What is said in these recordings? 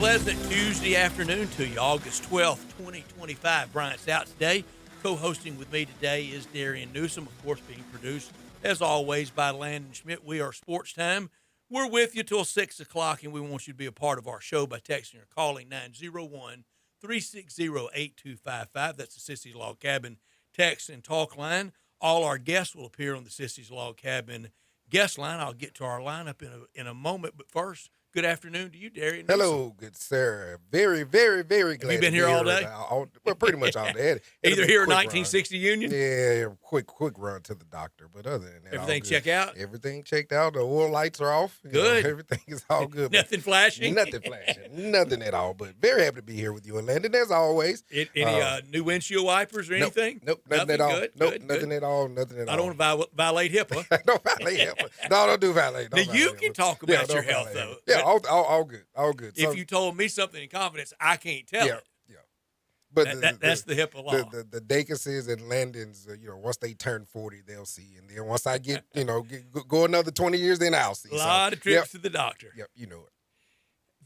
Pleasant Tuesday afternoon to you, August 12th, 2025. Bryant's out today. Co-hosting with me today is Darian Newsom, of course, being produced, as always, by Landon Schmidt. We are Sportstime. We're with you till 6 o'clock, and we want you to be a part of our show by texting or calling 901-360-8255. That's the Sissy's Log Cabin text and talk line. All our guests will appear on the Sissy's Log Cabin guest line. I'll get to our lineup in a moment, but first, good afternoon to you, Darian. Hello, good sir. Very, very, very glad. Have you been here all day? Well, pretty much all day. Either here or 1960 run. Union? Yeah, quick run to the doctor. But other than that, everything check out? Everything checked out. The oil lights are off. Good. Everything is all good. Nothing flashing? Nothing flashing. Nothing at all. But very happy to be here with you and Landon, as always. Any new windshield wipers or anything? Nope, nothing at all. Good, nope, good, nothing good. at all. Nothing at all. I don't want to violate HIPAA. Don't violate HIPAA. No, don't do violate. Now, you can talk about your health, though. Yeah, all good. All good. If you told me something in confidence, I can't tell it. Yeah. But that's the HIPAA law. The Dacuses and Landons, once they turn 40, they'll see. And then once I get, go another 20 years, then I'll see. A lot of trips to the doctor. Yep, you know it.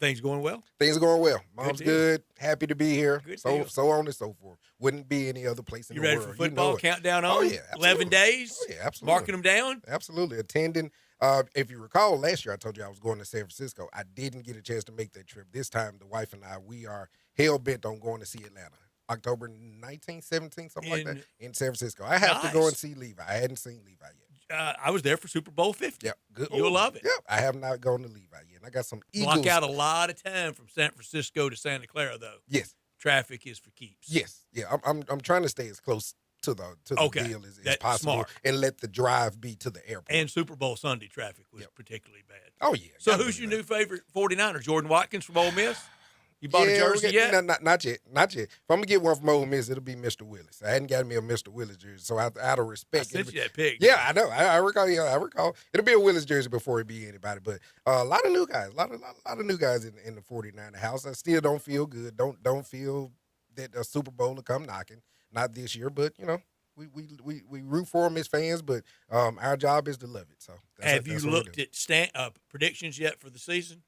Things going well? Things are going well. Mom's good. Happy to be here. Good so deal. So on and so forth. Wouldn't be any other place in the world. You ready for football? Countdown on? Oh, yeah. Absolutely. 11 days? Oh, yeah, absolutely. Marking them down? Absolutely. Attending. If you recall, last year I told you I was going to San Francisco. I didn't get a chance to make that trip. This time, the wife and I, we are hell-bent on going to see Atlanta. October 19th, 17th, something like that, in San Francisco. I have to go and see Levi. I hadn't seen Levi yet. I was there for Super Bowl 50. Yep. Good. You'll love it. Yep. I have not gone to Levi yet. And I got some Eagles. Block out a lot of time from San Francisco to Santa Clara, though. Yes. Traffic is for keeps. Yes. Yeah. I'm trying to stay as close to the deal as possible, smart. And let the drive be to the airport. And Super Bowl Sunday traffic was particularly bad. Oh, yeah. So who's your new favorite 49er? Jordan Watkins from Ole Miss? You bought a jersey yet? Not yet. Not yet. If I'm going to get one from Ole Miss, it'll be Mr. Willis. I hadn't gotten me a Mr. Willis jersey, so out of respect. I sent you that pig. Yeah, I know. I recall. Yeah, I recall. It'll be a Willis jersey before it be anybody. But a lot of new guys. A lot of new guys in the 49er house. I still don't feel good. Don't feel that a Super Bowl will come knocking. Not this year, but, we root for them as fans, but our job is to love it. So have you looked at predictions yet for the season?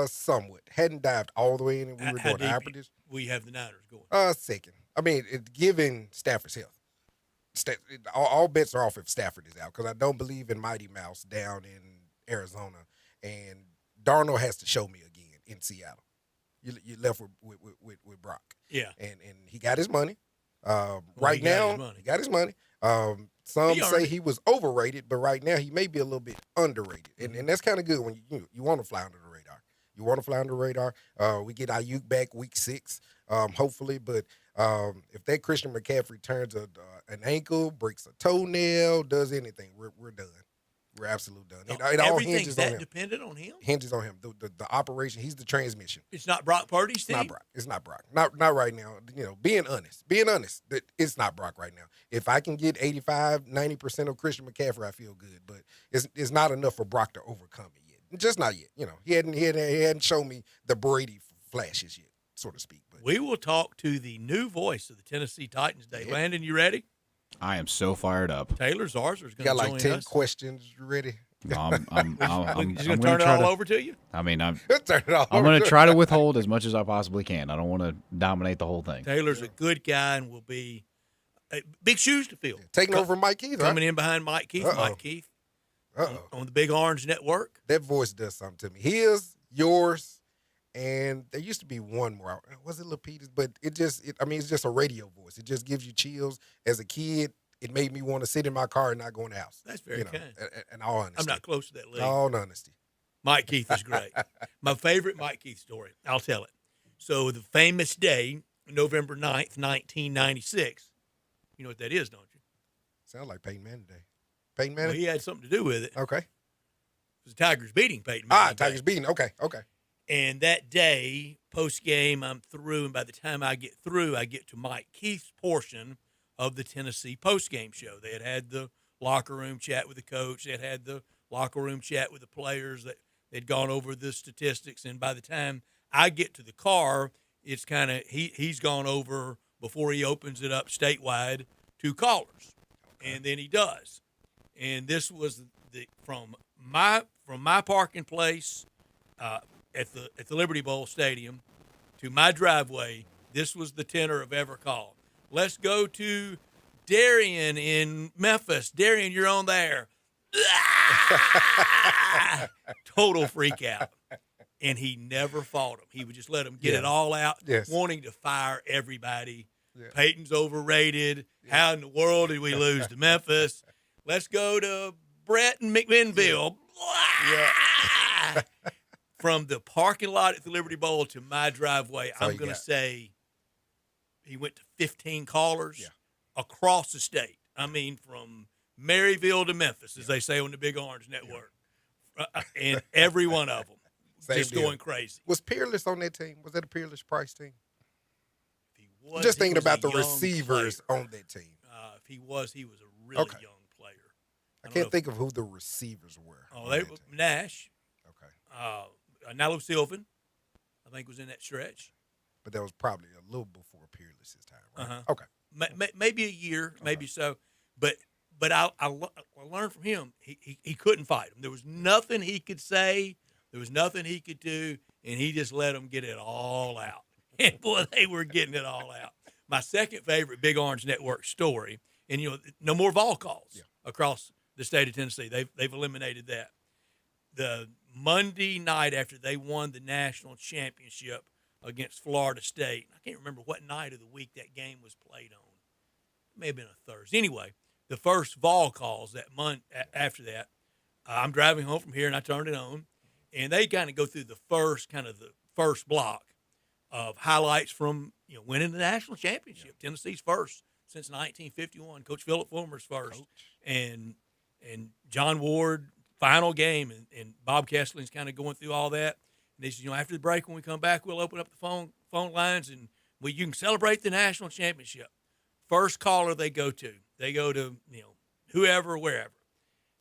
Somewhat. Hadn't dived all the way in, and we were doing our predictions. We have the Niners going. Second. I mean, given Stafford's health, all bets are off if Stafford is out, because I don't believe in Mighty Mouse down in Arizona, and Darnold has to show me again in Seattle. You left with Brock. Yeah, and he got his money. Right now, he got his money. Some say he was overrated, but right now he may be a little bit underrated, and that's kind of good when you want to fly under the radar. You want to fly under the radar. We get Ayuk back week 6, hopefully, but if that Christian McCaffrey turns an ankle, breaks a toenail, does anything, we're done. We're absolutely done. It all hinges on him. Dependent on him? Hinges on him. The operation, he's the transmission. It's not Brock Purdy's team? It's not Brock. Not right now. Being honest, it's not Brock right now. If I can get 85, 90% of Christian McCaffrey, I feel good. But it's not enough for Brock to overcome it yet. Just not yet. He hadn't shown me the Brady flashes yet, so to speak. But we will talk to the new voice of the Tennessee Titans today. Yeah. Landon, you ready? I am so fired up. Taylor Zarzer is going to join us. Got like 10 questions ready. No, I'm going to turn it all over to you? I mean, I'm going to try to withhold as much as I possibly can. I don't want to dominate the whole thing. Taylor's a good guy and will be big shoes to fill. Taking over Mike Keith, Coming in behind Mike Keith. Mike Keith on the Big Orange Network. That voice does something to me. His, yours, and there used to be one more. Was it Lapidus? But it's just a radio voice. It just gives you chills. As a kid, it made me want to sit in my car and not go in the house. That's very kind. In all honesty. I'm not close to that league. In all honesty. Mike Keith is great. My favorite Mike Keith story, I'll tell it. So the famous day, November 9th, 1996. You know what that is, don't you? Sounds like Peyton Manning Day. Peyton Manning? Well, he had something to do with it. Okay. It was the Tigers beating Peyton Manning. Tigers beating. Okay. And that day, post-game, I'm through, and by the time I get through, I get to Mike Keith's portion of the Tennessee post-game show. They had the locker room chat with the coach. They had the locker room chat with the players. That they'd gone over the statistics, and by the time I get to the car, it's kind of he's gone over before he opens it up statewide to callers, and then he does. And this was from my parking place at the Liberty Bowl Stadium to my driveway. This was the tenor of every call. Let's go to Darian in Memphis. Darian, you're on there. Total freak out. And he never fought him. He would just let them get it all out, wanting to fire everybody. Yeah. Peyton's overrated. Yeah. How in the world did we lose to Memphis? Let's go to Brett and McMinnville. Yeah. From the parking lot at the Liberty Bowl to my driveway, I'm going to say he went to 15 callers across the state. I mean, from Maryville to Memphis, as they say on the Big Orange Network. And every one of them. Just going crazy. Was Peerless on that team? Was that a Peerless Price team? If he was, just thinking about the receivers on that team. If he was a really young player. I can't think of who the receivers were. Oh, they were Nash. Okay. Nalo Sylvan, I think, was in that stretch. But that was probably a little before Peerless's time, right? Uh-huh. Okay. Maybe a year, maybe so. But I learned from him, he couldn't fight him. There was nothing he could say. There was nothing he could do, and he just let them get it all out. And, boy, they were getting it all out. My second favorite Big Orange Network story, and, no more vol calls across the state of Tennessee. They've eliminated that. The Monday night after they won the national championship against Florida State, I can't remember what night of the week that game was played on. It may have been a Thursday. Anyway, the first vol calls that month after that, I'm driving home from here, and I turned it on. And they kind of go through the first block of highlights from winning the national championship. Yeah. Tennessee's first since 1951. Coach Philip Fulmer's first, and John Ward final game, and Bob Kessling's kind of going through all that. And they said, after the break when we come back, we'll open up the phone lines and you can celebrate the national championship. First caller they go to whoever, wherever,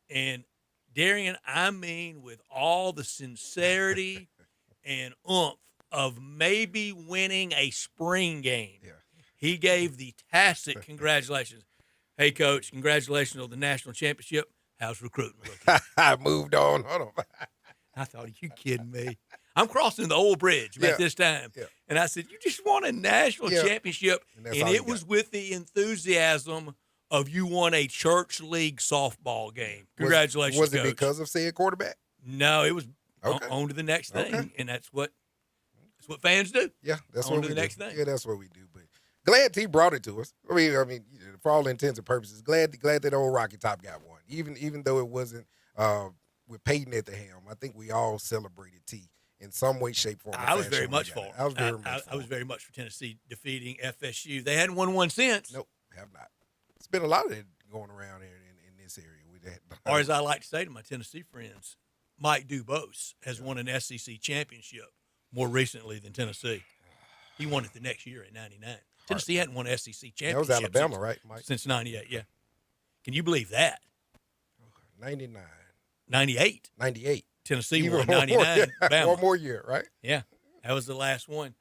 and Darian, I mean, with all the sincerity and oomph of maybe winning a spring game, he gave the tacit congratulations. Hey, Coach, congratulations on the national championship. How's recruiting looking? I moved on. Hold on. I thought, are you kidding me? I'm crossing the old bridge about this time. Yeah. And I said, you just won a national championship, and it was with the enthusiasm of you won a church league softball game. Congratulations, Was it Coach. Because of said quarterback? No, it was on to the next thing, and that's what fans do. Yeah, that's on what to we the next thing. Yeah, that's what we do. But glad he brought it to us. I mean, for all intents and purposes, glad that old Rocky Top got one. Even though it wasn't with Peyton at the helm, I think we all celebrated T in some way, shape, form. I was very much for it. I was very much for Tennessee defeating FSU. They hadn't won one since. Nope, have not. It's been a lot of it going around here in this area. Or as I like to say to my Tennessee friends, Mike Dubose has won an SEC championship more recently than Tennessee. He won it the next year in '99. Tennessee hadn't won an SEC championship. That was Alabama, right, Mike? Since '98, yeah. Can you believe that? 99. 98. 98. Tennessee won 99. One more year, right? Yeah. That was the last one.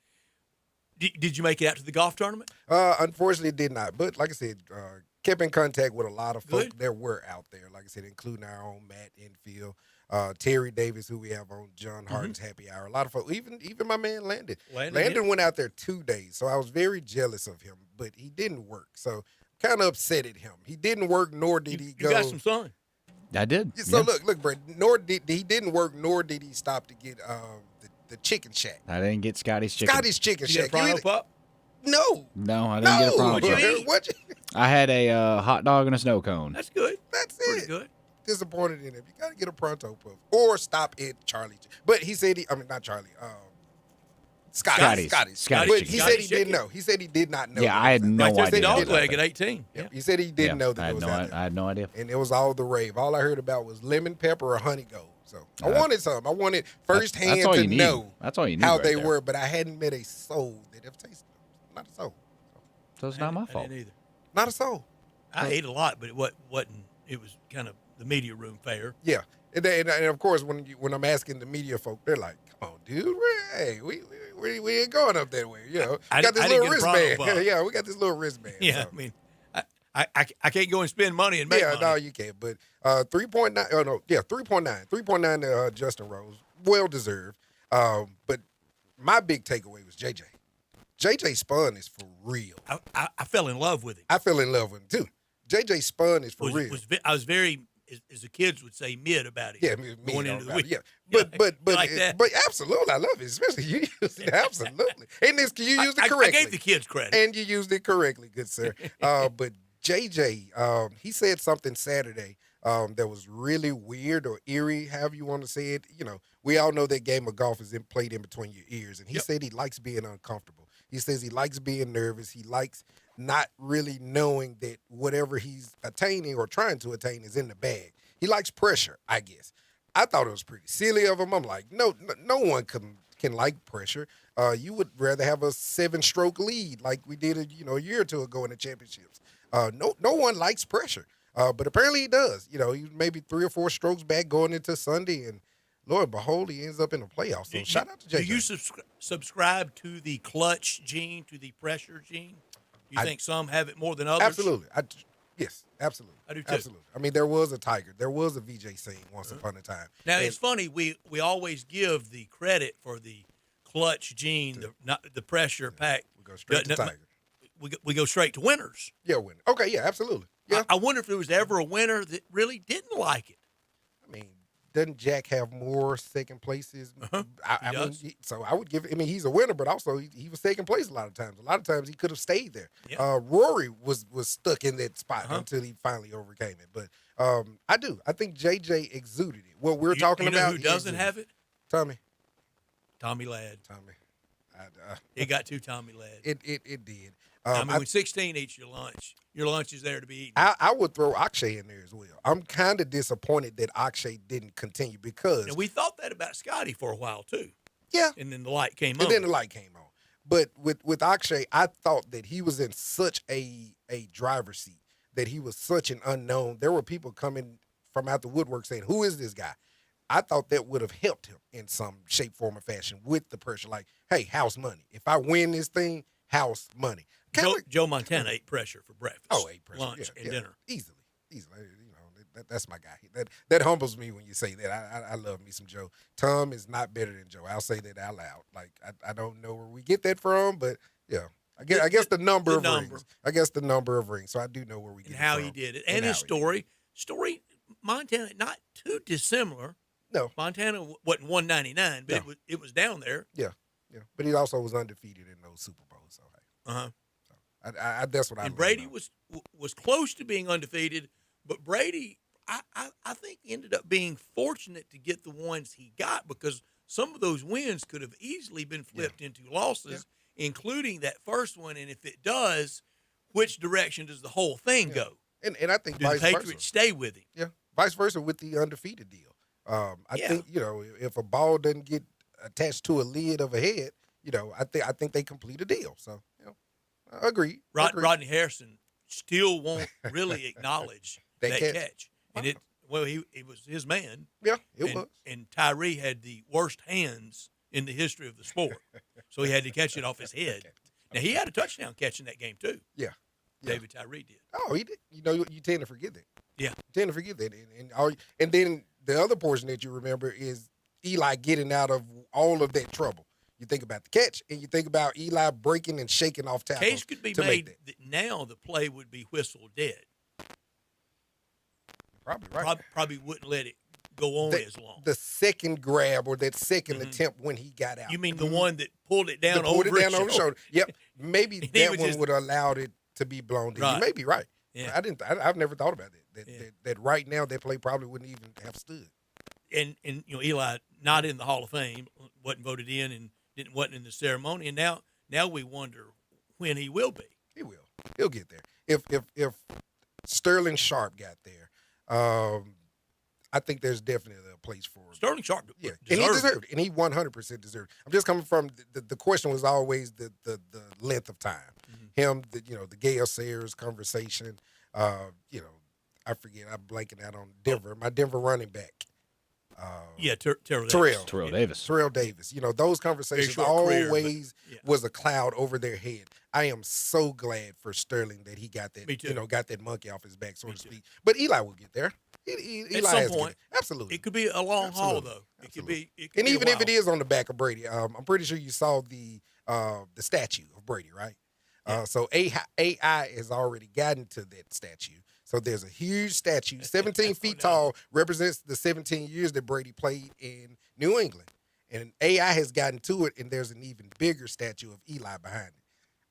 Did you make it out to the golf tournament? Unfortunately, did not. But like I said, kept in contact with a lot of folks that were out there. Like I said, including our own Matt Infield, Terry Davis, who we have on John Harden's Happy Hour. A lot of folks, even my man Landon. Landon went out there 2 days, so I was very jealous of him. But he didn't work, so kind of upset at him. He didn't work, nor did he go. You got some sun. I did. So look, Brett. He didn't work, nor did he stop to get the chicken shack. I didn't get Scotty's chicken. Scotty's chicken shack. You get a pup? No, I didn't get a Pronto Pup. What'd you eat? I had a hot dog and a snow cone. That's good. That's pretty it. Good. Disappointed in him. You got to get a Pronto Pup or stop at Charlie. But he said not Charlie. Scotty's. But he said he didn't know. He said he did not know. Yeah, I had no idea. Dog leg at 18. Yeah. He said he didn't know that it was out there. I had no idea. And it was all the rave. All I heard about was lemon pepper or honey gold. So I wanted some. I wanted firsthand to know that's all you need how right they there. were, but I hadn't met a soul that ever tasted them. Not a soul. So it's not my fault. I didn't either. Not a soul. I ate a lot, but it wasn't. It was kind of the media room fare. Yeah. And of course, when I'm asking the media folk, they're like, "Come on, dude, we ain't going up that way." You know, got this little wristband. Yeah, we got this little wristband. Yeah, so. I mean, I can't go and spend money and make money. No, you can't. But 3.9. Oh no, yeah, 3.9 to Justin Rose, well deserved. But my big takeaway was JJ. JJ Spun is for real. I fell in love with him. I fell in love with him too. JJ Spun is for real. I was very, as the kids would say, mid about it. Yeah, going into the week. Yeah, but like that? But absolutely, I love it. Especially you use it absolutely. And this, you used it correctly. I gave the kids credit, and you used it correctly, good sir. But JJ, he said something Saturday that was really weird or eerie, however you want to say it. You know, we all know that game of golf is played in between your ears, and he said he likes being uncomfortable. He says he likes being nervous. He likes not really knowing that whatever he's attaining or trying to attain is in the bag. He likes pressure, I guess. I thought it was pretty silly of him. I'm like, no one can like pressure. You would rather have a 7-stroke lead like we did a year or two ago in the championships. No one likes pressure, but apparently he does. You know, he maybe 3 or 4 strokes back going into Sunday, and Lord and behold, he ends up in the playoffs. So shout out to JJ. Do you subscribe to the clutch gene, to the pressure gene? You think some have it more than others? Absolutely. Yes, absolutely. I do too. Absolutely. I mean, there was a Tiger. There was a VJ Singh once upon a time. Now, it's funny. We always give the credit for the clutch gene, the pressure pack. We go straight to Tiger. We go straight to winners. Yeah, winner. Okay, yeah, absolutely. Yeah. I wonder if there was ever a winner that really didn't like it. I mean, doesn't Jack have more second places? I mean, so I would give it. I mean, he's a winner, but also he was second place a lot of times. A lot of times he could have stayed there. Yeah. Rory was stuck in that spot until he finally overcame it. But I think JJ exuded it. What we're talking about. Who doesn't have it? Tommy Ladd. Tommy. It got to Tommy Ladd. It did. I mean, when 16 eats your lunch is there to be eaten. I would throw Akshay in there as well. I'm kind of disappointed that Akshay didn't continue because... And we thought that about Scotty for a while, too. Yeah. And then the light came on. But with Akshay, I thought that he was in such a driver's seat, that he was such an unknown. There were people coming from out the woodwork saying, who is this guy? I thought that would have helped him in some shape, form, or fashion with the pressure. Like, hey, house money. If I win this thing, house money. Joe Montana ate pressure for breakfast. Ate pressure. Lunch, and dinner. Easily. You know, that's my guy. That humbles me when you say that. I love me some Joe. Tom is not better than Joe. I'll say that out loud. Like, I don't know where we get that from, but yeah. I guess the number of rings. I guess the number of rings. So I do know where we get it from. And how he did it. And his story. Montana, not too dissimilar. No. Montana wasn't 199, but it was down there. Yeah. But he also was undefeated in those Super Bowls. So, hey. That's what I. And Brady was close to being undefeated, but Brady, I think, ended up being fortunate to get the ones he got, because some of those wins could have easily been flipped into losses, including that first one. And if it does, which direction does the whole thing go? And I think do the Patriots stay with him? Yeah, vice versa with the undefeated deal. I think if a ball doesn't get attached to a lid of a head, I think they complete a deal. So agreed. Rodney Harrison still won't really acknowledge that catch. And it was his man. Yeah, it was. And Tyree had the worst hands in the history of the sport. So he had to catch it off his head. Now, he had a touchdown catch in that game, too. Yeah. David Tyree did. Oh, he did. You tend to forget that. Yeah. You tend to forget that. And then the other portion that you remember is Eli getting out of all of that trouble. You think about the catch, and you think about Eli breaking and shaking off tackles. Case could be made that now the play would be whistle dead. Probably right. Probably wouldn't let it go on as long. The second grab or that second attempt when he got out. You mean the one that pulled it down over his shoulder? Yep. Maybe that one would have allowed it to be blown in. You may be right. Yeah. I've never thought about that. That right now that play probably wouldn't even have stood. And Eli not in the Hall of Fame, wasn't voted in, and wasn't in the ceremony, and now we wonder when he will be. He will. He'll get there. If Sterling Sharp got there, I think there's definitely a place for him. Sterling Sharp, and he deserved it, and he 100% deserved it. I'm just coming from the question was always the length of time. Mm-hmm. Him, the Gale Sayers conversation. I forget. I'm blanking out on Denver. My Denver running back. Terrell Davis. Terrell Davis. Those conversations always was a cloud over their head. I am so glad for Sterling that he got that, got that monkey off his back, so to speak. But Eli will get there. At some point. Absolutely. It could be a long haul, though. It could be and even if it is on the back of Brady, I'm pretty sure you saw the statue of Brady, right? Yeah. So AI has already gotten to that statue. So there's a huge statue, 17 feet tall, represents the 17 years that Brady played in New England. And AI has gotten to it, and there's an even bigger statue of Eli behind it.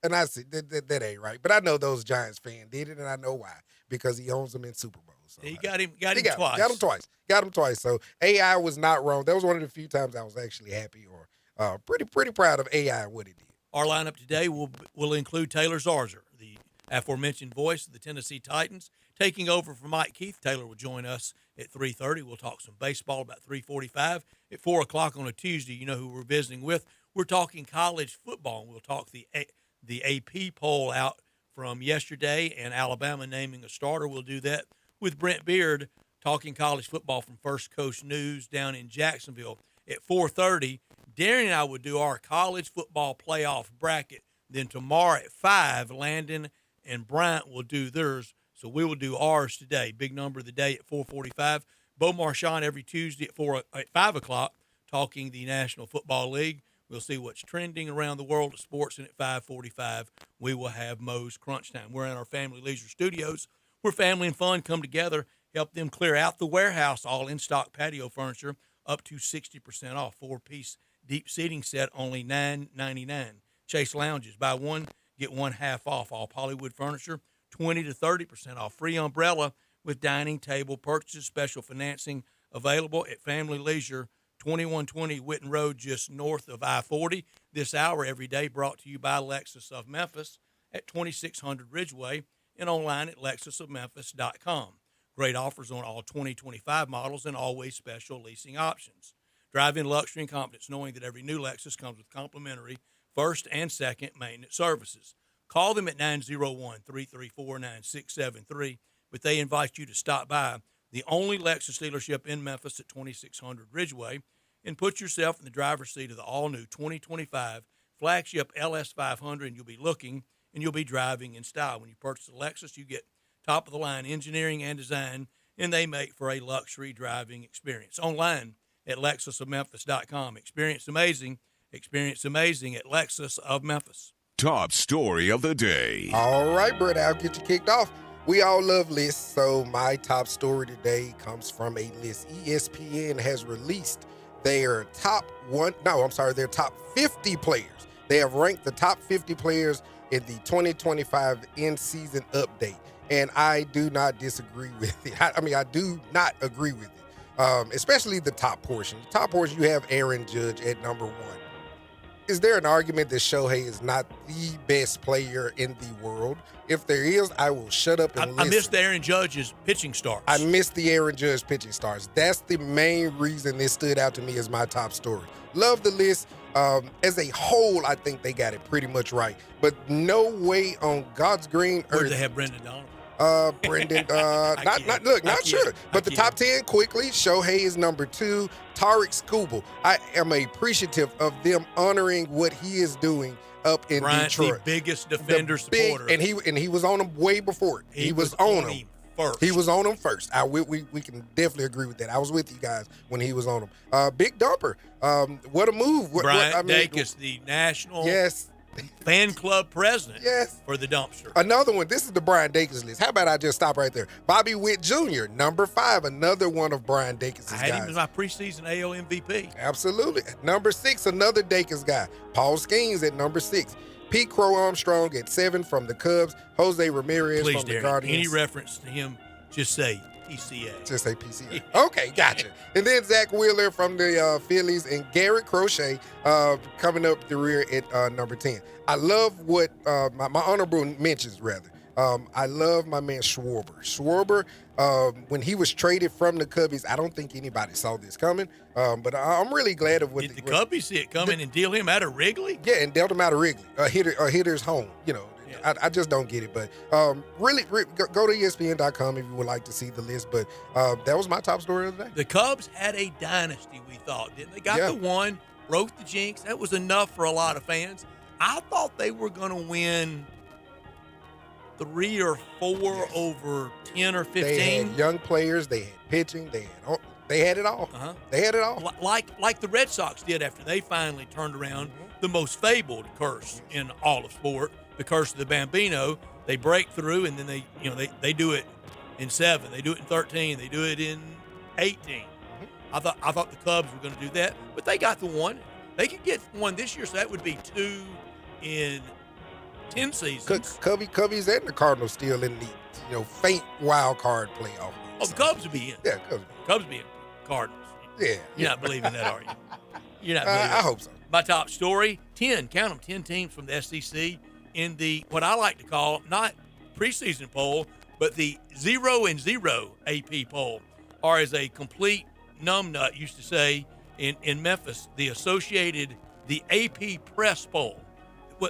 And I said, that ain't right. But I know those Giants fans did it, and I know why. Because he owns them in Super Bowls. So he got him twice. Got him twice. So AI was not wrong. That was one of the few times I was actually happy or pretty proud of AI and what it did. Our lineup today will include Taylor Zarzour, the aforementioned voice of the Tennessee Titans, taking over for Mike Keith. Taylor will join us at 3:30. We'll talk some baseball about 3:45. At 4 o'clock on a Tuesday, you know who we're visiting with. We're talking college football, and we'll talk the AP poll out from yesterday and Alabama naming a starter. We'll do that with Brent Beard talking college football from First Coast News down in Jacksonville. At 4:30, Darren and I will do our college football playoff bracket. Then tomorrow at 5, Landon and Bryant will do theirs. So we will do ours today. Big number of the day at 4:45. Bo Marchand every Tuesday at 5 o'clock talking the National Football League. We'll see what's trending around the world of sports. And at 5:45, we will have Mo's Crunch Time. We're in our Family Leisure Studios where family and fun come together, help them clear out the warehouse, all in-stock patio furniture, up to 60% off. 4-piece deep seating set, only $9.99. Chase Lounges, buy one, get one half off. All Hollywood furniture, 20 to 30% off. Free umbrella with dining table purchases. Special financing available at Family Leisure, 2120 Witten Road, just north of I-40. This hour every day brought to you by Lexus of Memphis at 2600 Ridgeway and online at lexusofmemphis.com. Great offers on all 2025 models and always special leasing options. Drive in luxury and confidence knowing that every new Lexus comes with complimentary first and second maintenance services. Call them at 901-334-9673, but they invite you to stop by the only Lexus dealership in Memphis at 2600 Ridgeway and put yourself in the driver's seat of the all-new 2025 flagship LS500, and you'll be looking and you'll be driving in style. When you purchase a Lexus, you get top-of-the-line engineering and design, and they make for a luxury driving experience. Online at lexusofmemphis.com. Experience amazing at Lexus of Memphis. Top story of the day. All right, Brett, I'll get you kicked off. We all love lists, so my top story today comes from a list. ESPN has released their top 50 players. They have ranked the top 50 players in the 2025 in-season update, and I do not disagree with it. I do not agree with it, especially the top portion. The top portion, you have Aaron Judge at number 1. Is there an argument that Shohei is not the best player in the world? If there is, I will shut up and listen. I missed Aaron Judge's pitching starts. I missed the Aaron Judge pitching starts. That's the main reason this stood out to me as my top story. Love the list. As a whole, I think they got it pretty much right. But no way on God's green earth. Where do they have Brendan Donovan? Not sure. But the top 10 quickly, Shohei is number 2. Tariq Skubal. I am appreciative of them honoring what he is doing up in Detroit. The biggest defender supporter. And he was on him way before. He was on him first. He was on him first. We can definitely agree with that. I was with you guys when he was on him. Big Dumper. What a move. Brian Dacus, the national fan club president for the dumpster. Another one. This is the Brian Dacus list. How about I just stop right there? Bobby Witt Jr., number 5, another one of Brian Dacus' guys. I had him as my preseason AL MVP. Absolutely. Number 6, another Dacus guy. Paul Skeens at number 6. Pete Crow Armstrong at 7 from the Cubs. Jose Ramirez from the Guardians. Any reference to him, just say PCA. Just say PCA. Okay, gotcha. And then Zach Wheeler from the Phillies and Garrett Crochet coming up the rear at number 10. I love what my honorable mentions, rather. I love my man Schwarber. Schwarber, when he was traded from the Cubbies, I don't think anybody saw this coming. But I'm really glad of what Did the Cubbies see it coming and deal him out of Wrigley? Yeah, and dealt him out of Wrigley. A hitter's home. You know, I just don't get it. But really, go to ESPN.com if you would like to see the list. But that was my top story of the day. The Cubs had a dynasty, we thought, didn't they? Got the one, broke the jinx. That was enough for a lot of fans. I thought they were going to win 3 or 4 over 10 or 15. They had young players. They had pitching. They had it all. They had it all. Like the Red Sox did after they finally turned around the most fabled curse in all of sport, the curse of the Bambino. They break through, and then they do it in 7. They do it in 13. They do it in 18. I thought the Cubs were going to do that, but they got the one. They could get one this year, so that would be 2 in 10 seasons. Cubbies and the Cardinals still in the faint wild card playoff. Oh, the Cubs will be in. Yeah, Cubs will be in. Cardinals. Yeah. You're not believing that, are you? You're not believing I hope so. My top story, 10, count them, 10 teams from the SEC in the, what I like to call, not preseason poll, but the 0-0 AP poll, or as a complete numbnut used to say in Memphis, the AP Press poll.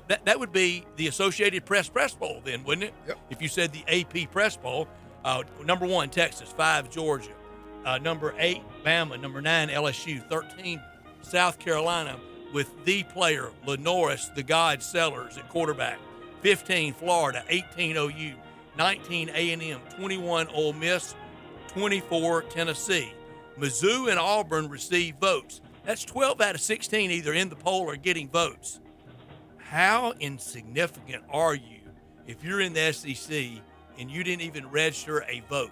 That would be the Associated Press poll then, wouldn't it? Yep. If you said the AP Press poll, number 1, Texas, 5, Georgia, number 8, Bama, number 9, LSU, 13, South Carolina, with the player, Lenoris, the God Sellers at quarterback, 15, Florida, 18, OU, 19, A&M, 21, Ole Miss, 24, Tennessee. Mizzou and Auburn receive votes. That's 12 out of 16 either in the poll or getting votes. How insignificant are you if you're in the SEC and you didn't even register a vote?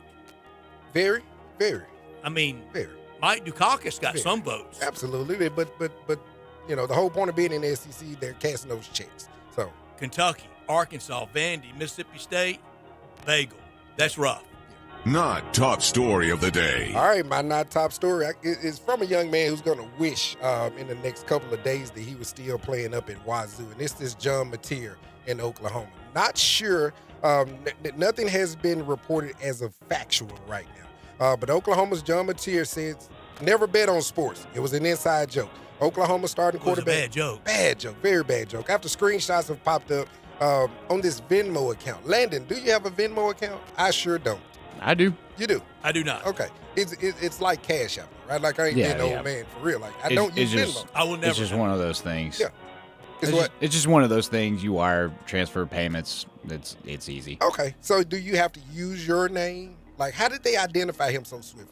Very, very. I mean, very. Mike Dukakis got some votes. Absolutely, but the whole point of being in the SEC, they're casting those checks. So Kentucky, Arkansas, Vandy, Mississippi State, Bagel. That's rough. Not top story of the day. All right, my not top story is from a young man who's going to wish in the next couple of days that he was still playing up at Wazoo, and this is John Mateer in Oklahoma. Not sure, nothing has been reported as a factual right now, but Oklahoma's John Mateer says never bet on sports. It was an inside joke. Oklahoma starting quarterback. It was a bad joke. Bad joke, very bad joke. After screenshots have popped up on this Venmo account. Landon, do you have a Venmo account? I sure don't. I do. You do? I do not. Okay. It's like Cash App, right? Like I ain't an old man for real. Like I don't use Venmo. I will never. It's just one of those things. Yeah. It's just one of those things. You wire transfer payments. It's easy. Okay. So do you have to use your name? Like, how did they identify him so swiftly?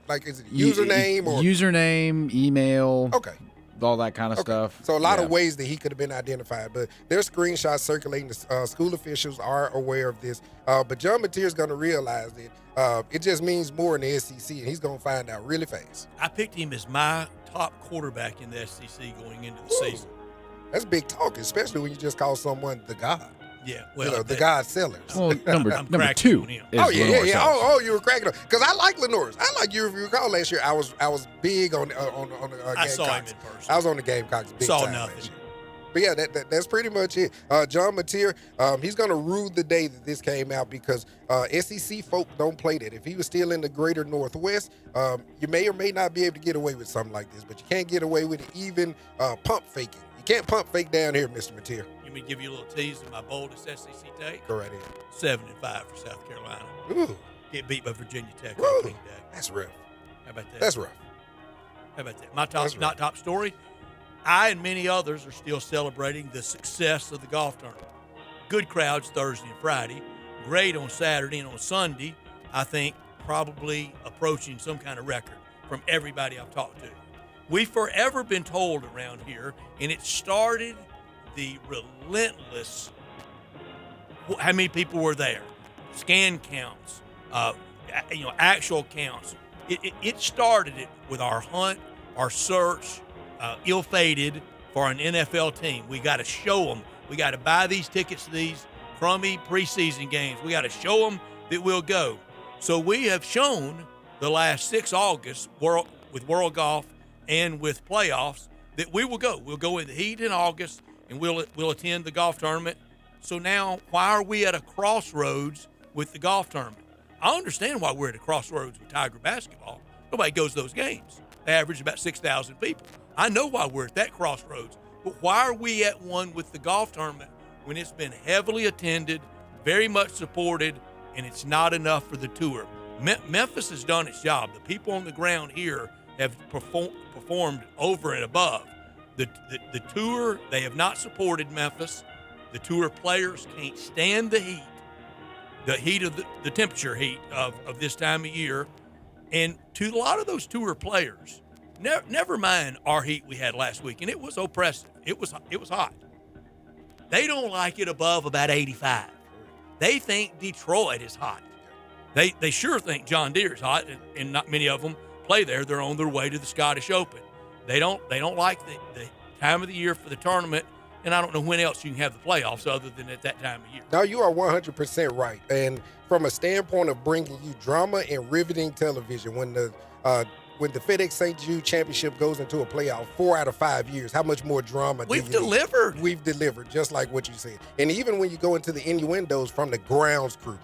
Like is it a username or username, email? Okay. All that kind of stuff. So a lot of ways that he could have been identified, but there's screenshots circulating. The school officials are aware of this, but John Mateer is going to realize that it just means more in the SEC, and he's going to find out really fast. I picked him as my top quarterback in the SEC going into the season. That's big talk, especially when you just call someone the God. Yeah, well, the God Sellers. Well, number 2 is yeah. Oh, you were cracking up because I like Lenoris. I like you. If you recall last year, I was big on the Gamecocks. I saw him in person. I was on the Gamecocks big saw time nothing. last year. But yeah, that's pretty much it. John Mateer, he's going to rue the day that this came out because SEC folk don't play that. If he was still in the greater Northwest, you may or may not be able to get away with something like this, but you can't get away with it even pump faking. You can't pump fake down here, Mr. Mateer. Let me give you a little tease of my boldest SEC take. Go right in. 7-5 for South Carolina. Ooh. Get beat by Virginia Tech Woo. on King Day. That's rough. How about that? That's rough. How about that? My top story. I and many others are still celebrating the success of the golf tournament. Good crowds Thursday and Friday. Great on Saturday and on Sunday. I think probably approaching some kind of record from everybody I've talked to. We've forever been told around here, and it started the relentless, how many people were there, scan counts, actual counts. It started it with our hunt, our search, ill-fated for an NFL team. We got to show them. We got to buy these tickets to these crummy preseason games. We got to show them that we'll go. So we have shown the last 6 August with World Golf and with playoffs that we will go. We'll go in the heat in August, and we'll attend the golf tournament. So now, why are we at a crossroads with the golf tournament? I understand why we're at a crossroads with Tiger basketball. Nobody goes to those games. They average about 6,000 people. I know why we're at that crossroads. But why are we at one with the golf tournament when it's been heavily attended, very much supported, and it's not enough for the tour? Memphis has done its job. The people on the ground here have performed over and above. The tour, they have not supported Memphis. The tour players can't stand the heat. the heat of the temperature heat of this time of year. And to a lot of those tour players, never mind our heat we had last week, and it was oppressive. It was hot. They don't like it above about 85. They think Detroit is hot. They sure think John Deere is hot, and not many of them play there. They're on their way to the Scottish Open. They don't like the time of the year for the tournament, and I don't know when else you can have the playoffs other than at that time of year. No, you are 100% right. And from a standpoint of bringing you drama and riveting television, when the FedEx St. Jude Championship goes into a playoff 4 out of 5 years, how much more drama We've delivered. We've delivered, just like what you said. And even when you go into the innuendos from the grounds crew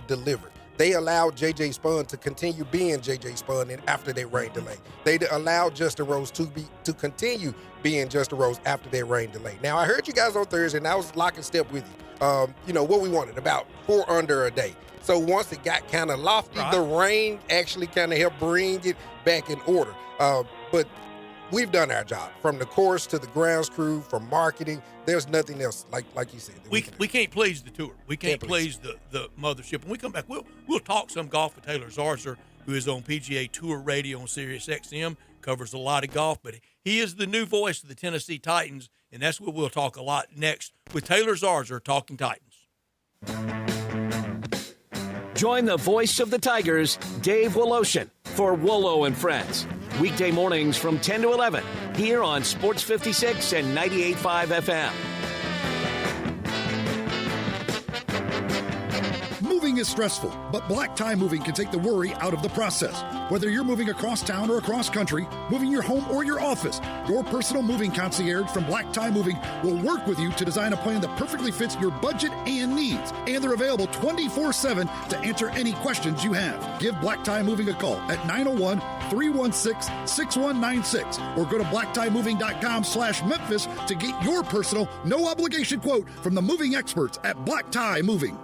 delivered. They allowed J.J. Spahn to continue being J.J. Spahn and after that rain delay. They allowed Justin Rose to continue being Justin Rose after that rain delay. Now, I heard you guys on Thursday, and I was locking step with you. What we wanted, about 4 under a day. So once it got kind of lofty, right, the rain actually kind of helped bring it back in order. But we've done our job, from the course to the grounds crew, from marketing. There's nothing else, like you said. We can't please the tour. We can't please the mothership. When we come back, we'll talk some golf with Taylor Zarzour, who is on PGA Tour Radio on Sirius XM, covers a lot of golf, but he is the new voice of the Tennessee Titans, and that's what we'll talk a lot next with Taylor Zarzour, Talking Titans. Join the voice of the Tigers, Dave Woloshin, for Wolo and Friends. Weekday mornings from 10 to 11 here on Sports 56 and 98.5 FM. Moving is stressful, but Black Tie Moving can take the worry out of the process. Whether you're moving across town or across country, moving your home or your office, your personal moving concierge from Black Tie Moving will work with you to design a plan that perfectly fits your budget and needs. And they're available 24/7 to answer any questions you have. Give Black Tie Moving a call at 901-316-6196 or go to blacktiemoving.com/Memphis to get your personal, no-obligation quote from the moving experts at Black Tie Moving.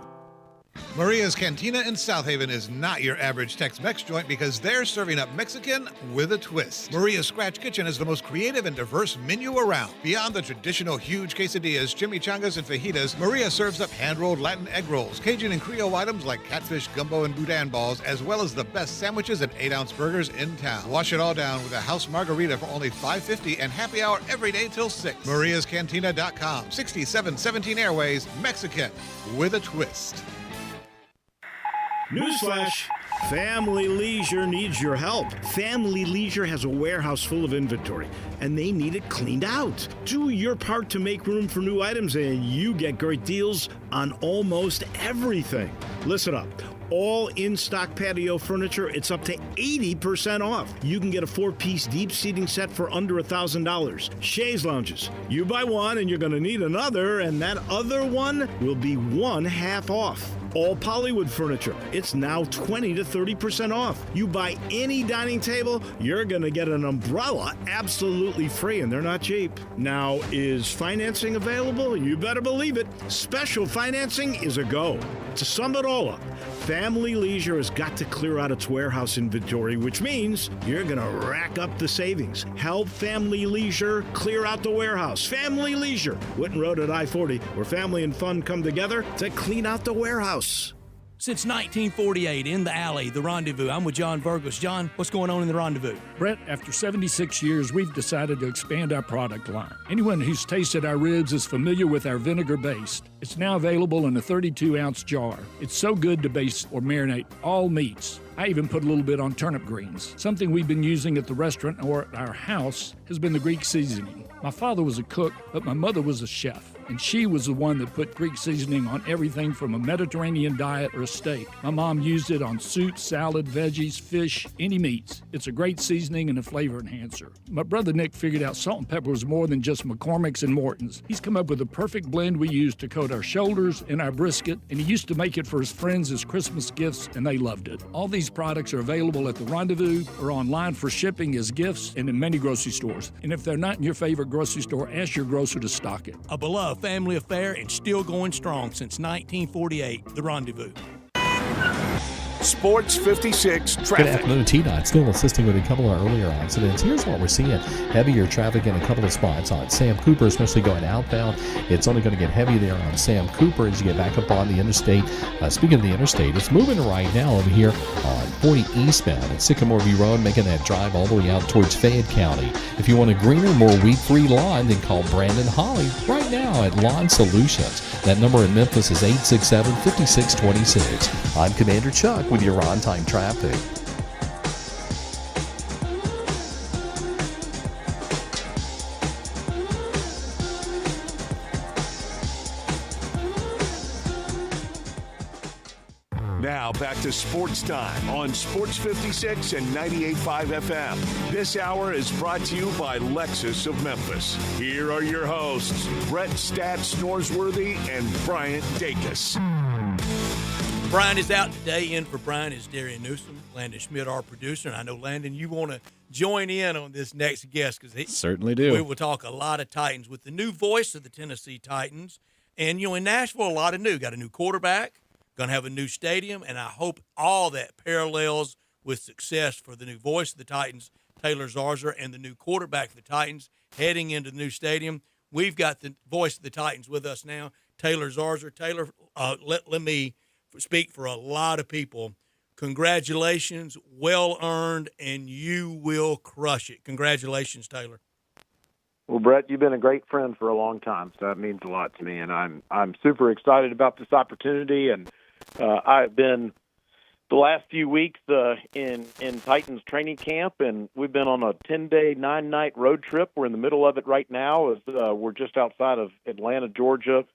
Maria's Cantina in South Haven is not your average Tex-Mex joint because they're serving up Mexican with a twist. Maria's Scratch Kitchen is the most creative and diverse menu around. Beyond the traditional huge quesadillas, chimichangas, and fajitas, Maria serves up hand-rolled Latin egg rolls, Cajun and Creole items like catfish, gumbo, and boudin balls, as well as the best sandwiches and 8-ounce burgers in town. Wash it all down with a house margarita for only $5.50 and happy hour every day till 6. MariasCantina.com, 6717 Airways, Mexican with a twist. Newsflash, Family Leisure needs your help. Family Leisure has a warehouse full of inventory, and they need it cleaned out. Do your part to make room for new items, and you get great deals on almost everything. Listen up. All in-stock patio furniture, it's up to 80% off. You can get a 4-piece deep seating set for under $1,000. Chaise lounges. You buy one and you're going to need another, and that other one will be 1/2 off. All Pollywood furniture, it's now 20 to 30% off. You buy any dining table, you're going to get an umbrella absolutely free, and they're not cheap. Now, is financing available? You better believe it. Special financing is a go. To sum it all up, Family Leisure has got to clear out its warehouse inventory, which means you're going to rack up the savings. Help Family Leisure clear out the warehouse. Family Leisure, Whitten Road at I-40, where family and fun come together to clean out the warehouse. Since 1948, in the alley, the Rendezvous. I'm with John Burgos. John, what's going on in the Rendezvous? Brett, after 76 years, we've decided to expand our product line. Anyone who's tasted our ribs is familiar with our vinegar-based. It's now available in a 32-ounce jar. It's so good to baste or marinate all meats. I even put a little bit on turnip greens. Something we've been using at the restaurant or at our house has been the Greek seasoning. My father was a cook, but my mother was a chef, and she was the one that put Greek seasoning on everything from a Mediterranean diet or a steak. My mom used it on soup, salad, veggies, fish, any meats. It's a great seasoning and a flavor enhancer. My brother Nick figured out salt and pepper was more than just McCormick's and Morton's. He's come up with a perfect blend we use to coat our shoulders and our brisket, and he used to make it for his friends as Christmas gifts, and they loved it. All these products are available at the Rendezvous or online for shipping as gifts and in many grocery stores. And if they're not in your favorite grocery store, ask your grocer to stock it. A beloved family affair and still going strong since 1948, the Rendezvous. Sports 56 traffic. Good afternoon. TDOT still assisting with a couple of earlier accidents. Here's what we're seeing. Heavier traffic in a couple of spots on Sam Cooper, especially going outbound. It's only going to get heavy there on Sam Cooper as you get back up on the interstate. Speaking of the interstate, it's moving right now over here on 40 eastbound at Sycamore View Road, making that drive all the way out towards Fayette County. If you want a greener, more weed-free lawn, then call Brandon Holly right now at Lawn Solutions. That number in Memphis is 867-5626. I'm Commander Chuck with your on-time traffic. Now back to Sports Time on Sports 56 and 98.5 FM. This hour is brought to you by Lexus of Memphis. Here are your hosts, Brett Stats Norsworthy and Bryant Dacus. Brian is out today. In for Brian is Darian Newsom, Landon Schmidt, our producer. And I know, Landon, you want to join in on this next guest because certainly do. We will talk a lot of Titans with the new voice of the Tennessee Titans. And, in Nashville, a lot of new. Got a new quarterback, going to have a new stadium, and I hope all that parallels with success for the new voice of the Titans, Taylor Zarzour, and the new quarterback for the Titans heading into the new stadium. We've got the voice of the Titans with us now, Taylor Zarzour. Taylor, let me speak for a lot of people. Congratulations, well earned, and you will crush it. Congratulations, Taylor. Well, Brett, you've been a great friend for a long time, so that means a lot to me, and I'm super excited about this opportunity. And I've been the last few weeks in Titans training camp, and we've been on a 10-day, 9-night road trip. We're in the middle of it right now. As we're just outside of Atlanta, Georgia,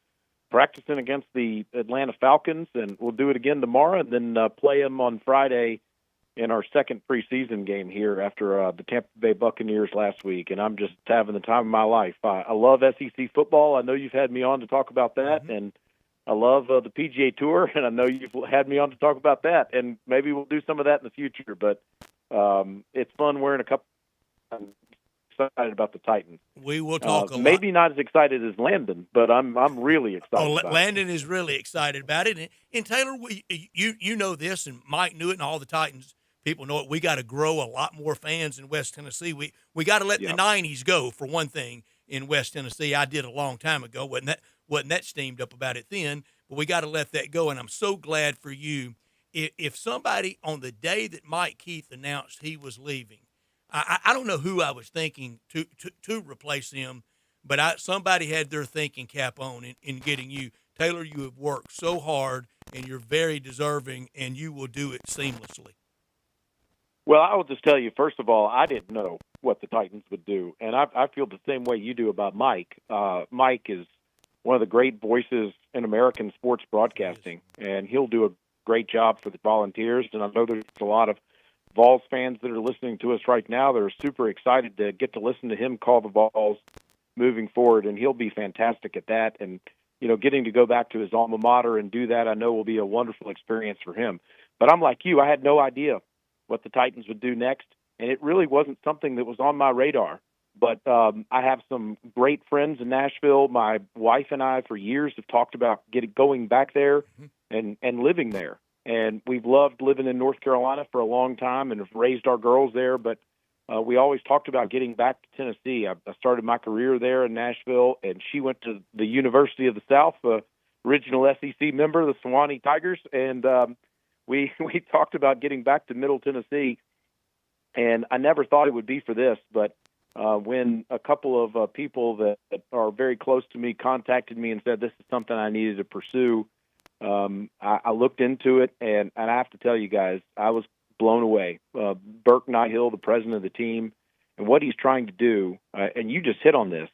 practicing against the Atlanta Falcons, and we'll do it again tomorrow, and then play them on Friday in our second preseason game here after the Tampa Bay Buccaneers last week, and I'm just having the time of my life. I love SEC football. I know you've had me on to talk about that, and I love the PGA Tour, and I know you've had me on to talk about that, and maybe we'll do some of that in the future, but it's fun wearing a couple. I'm excited about the Titans. We will talk a lot. Maybe not as excited as Landon, but I'm really excited about Landon is really excited about it. And Taylor, you know this, and Mike knew it, and all the Titans people know it. We got to grow a lot more fans in West Tennessee. We got to let the 90s go, for one thing, in West Tennessee. I did a long time ago. Wasn't that steamed up about it then, but we got to let that go, and I'm so glad for you. If somebody, on the day that Mike Keith announced he was leaving, I don't know who I was thinking to replace him, but somebody had their thinking cap on in getting you. Taylor, you have worked so hard, and you're very deserving, and you will do it seamlessly. Well, I will just tell you, first of all, I didn't know what the Titans would do, and I feel the same way you do about Mike. Mike is one of the great voices in American sports broadcasting, and he'll do a great job for the Volunteers, and I know there's a lot of Vols fans that are listening to us right now that are super excited to get to listen to him call the Vols moving forward, and he'll be fantastic at that. And, getting to go back to his alma mater and do that, I know will be a wonderful experience for him. But I'm like you, I had no idea what the Titans would do next, and it really wasn't something that was on my radar. But I have some great friends in Nashville. My wife and I, for years, have talked about going back there and living there. And we've loved living in North Carolina for a long time and have raised our girls there. But we always talked about getting back to Tennessee. I started my career there in Nashville, and she went to the University of the South, original SEC member, the Sewanee Tigers. And we talked about getting back to Middle Tennessee. And I never thought it would be for this, but when a couple of people that are very close to me contacted me and said this is something I needed to pursue, I looked into it, and I have to tell you guys, I was blown away. Burke Nihill, the president of the team, and what he's trying to do, and you just hit on this,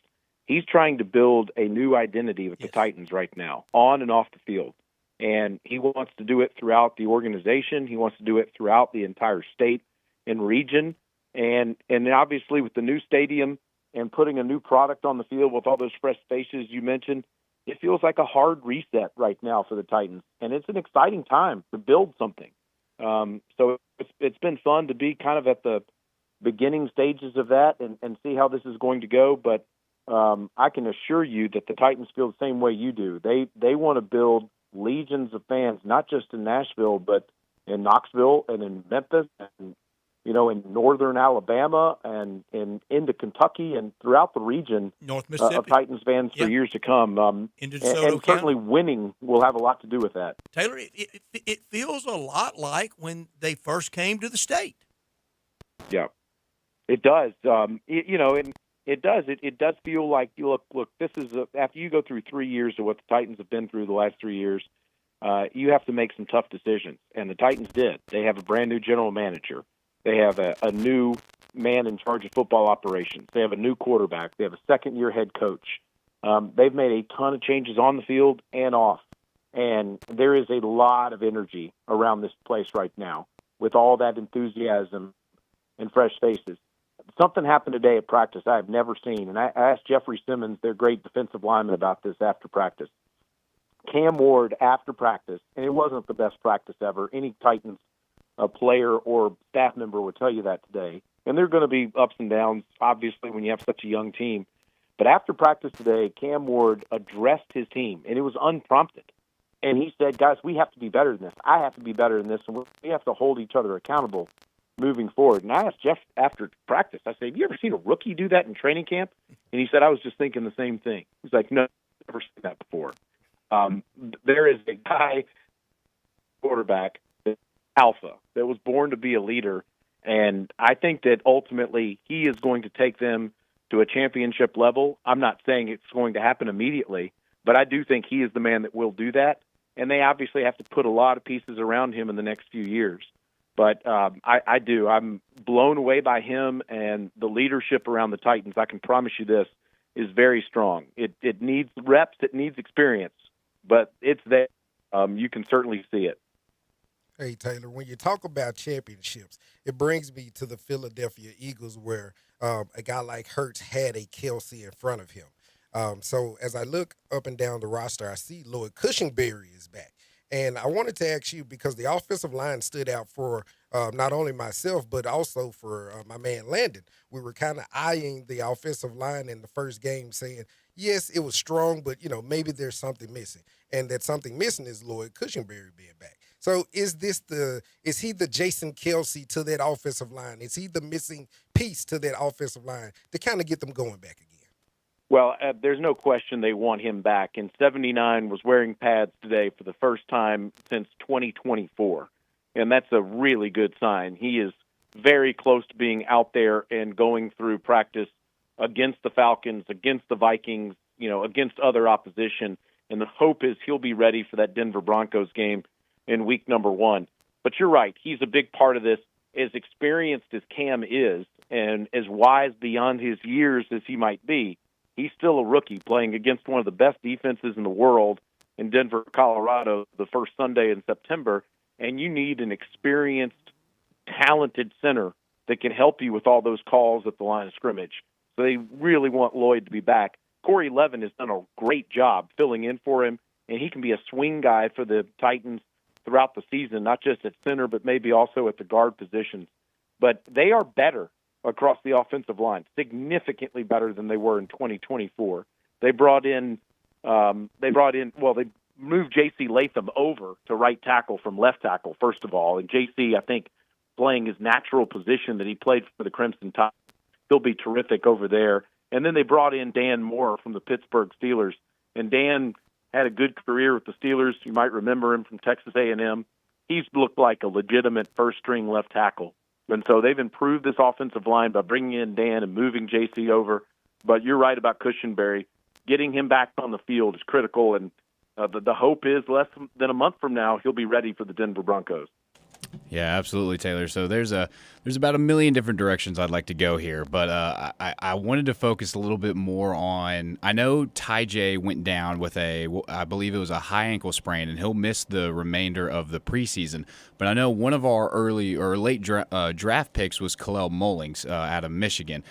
he's trying to build a new identity with the Titans right now, on and off the field. And he wants to do it throughout the organization. He wants to do it throughout the entire state and region. And obviously with the new stadium and putting a new product on the field with all those fresh faces you mentioned, it feels like a hard reset right now for the Titans. And it's an exciting time to build something. So it's been fun to be kind of at the beginning stages of that and see how this is going to go. But I can assure you that the Titans feel the same way you do. They want to build legions of fans, not just in Nashville, but in Knoxville and in Memphis and, in northern Alabama and into Kentucky and throughout the region North Mississippi. Of Titans fans for years to come. Into and certainly winning will have a lot to do with that. Taylor, it feels a lot like when they first came to the state. Yeah, it does. It does. It does feel like, look, this is after you go through 3 years of what the Titans have been through the last 3 years, you have to make some tough decisions. And the Titans did. They have a brand new general manager. They have a new man in charge of football operations. They have a new quarterback. They have a second-year head coach. They've made a ton of changes on the field and off. And there is a lot of energy around this place right now with all that enthusiasm and fresh faces. Something happened today at practice I have never seen, and I asked Jeffrey Simmons, their great defensive lineman, about this after practice. Cam Ward, after practice, and it wasn't the best practice ever. Any Titans player or staff member would tell you that today. And there are going to be ups and downs, obviously, when you have such a young team. But after practice today, Cam Ward addressed his team, and it was unprompted. And he said, guys, we have to be better than this. I have to be better than this, and we have to hold each other accountable moving forward. And I asked Jeff after practice, I said, have you ever seen a rookie do that in training camp? And he said, I was just thinking the same thing. He's like, no, I've never seen that before. There is a guy, quarterback, alpha, that was born to be a leader. And I think that ultimately he is going to take them to a championship level. I'm not saying it's going to happen immediately, but I do think he is the man that will do that. And they obviously have to put a lot of pieces around him in the next few years. But I do. I'm blown away by him and the leadership around the Titans. I can promise you this is very strong. It needs reps. It needs experience. But it's there. You can certainly see it. Hey, Taylor, when you talk about championships, it brings me to the Philadelphia Eagles where a guy like Hurts had a Kelsey in front of him. So as I look up and down the roster, I see Lloyd Cushenberry is back. And I wanted to ask you, because the offensive line stood out for not only myself, but also for my man Landon. We were kind of eyeing the offensive line in the first game saying, yes, it was strong, but, maybe there's something missing. And that something missing is Lloyd Cushenberry being back. So is he the Jason Kelsey to that offensive line? Is he the missing piece to that offensive line to kind of get them going back again? Well, there's no question they want him back. And 79 was wearing pads today for the first time since 2024. And that's a really good sign. He is very close to being out there and going through practice against the Falcons, against the Vikings, against other opposition. And the hope is he'll be ready for that Denver Broncos game in week number 1. But you're right. He's a big part of this. As experienced as Cam is and as wise beyond his years as he might be, he's still a rookie playing against one of the best defenses in the world in Denver, Colorado, the first Sunday in September. And you need an experienced, talented center that can help you with all those calls at the line of scrimmage. So they really want Lloyd to be back. Corey Levin has done a great job filling in for him, and he can be a swing guy for the Titans throughout the season, not just at center, but maybe also at the guard positions. But they are better across the offensive line, significantly better than they were in 2024. They moved J.C. Latham over to right tackle from left tackle, first of all. And J.C., I think, playing his natural position that he played for the Crimson Tide, he'll be terrific over there. And then they brought in Dan Moore from the Pittsburgh Steelers. And Dan had a good career with the Steelers. You might remember him from Texas A&M. He's looked like a legitimate first-string left tackle. And so they've improved this offensive line by bringing in Dan and moving J.C. over. But you're right about Cushenberry. Getting him back on the field is critical, and the hope is less than a month from now he'll be ready for the Denver Broncos. Yeah, absolutely, Taylor. So there's about a million different directions I'd like to go here, but I wanted to focus a little bit more on. I know Ty J went down with I believe it was a high ankle sprain, and he'll miss the remainder of the preseason. But I know one of our early or late draft picks was Kalel Mullings out of Michigan.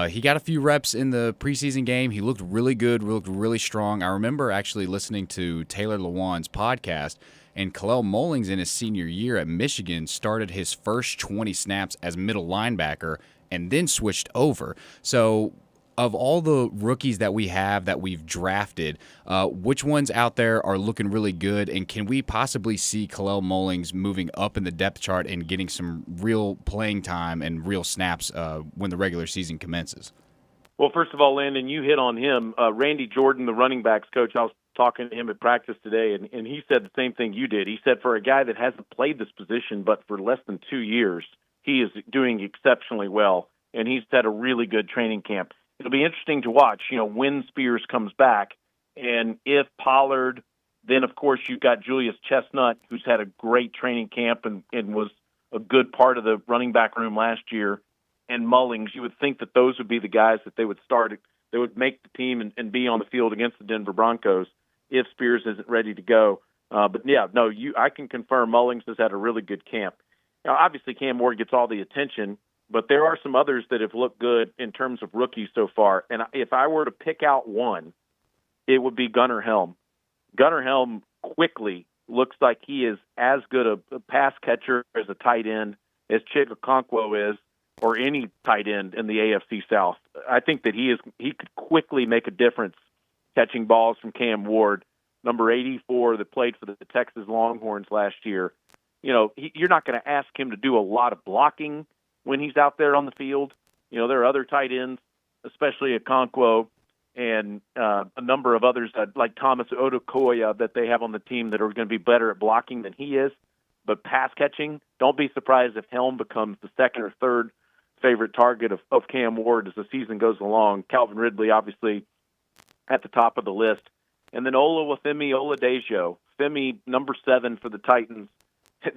He got a few reps in the preseason game. He looked really good, looked really strong. I remember actually listening to Taylor Lewan's podcast. And Kalel Mullings in his senior year at Michigan started his first 20 snaps as middle linebacker and then switched over. So of all the rookies that we have that we've drafted, which ones out there are looking really good, and can we possibly see Kalel Mullings moving up in the depth chart and getting some real playing time and real snaps when the regular season commences? Well, first of all, Landon, you hit on him. Randy Jordan, the running backs coach, I was talking to him at practice today, and he said the same thing you did. He said for a guy that hasn't played this position but for less than 2 years, he is doing exceptionally well, and he's had a really good training camp. It'll be interesting to watch, when Spears comes back, and if Pollard, then, of course, you've got Julius Chestnut, who's had a great training camp and was a good part of the running back room last year, and Mullings. You would think that those would be the guys that they would start. They would make the team and be on the field against the Denver Broncos if Spears isn't ready to go. I can confirm Mullings has had a really good camp. Now, obviously, Cam Ward gets all the attention, but there are some others that have looked good in terms of rookies so far. And if I were to pick out one, it would be Gunnar Helm. Gunnar Helm quickly looks like he is as good a pass catcher as a tight end as Chig Okonkwo is, or any tight end in the AFC South. I think that he could quickly make a difference catching balls from Cam Ward, number 84 that played for the Texas Longhorns last year. You're not going to ask him to do a lot of blocking when he's out there on the field. There are other tight ends, especially Okonkwo, and a number of others like Thomas Odukoya that they have on the team that are going to be better at blocking than he is. But pass catching, don't be surprised if Helm becomes the second or third favorite target of Cam Ward as the season goes along. Calvin Ridley, obviously, at the top of the list. And then Olawufemi Oladejo, Femi, number 7 for the Titans.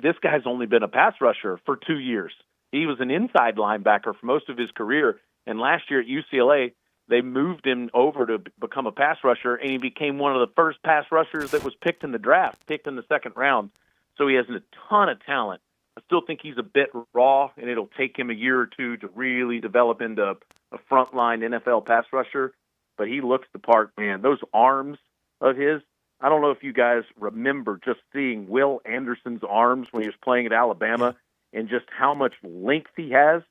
This guy's only been a pass rusher for 2 years. He was an inside linebacker for most of his career, and last year at UCLA, they moved him over to become a pass rusher, and he became one of the first pass rushers that was picked in the draft, picked in the second round. So he has a ton of talent. I still think he's a bit raw, and it'll take him a year or two to really develop into a frontline NFL pass rusher, but he looks the part, man. Those arms of his, I don't know if you guys remember just seeing Will Anderson's arms when he was playing at Alabama and just how much length he has.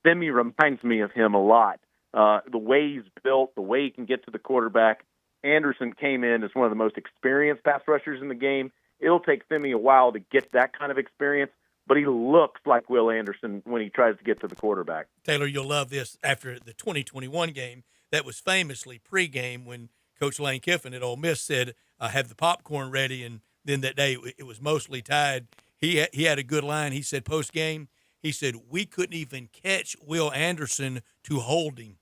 Femi reminds me of him a lot. The way he's built, the way he can get to the quarterback. Anderson came in as one of the most experienced pass rushers in the game. It'll take Femi a while to get that kind of experience, but he looks like Will Anderson when he tries to get to the quarterback. Taylor, you'll love this. After the 2021 game, that was famously pregame when Coach Lane Kiffin at Ole Miss said, have the popcorn ready, and then that day it was mostly tied. He had a good line. He said post-game, he said, we couldn't even catch Will Anderson to hold him.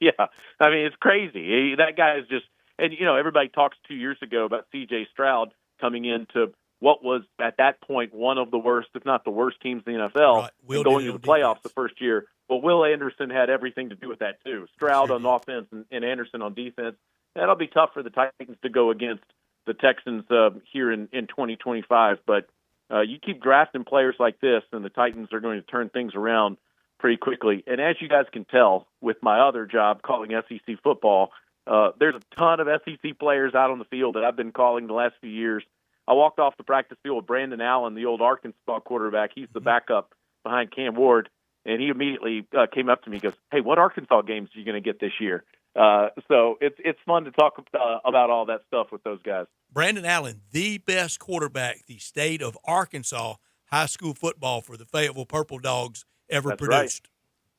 Yeah, I mean, it's crazy. That guy is just – and, everybody talks 2 years ago about C.J. Stroud coming into what was at that point one of the worst, if not the worst teams in the NFL, right. And going to the playoffs the first year. Well, Will Anderson had everything to do with that too. Stroud on offense and Anderson on defense. That'll be tough for the Titans to go against the Texans here in 2025. But you keep drafting players like this, and the Titans are going to turn things around pretty quickly. And as you guys can tell with my other job calling SEC football, there's a ton of SEC players out on the field that I've been calling the last few years. I walked off the practice field with Brandon Allen, the old Arkansas quarterback. He's the backup behind Cam Ward, and he immediately came up to me and goes, hey, what Arkansas games are you going to get this year? So it's fun to talk about all that stuff with those guys. Brandon Allen, the best quarterback the state of Arkansas high school football for the Fayetteville Purple Dogs ever That's produced.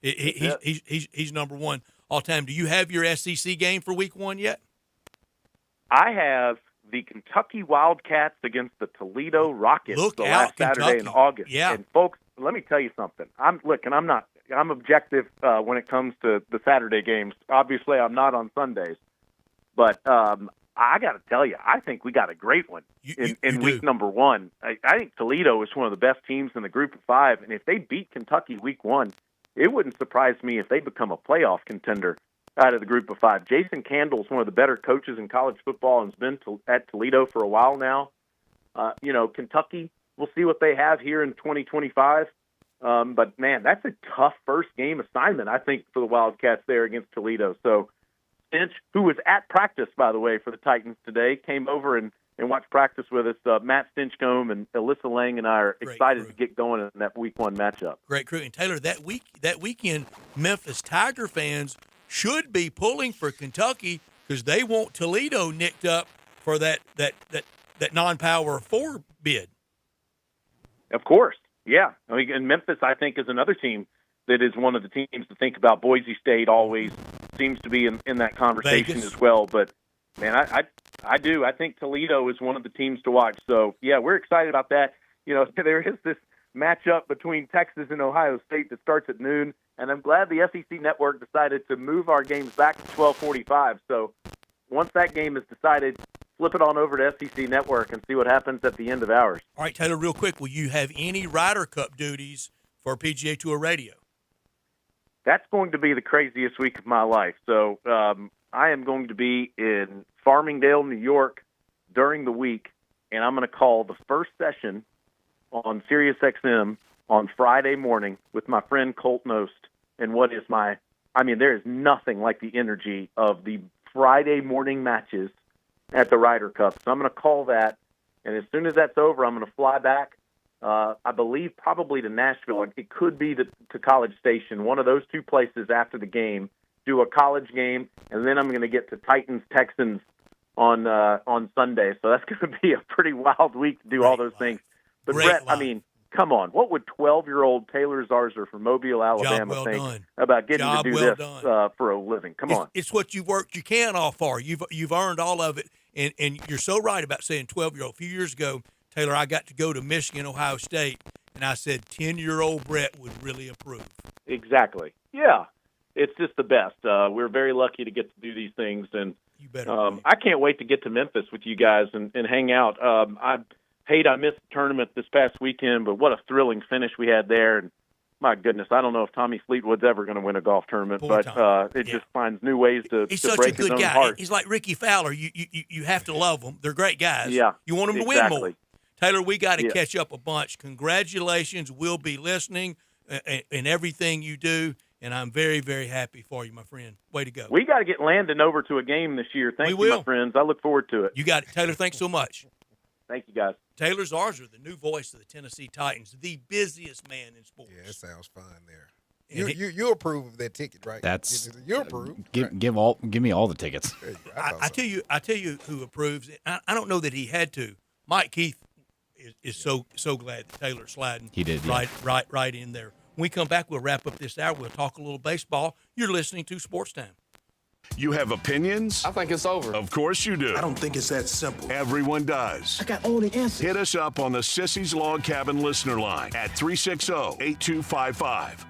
Right. He's number one all time. Do you have your SEC game for week 1 yet? I have the Kentucky Wildcats against the Toledo Rockets last Saturday in August. Yeah. And folks, let me tell you something. I'm objective when it comes to the Saturday games. Obviously, I'm not on Sundays. But I got to tell you, I think we got a great one in week number 1. I think Toledo is one of the best teams in the group of 5. And if they beat Kentucky week 1, it wouldn't surprise me if they become a playoff contender out of the group of 5. Jason Candle is one of the better coaches in college football and has been at Toledo for a while now. Kentucky, we'll see what they have here in 2025. But, man, that's a tough first game assignment, I think, for the Wildcats there against Toledo. So Stinch, who was at practice, by the way, for the Titans today, came over and watched practice with us. Matt Stinchcomb and Alyssa Lang and I are excited to get going in that Week 1 matchup. Great crew. And, Taylor, that weekend, Memphis Tiger fans should be pulling for Kentucky because they want Toledo nicked up for that non-Power 4 bid. Of course, yeah. I mean, and Memphis, I think, is another team that is one of the teams to think about. Boise State always seems to be in that conversation Vegas as well. But, man, I do. I think Toledo is one of the teams to watch. So, yeah, we're excited about that. You know, there is this matchup between Texas and Ohio State that starts at noon, and I'm glad the SEC Network decided to move our games back to 12:45. So once that game is decided, flip it on over to SEC Network and see what happens at the end of ours. All right, Taylor, real quick, will you have any Ryder Cup duties for PGA Tour Radio? That's going to be the craziest week of my life. So I am going to be in Farmingdale, New York during the week, and I'm going to call the first session on SiriusXM on Friday morning with my friend Colt Knost. And there is nothing like the energy of the Friday morning matches at the Ryder Cup. So I'm going to call that, and as soon as that's over, I'm going to fly back, I believe probably to Nashville. It could be to College Station, one of those two places after the game, do a college game, and then I'm going to get to Titans-Texans on Sunday. So that's going to be a pretty wild week to do all those things. But, Brett, I mean, come on. What would 12-year-old Taylor Zarzer from Mobile, Alabama think about getting to do this for a living? Come on. It's what you've worked your can off for. You've earned all of it. And you're so right about saying 12-year-old. A few years ago, Taylor, I got to go to Michigan, Ohio State, and I said 10-year-old Brett would really approve. Exactly. Yeah. It's just the best. We're very lucky to get to do these things. And I can't wait to get to Memphis with you guys and hang out. I missed the tournament this past weekend, but what a thrilling finish we had there. And my goodness, I don't know if Tommy Fleetwood's ever going to win a golf tournament, just finds new ways to He's to such break a good his own guy. heart. He's like Ricky Fowler. You have to love them. They're great guys. Yeah, you want them to win more. Taylor, we got to catch up a bunch. Congratulations. We'll be listening in everything you do, and I'm very, very happy for you, my friend. Way to go. We got to get Landon over to a game this year. Thank you, my friends. I look forward to it. You got it. Taylor, thanks so much. Thank you, guys. Taylor Zarzer, the new voice of the Tennessee Titans, the busiest man in sports. Yeah, that sounds fun there. You approve of that ticket, right? You approve. Give me all the tickets. I tell you who approves. I don't know that he had to. Mike Keith is so glad that Taylor's sliding. He did, right in there. When we come back, we'll wrap up this hour. We'll talk a little baseball. You're listening to Sports Time. You have opinions? I think it's over. Of course you do. I don't think it's that simple. Everyone does. I got all the answers. Hit us up on the Sissy's Log Cabin listener line at 360-8255.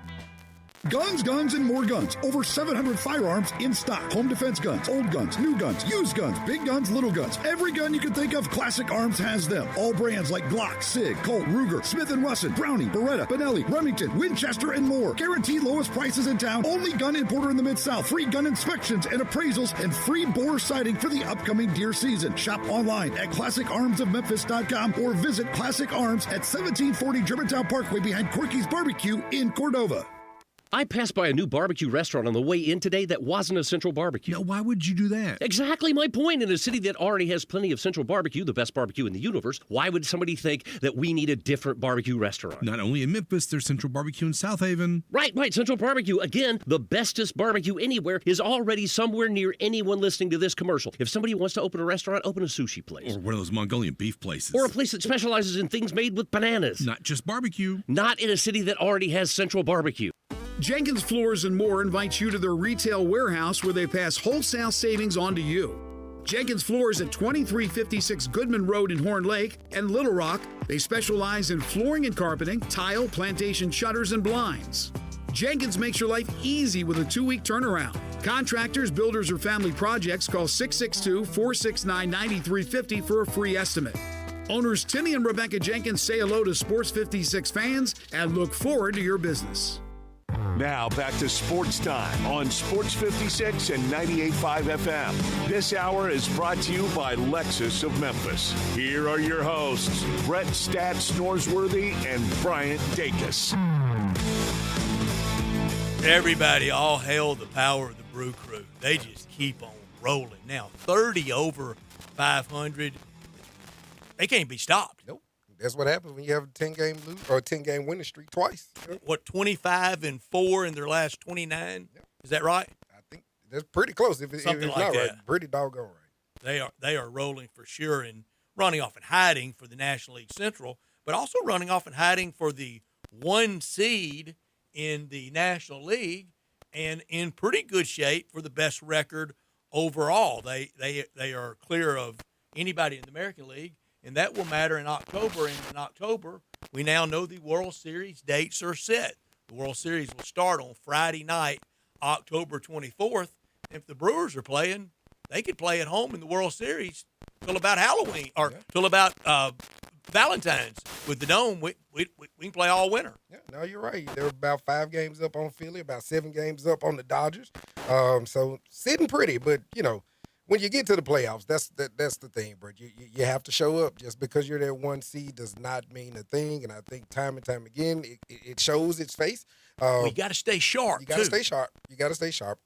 Guns, guns, and more guns. Over 700 firearms in stock. Home defense guns, old guns, new guns, used guns, big guns, little guns. Every gun you can think of, Classic Arms has them. All brands like Glock, Sig, Colt, Ruger, Smith & Wesson, Browning, Beretta, Benelli, Remington, Winchester, and more. Guaranteed lowest prices in town. Only gun importer in the Mid-South. Free gun inspections and appraisals and free bore sighting for the upcoming deer season. Shop online at ClassicArmsOfMemphis.com or visit Classic Arms at 1740 Germantown Parkway behind Corky's Barbecue in Cordova. I passed by a new barbecue restaurant on the way in today that wasn't a Central Barbecue. Now, why would you do that? Exactly my point. In a city that already has plenty of Central Barbecue, the best barbecue in the universe, why would somebody think that we need a different barbecue restaurant? Not only in Memphis, there's Central Barbecue in South Haven. Right. Central Barbecue. Again, the bestest barbecue anywhere is already somewhere near anyone listening to this commercial. If somebody wants to open a restaurant, open a sushi place. Or one of those Mongolian beef places. Or a place that specializes in things made with bananas. Not just barbecue. Not in a city that already has Central Barbecue. Jenkins Floors and More invites you to their retail warehouse where they pass wholesale savings on to you. Jenkins Floors at 2356 Goodman Road in Horn Lake and Little Rock. They specialize in flooring and carpeting, tile, plantation shutters, and blinds. Jenkins makes your life easy with a 2-week turnaround. Contractors, builders, or family projects, call 662-469-9350 for a free estimate. Owners Timmy and Rebecca Jenkins say hello to Sports 56 fans and look forward to your business. Now back to Sports Time on Sports 56 and 98.5 FM. This hour is brought to you by Lexus of Memphis. Here are your hosts, Brett Stats Norsworthy and Bryant Dacus. Everybody, all hail the power of the Brew Crew. They just keep on rolling. Now, 30 over 500, they can't be stopped. Nope. That's what happens when you have a 10-game winning streak twice. What, 25-4 in their last 29? Yep. Is that right? I think that's pretty close. If it's Something not like right, that. Pretty doggone right. They are rolling for sure and running off and hiding for the National League Central, but also running off and hiding for the 1 seed in the National League, and in pretty good shape for the best record overall. They are clear of anybody in the American League, and that will matter in October. And in October, we now know the World Series dates are set. The World Series will start on Friday night, October 24th. If the Brewers are playing, they could play at home in the World Series till about Halloween or till about Valentine's. With the Dome, we can play all winter. Yeah, no, you're right. They're about 5 games up on Philly, about 7 games up on the Dodgers. So sitting pretty, but when you get to the playoffs, that's the thing, bro. You have to show up. Just because you're that 1 seed does not mean a thing. And I think time and time again, it shows its face. We got to stay sharp. You got to stay sharp. You got to stay sharp.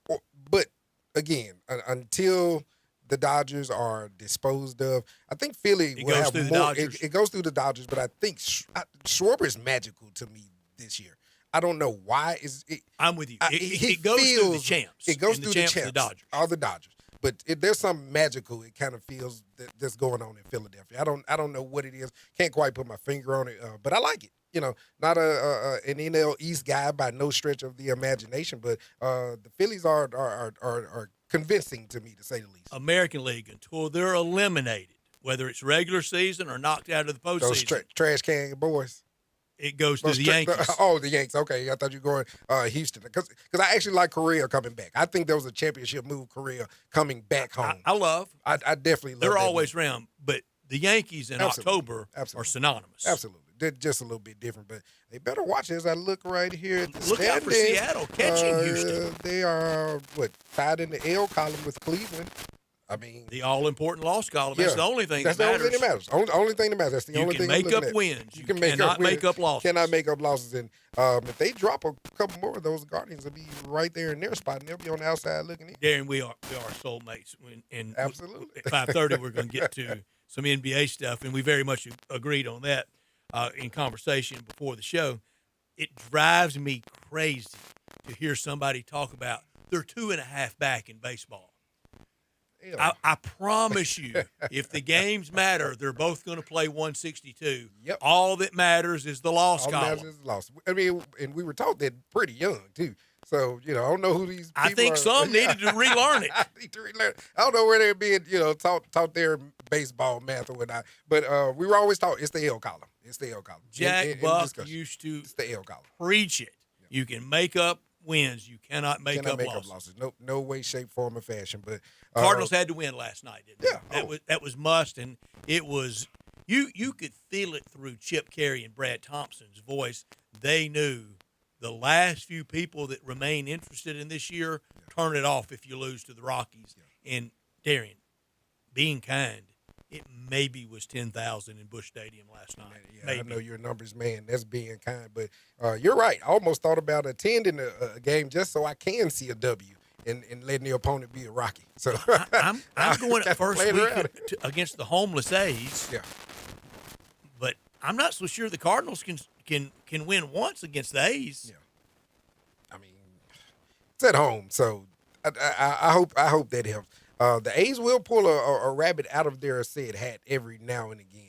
But again, until the Dodgers are disposed of, I think Philly will have more. It goes through the Dodgers, but I think Schwarber is magical to me this year. I don't know why. I'm with you. It goes through the champs. It goes through the champs, the Dodgers. All the Dodgers. But there's something magical. It kind of feels that's going on in Philadelphia. I don't know what it is. Can't quite put my finger on it. But I like it. Not an NL East guy by no stretch of the imagination. But the Phillies are convincing to me, to say the least. American League, until they're eliminated, whether it's regular season or knocked out of the postseason. Those trash can boys. It goes to the Yankees. The Yankees. Okay, I thought you were going Houston. Because I actually like Correa coming back. I think there was a championship move, Correa coming back home. I definitely love They're that always move. around, but the Yankees in October are synonymous. Absolutely. They're just a little bit different, but they better watch it as I look right here at the Look out for Seattle catching Houston. They are, tied in the L column with Cleveland. I mean, the all-important loss column. That's the only thing that matters. That's the only thing that matters. Only thing that matters. That's the only thing. You can make up wins. You cannot make up losses. Cannot make up losses. And if they drop a couple more of those, Guardians will be right there in their spot, and they'll be on the outside looking in. Darren, we are soulmates. And absolutely. At 5:30, we're going to get to some NBA stuff, and we very much agreed on that in conversation before the show. It drives me crazy to hear somebody talk about they're 2.5 back in baseball. I promise you, if the games matter, they're both going to play 162. Yep. All that matters is the loss column. All that matters is the loss. I mean, and we were taught that pretty young, too. So, I don't know who these people I think some needed to relearn it. I need to relearn it. I don't know where they're being, taught their baseball math or whatnot. But we were always taught it's the L column. It's the L column. Jack Buck used to it's the L column. Preach it. Yep. You can make up wins. You cannot make up losses. No way, shape, form, or fashion. But Cardinals had to win last night, didn't they? Yeah. That was must, and it was you could feel it through Chip Carey and Brad Thompson's voice. They knew the last few people that remain interested in this year, turn it off if you lose to the Rockies. Yeah. And Darian, being kind, it maybe was 10,000 in Busch Stadium last night. Yeah, maybe. I know you're a numbers man. That's being kind. But you're right. I almost thought about attending a game just so I can see a W and letting the opponent be a Rocky. So I'm going at first week against the homeless A's. Yeah. But I'm not so sure the Cardinals can win once against the A's. Yeah. I mean, it's at home, so I hope that helps. The A's will pull a rabbit out of their said hat every now and again.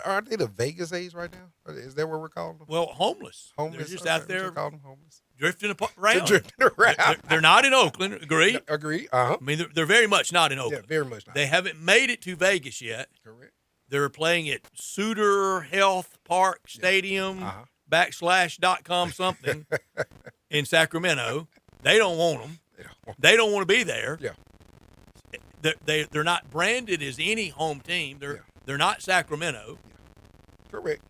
Aren't they the Vegas A's right now? Is that what we're calling them? Well, homeless. Homeless. They're just out there calling them homeless. Drifting around. Drifting around. They're not in Oakland. Agree? Agree. Uh-huh. I mean, they're very much not in Oakland. Yeah, very much not. They haven't made it to Vegas yet. Correct. They're playing at Suter Health Park Stadium /.com something in Sacramento. They don't want them. They don't want to be there. Yeah. They're not branded as any home team. They're not Sacramento. Yeah. Correct.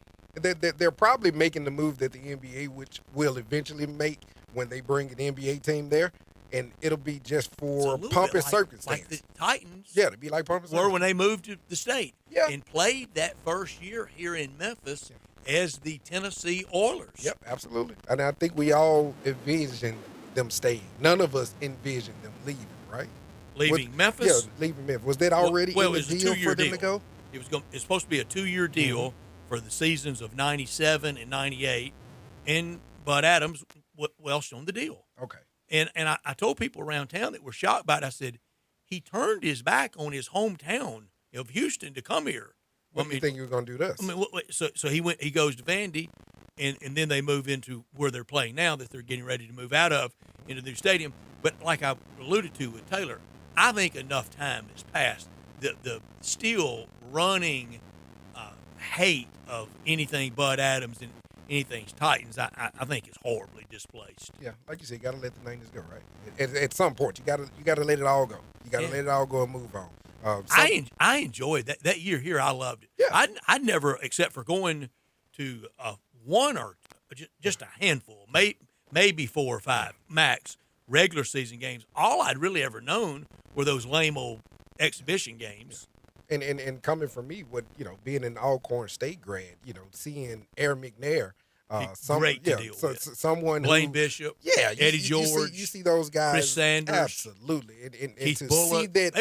They're probably making the move that the NBA will eventually make when they bring an NBA team there, and it'll be just for pump and circumstance. Like the Titans. Yeah, it'll be like pump and circumstance. Or when they moved to the state yeah. and played that first year here in Memphis as the Tennessee Oilers. Yep, absolutely. And I think we all envision them staying. None of us envisioned them leaving, right? Leaving Memphis? Yeah, leaving Memphis. Was that already in the deal for them to go? It's supposed to be a 2-year deal for the seasons of 97 and 98, and Bud Adams welched on the deal. Okay. And I told people around town that were shocked by it. I said, he turned his back on his hometown of Houston to come here. What do you think he was going to do to us? I mean, so he goes to Vandy, and then they move into where they're playing now that they're getting ready to move out of into the new stadium. But like I alluded to with Taylor, I think enough time has passed. The still running hate of anything Bud Adams and anything Titans, I think is horribly displaced. Yeah, like you said, you got to let the names go, right? At some point, you got to let it all go. You got to let it all go and move on. I enjoyed that year here. I loved it. Yeah. I never, except for going to one or just a handful, maybe 4 or 5 max regular season games. All I'd really ever known were those lame old exhibition games. And coming from me, being an Alcorn State grad, seeing Aaron McNair, great to deal with. Someone Blaine Bishop, Eddie George, you see those guys, Chris Sanders, absolutely, and Keith to Bullock, see that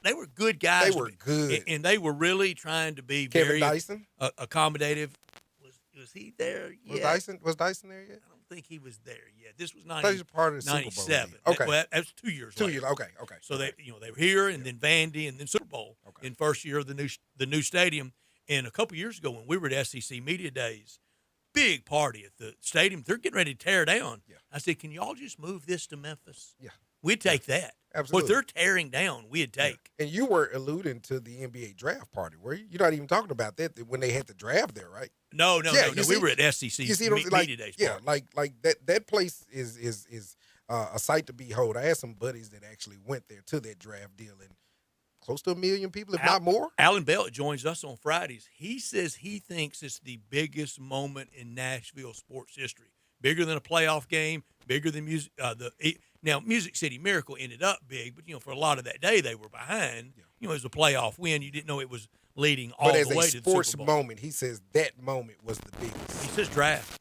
they were good guys. They were good, and they were really trying to be Kevin very Dyson? Accommodative. Was he there yet? Was Dyson there yet? I don't think he was there yet. This was He was part of the 97. Super Bowl. Okay, Well, that was 2 years. 2 later. years. Okay. So they were here, and then Vandy, and then Super Bowl in first year of the new stadium. And a couple years ago, when we were at SEC Media Days, big party at the stadium. They're getting ready to tear down. Yeah. I said, can y'all just move this to Memphis? Yeah. We'd take that. Absolutely. What they're tearing down, we'd take. And you were alluding to the NBA draft party, were you? You're not even talking about that when they had the draft there, right? No. We were at SEC Media Days. Yeah, like that place is a sight to behold. I had some buddies that actually went there to that draft deal, and close to 1 million people, if not more. Alan Bell joins us on Fridays. He says he thinks it's the biggest moment in Nashville sports history. Bigger than a playoff game, bigger than music. Now, Music City Miracle ended up big, but for a lot of that day they were behind. It was a playoff win. You didn't know it was leading all the way to the Super Bowl. But as a sports moment, he says that moment was the biggest. He says draft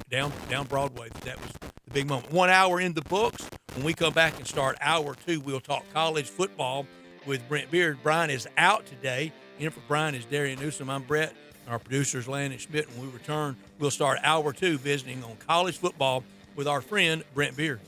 down Broadway. That was the big moment. 1 hour in the books. When we come back and start hour 2, we'll talk college football with Brent Beard. Brian is out today. In for Brian is Darian Newsom. I'm Brett. Our producers, Landon Schmidt. When we return, we'll start hour 2 visiting on college football with our friend Brent Beard.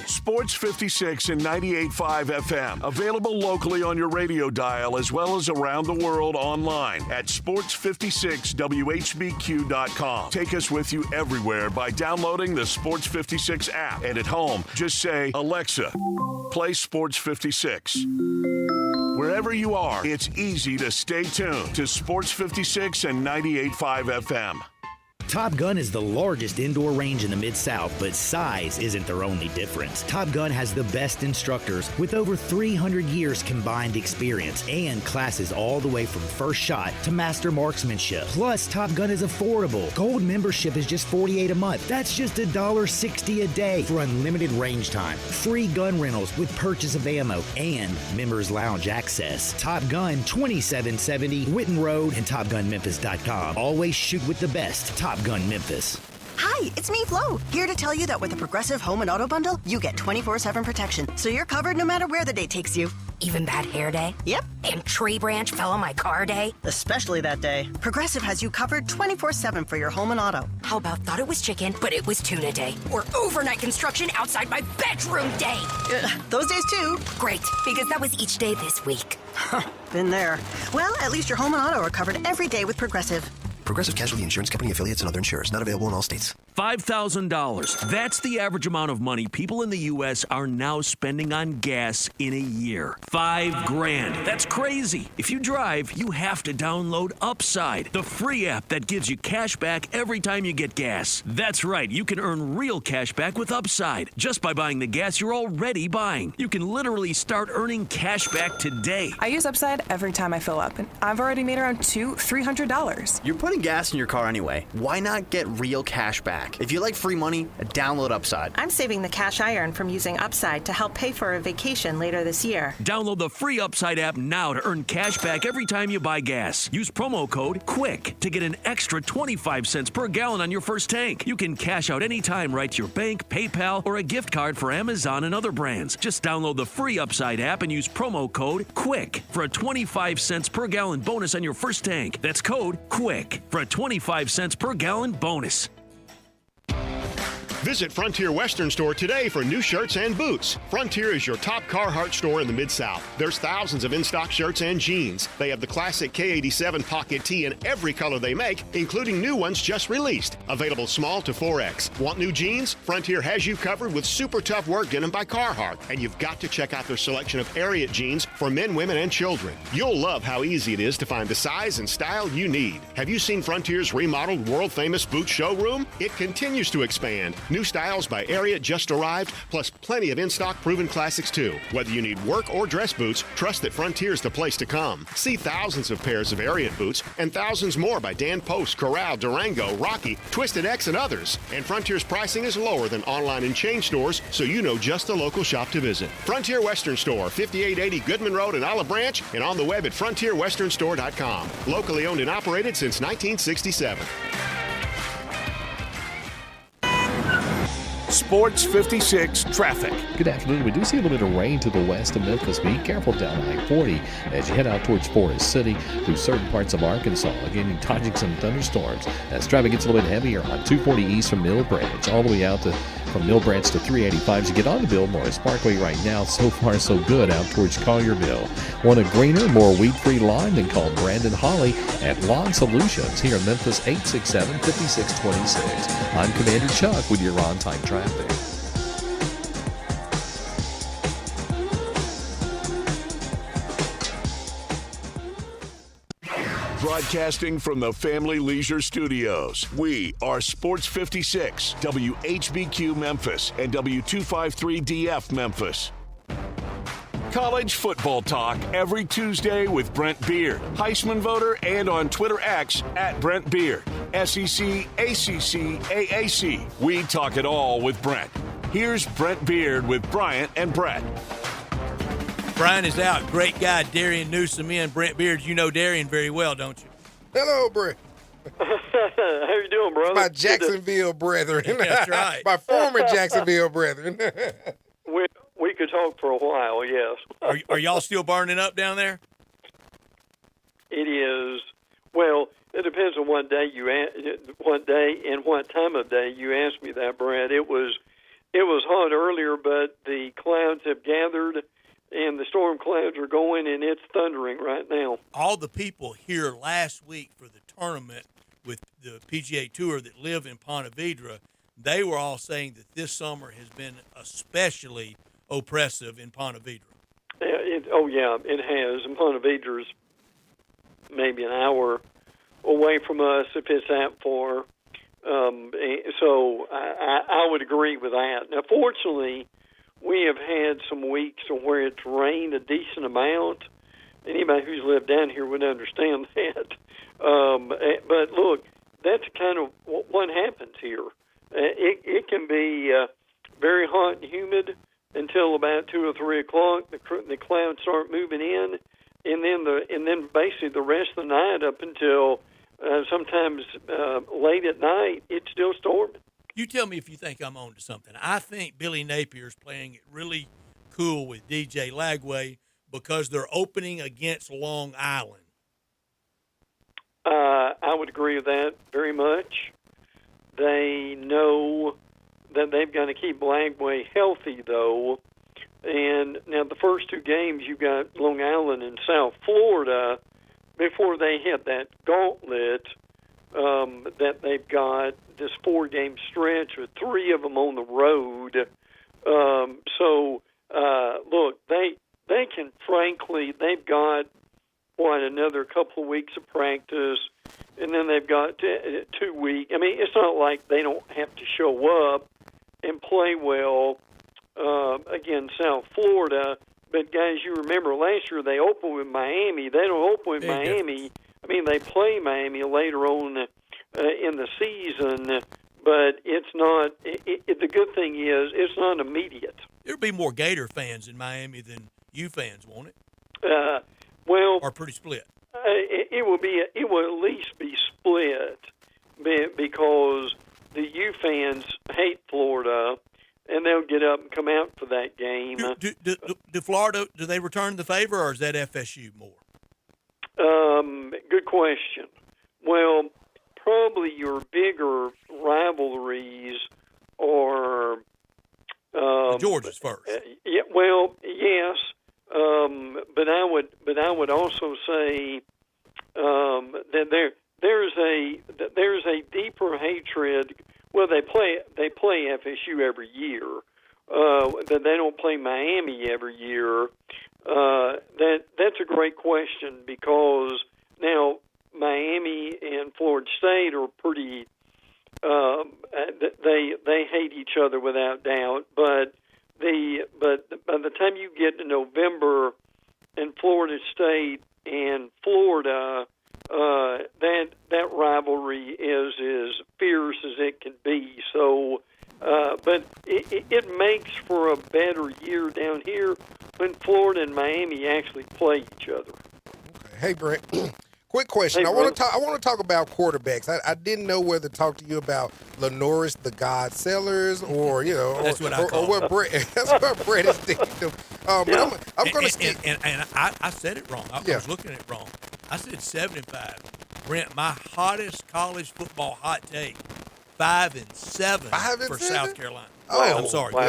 Sports 56 and 98.5 FM. Available locally on your radio dial as well as around the world online at sports56whbq.com. Take us with you everywhere by downloading the Sports 56 app. And at home, just say, Alexa, play Sports 56. Wherever you are, it's easy to stay tuned to Sports 56 and 98.5 FM. Top Gun is the largest indoor range in the Mid-South, but size isn't their only difference. Top Gun has the best instructors with over 300 years combined experience and classes all the way from first shot to master marksmanship. Plus, Top Gun is affordable. Gold membership is just $48 a month. That's just $1.60 a day for unlimited range time, free gun rentals with purchase of ammo, and members lounge access. Top Gun 2770 Witten Road and TopGunMemphis.com. Always shoot with the best. Top Gun Memphis. Hi, it's me, Flo, here to tell you that with the Progressive Home and Auto Bundle, you get 24/7 protection, so you're covered no matter where the day takes you. Even bad hair day? Yep. And tree branch fell on my car day? Especially that day. Progressive has you covered 24/7 for your home and auto. How about thought it was chicken, but it was tuna day? Or overnight construction outside my bedroom day? Those days too. Great, because that was each day this week. Been there. Well, at least your home and auto are covered every day with Progressive. Progressive Casualty Insurance Company affiliates and other insurers. Not available in all states. $5,000. That's the average amount of money people in the U.S. are now spending on gas in a year. $5,000. That's crazy. If you drive, you have to download Upside, the free app that gives you cash back every time you get gas. That's right. You can earn real cash back with Upside just by buying the gas you're already buying. You can literally start earning cash back today. I use Upside every time I fill up, and I've already made around $300. You're putting gas in your car anyway. Why not get real cash back? If you like free money, download Upside. I'm saving the cash I earn from using Upside to help pay for a vacation later this year. Download the free Upside app now to earn cash back every time you buy gas. Use promo code QUICK to get an extra 25 cents per gallon on your first tank. You can cash out anytime right to your bank, PayPal, or a gift card for Amazon and other brands. Just download the free Upside app and use promo code QUICK for a 25 cents per gallon bonus on your first tank. That's code QUICK for a 25 cents per gallon bonus. Visit Frontier Western Store today for new shirts and boots. Frontier is your top Carhartt store in the Mid-South. There's thousands of in-stock shirts and jeans. They have the classic K87 pocket tee in every color they make, including new ones just released. Available small to 4X. Want new jeans? Frontier has you covered with super tough work denim by Carhartt. And you've got to check out their selection of Ariat jeans for men, women, and children. You'll love how easy it is to find the size and style you need. Have you seen Frontier's remodeled world-famous boot showroom? It continues to expand. New styles by Ariat just arrived, plus plenty of in-stock proven classics too. Whether you need work or dress boots, trust that Frontier's the place to come. See thousands of pairs of Ariat boots and thousands more by Dan Post, Corral, Durango, Rocky, Twisted X, and others. And Frontier's pricing is lower than online and chain stores, so you know just the local shop to visit. Frontier Western Store, 5880 Goodman Road in Olive Branch, and on the web at frontierwesternstore.com. Locally owned and operated since 1967. Sports 56 traffic. Good afternoon. We do see a little bit of rain to the west of Memphis. Be careful down I-40 as you head out towards Forest City through certain parts of Arkansas. Again, you're dodging some thunderstorms. As traffic gets a little bit heavier on 240 east from Mill Branch, all the way out from Mill Branch to 385 as you get on to Bill Morris Parkway right now. So far, so good out towards Collierville. Want a greener, more weed-free lawn? Then call Brandon Holly at Lawn Solutions here in Memphis, 867-5626. I'm Commander Chuck with your on-time traffic. Broadcasting from the Family Leisure Studios, we are Sports 56, WHBQ Memphis, and W253DF Memphis. College football talk every Tuesday with Brent Beard, Heisman voter, and on Twitter X at Brent Beard. SEC, ACC, AAC. We talk it all with Brent. Here's Brent Beard with Bryant and Brett. Brian is out. Great guy, Darian Newsom in. Brent Beard, you know Darian very well, don't you? Hello, Brent. How you doing, brother? My Jacksonville brethren. That's right. My former Jacksonville brethren. We could talk for a while, yes. Are y'all still burning up down there? It is. Well, it depends on what day and what time of day you asked me that, Brad. It was hot earlier, but the clouds have gathered, and the storm clouds are going, and it's thundering right now. All the people here last week for the tournament with the PGA Tour that live in Ponte Vedra, they were all saying that this summer has been especially oppressive in Ponte Vedra. It has. And Ponte Vedra's maybe an hour away from us if it's that far. So I would agree with that. Now, fortunately, we have had some weeks where it's rained a decent amount. Anybody who's lived down here would understand that. But look, that's kind of what happens here. It can be very hot and humid until about 2 or 3 o'clock. The clouds start moving in, and then basically the rest of the night up until sometimes late at night, it's still storming. You tell me if you think I'm on to something. I think Billy Napier's playing it really cool with DJ Lagway because they're opening against Long Island. I would agree with that very much. They know that they've got to keep Lagway healthy, though. And now the first 2 games, you got Long Island and South Florida. Before they hit that gauntlet, that they've got this 4-game stretch with 3 of them on the road. Look, they can, frankly, they've got, another couple of weeks of practice, and then they've got 2 weeks. I mean, it's not like they don't have to show up and play well against South Florida. But, guys, you remember last year they opened with Miami. They don't open with Miami. I mean, they play Miami later on in the season, but it's not the good thing is it's not immediate. There'll be more Gator fans in Miami than U fans, won't it? Or pretty split. It will at least be split because the U fans hate Florida, and they'll get up and come out for that game. Do Florida, do they return the favor, or is that FSU more? Good question. Well, probably your bigger rivalries are Georgia's first. Yeah, well, yes, but I would also say that there's a deeper hatred. Well, they play FSU every year. That they don't play Miami every year. That's a great question because now Miami and Florida State are pretty. They hate each other without doubt, but by the time you get to November and Florida State and Florida, that rivalry is as fierce as it can be. So, but it makes for a better year down here when Florida and Miami actually play each other. Okay. Hey, Brent. Quick question. Hey, I want to talk about quarterbacks. I didn't know whether to talk to you about Lenoris the God Sellers or that's what I call or what Brett. That's what Brett is thinking. But I'm going to skip. And I said it wrong. I was looking at it wrong. I said 75. Brent, my hottest college football hot take, 5-7 for South Carolina. Oh, I'm sorry. Wow.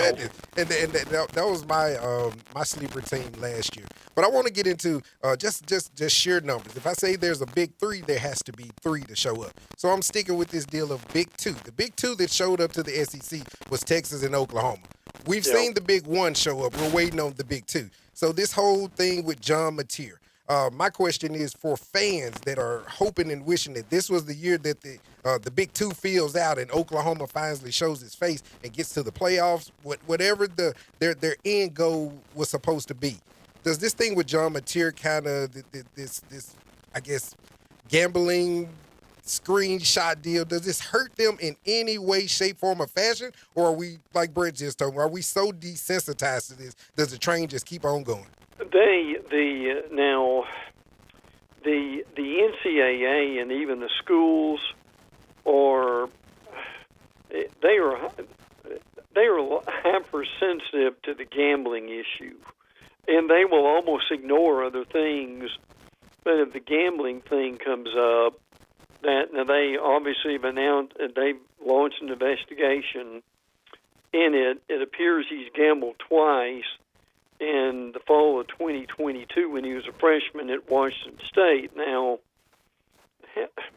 And that was my sleeper team last year. But I want to get into just sheer numbers. If I say there's a big 3, there has to be 3 to show up. So I'm sticking with this deal of big 2. The big 2 that showed up to the SEC was Texas and Oklahoma. We've seen the big 1 show up. We're waiting on the big 2. So this whole thing with John Mateer. My question is for fans that are hoping and wishing that this was the year that the Big 2 fills out and Oklahoma finally shows its face and gets to the playoffs, whatever their end goal was supposed to be. Does this thing with John Mateer kind of this I guess gambling screenshot deal, does this hurt them in any way, shape, form, or fashion? Or are we, like Brett just told me, are we so desensitized to this? Does the train just keep on going? The NCAA and even the schools are hypersensitive to the gambling issue, and they will almost ignore other things. But if the gambling thing comes up, that now they obviously have announced they've launched an investigation in it. It appears he's gambled twice. In the fall of 2022 when he was a freshman at Washington State. Now,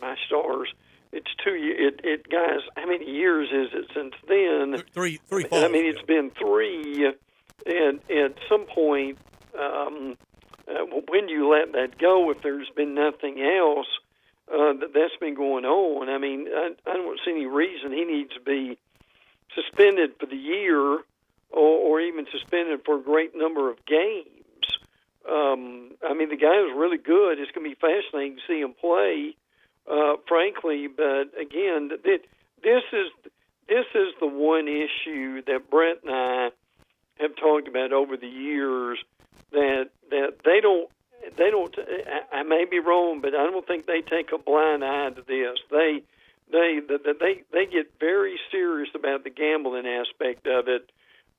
my stars, it's 2 years. Guys, how many years is it since then? Three falls. I mean, it's been 3. And at some point, when do you let that go if there's been nothing else that's been going on? I mean, I don't see any reason he needs to be suspended for the year or even suspended for a great number of games. I mean, the guy is really good. It's going to be fascinating to see him play, frankly. But again, this is the one issue that Brett and I have talked about over the years that they don't. I may be wrong, but I don't think they take a blind eye to this. They get very serious about the gambling aspect of it.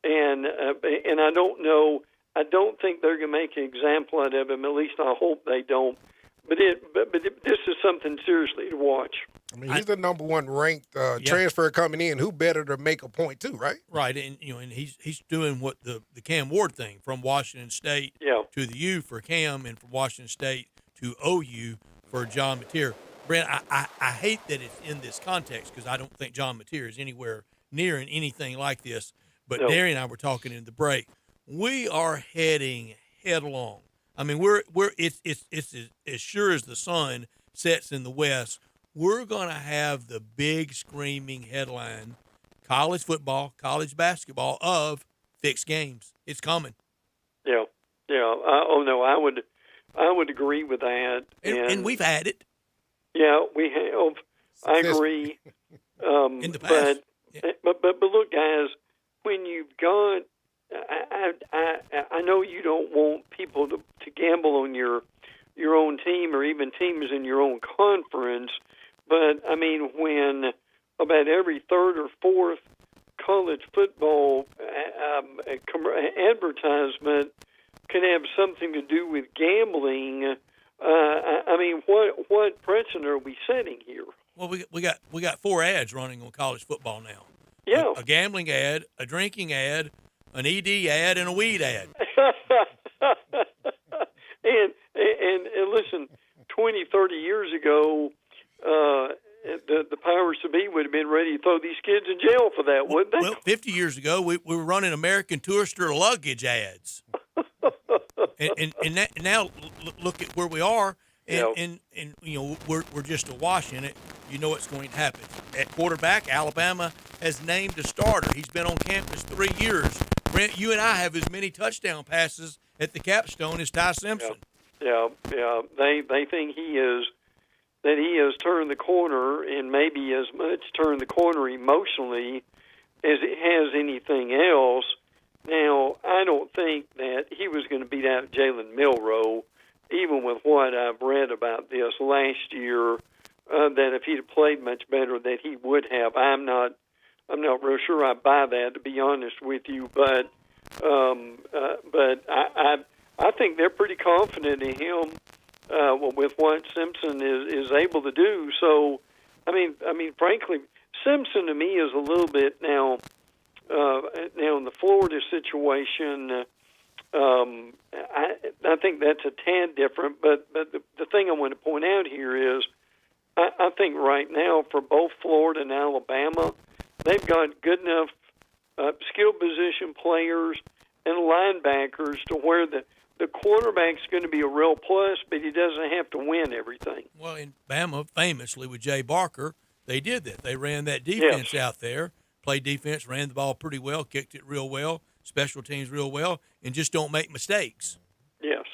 And I don't know. I don't think they're going to make an example out of him. At least I hope they don't. But this is something seriously to watch. I mean, he's the number 1 ranked transfer coming in. Who better to make a point too, right? Right, and and he's doing what the Cam Ward thing from Washington State to the U for Cam, and from Washington State to OU for John Mateer. Brent, I hate that it's in this context because I don't think John Mateer is anywhere near in anything like this. But No. Derry and I were talking in the break. We are heading headlong. I mean, it's as sure as the sun sets in the west. We're going to have the big screaming headline: college football, college basketball of fixed games. It's coming. Yeah. I would agree with that. And we've had it. Yeah, we have. I agree. In the past. But look, guys, when you've got, I know you don't want people to gamble on your own team or even teams in your own conference, but I mean when about every third or fourth college football advertisement can have something to do with gambling. I mean, what precedent are we setting here? Well, we got 4 ads running on college football now. Yeah, a gambling ad, a drinking ad, an ED ad, and a weed ad. and listen, 20, 30 years ago, the powers to be would have been ready to throw these kids in jail for that, wouldn't they? Well, 50 years ago, we were running American Tourister luggage ads. and now look at where we are, and you know we're just awash in it. You know what's going to happen. At quarterback, Alabama has named a starter. He's been on campus 3 years. Brent, you and I have as many touchdown passes at the capstone as Ty Simpson. Yeah. They think he has turned the corner, and maybe as much turned the corner emotionally as it has anything else. Now, I don't think that he was going to beat out Jalen Milroe, even with what I've read about this last year. That if he'd played much better, that he would have. I'm not real sure I buy that, to be honest with you. But I think they're pretty confident in him with what Simpson is able to do. So, I mean, frankly, Simpson to me is a little bit now in the Florida situation. I think that's a tad different. But the thing I want to point out here is, I think right now for both Florida and Alabama, they've got good enough skill position players and linebackers to where the quarterback's going to be a real plus, but he doesn't have to win everything. Well, in Bama, famously with Jay Barker, they did that. They ran that defense out there, played defense, ran the ball pretty well, kicked it real well, special teams real well, and just don't make mistakes. Yes.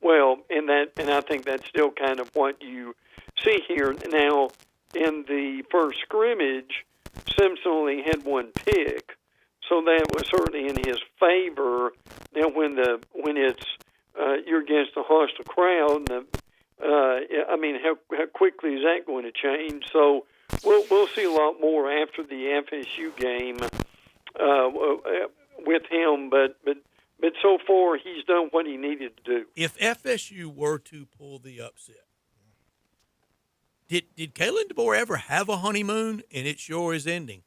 Well, and I think that's still kind of what you see here. Now, in the first scrimmage, Simpson only had 1 pick, so that was certainly in his favor. Now, when it's you're against a hostile crowd, I mean, how quickly is that going to change? So we'll see a lot more after the FSU game with him, but so far he's done what he needed to do. If FSU were to pull the upset, did Kalen DeBoer ever have a honeymoon, and it sure is ending?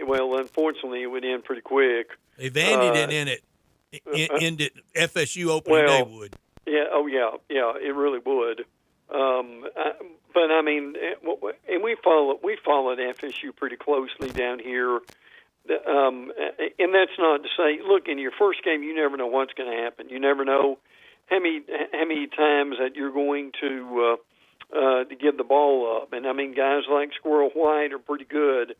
Well, unfortunately, it would end pretty quick. If Andy didn't end it, FSU opening day would. Yeah. Oh, yeah. It really would. But I mean, and we followed FSU pretty closely down here. And that's not to say, look, in your first game, you never know what's going to happen. You never know how many times that you're going to give the ball up. And I mean, guys like Squirrel White are pretty good.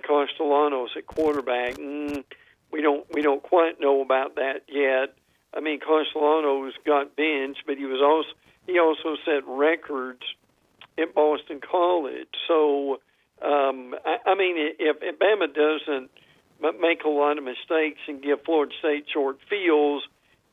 Castellanos at quarterback, we don't quite know about that yet. I mean, Castellanos got benched, but he also set records at Boston College. So, I mean, if Bama doesn't make a lot of mistakes and give Florida State short fields,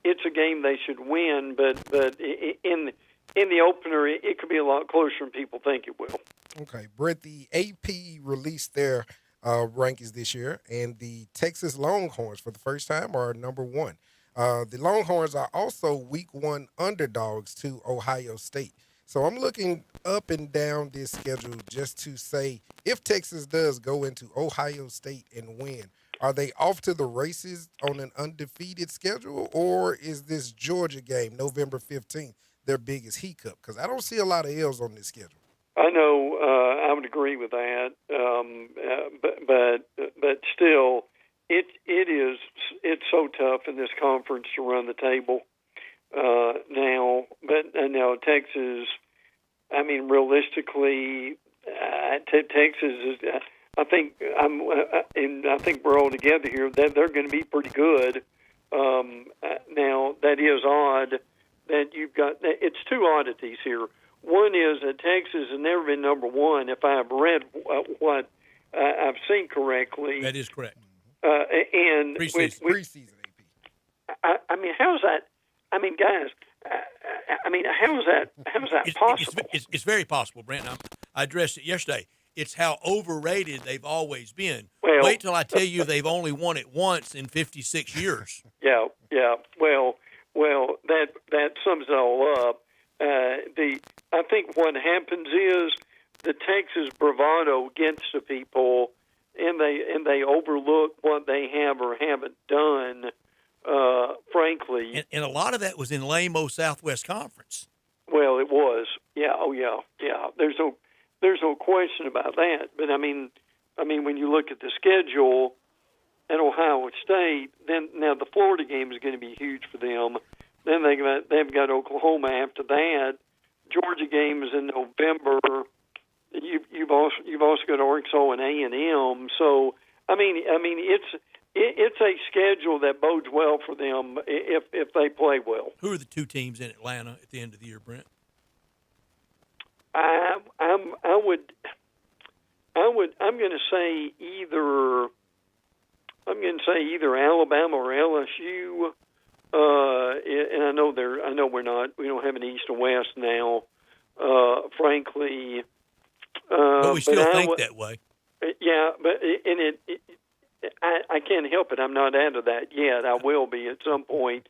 it's a game they should win. But in the opener, it could be a lot closer than people think it will. Okay, Brett, the AP released their rankings this year, and the Texas Longhorns, for the first time, are number 1. The Longhorns are also week 1 underdogs to Ohio State. So I'm looking up and down this schedule just to say, if Texas does go into Ohio State and win, are they off to the races on an undefeated schedule, or is this Georgia game, November 15th, their biggest hiccup? Because I don't see a lot of L's on this schedule. I know. I would agree with that. But still, it's so tough in this conference to run the table now. But now Texas. I mean, realistically, Texas is. I think we're all together here. That they're going to be pretty good. Now that is odd that you've got. It's two oddities here. One is that Texas has never been number one. If I've read what I've seen correctly, that is correct. And preseason AP. I mean, how's that? I mean, guys. I mean, how's that possible? It's very possible, Brent. I addressed it yesterday. It's how overrated they've always been. Well, wait till I tell you they've only won it once in 56 years. Yeah. Well, that sums it all up. I think what happens is the Texas bravado gets to people, and they overlook what they have or haven't done. Frankly, and a lot of that was in lame-o Southwest Conference. Well, it was. Yeah. Oh, yeah. There's no question about that. But I mean, when you look at the schedule at Ohio State, then now the Florida game is going to be huge for them. Then they've got Oklahoma after that. Georgia game is in November. You've also got Arkansas and A&M. So I mean it's a schedule that bodes well for them if they play well. Who are the two teams in Atlanta at the end of the year, Brent? I'm going to say either Alabama or LSU. And I know we don't have an East and West now. Frankly, but we still think that way. Yeah, but I can't help it. I'm not out of that yet. I will be at some point.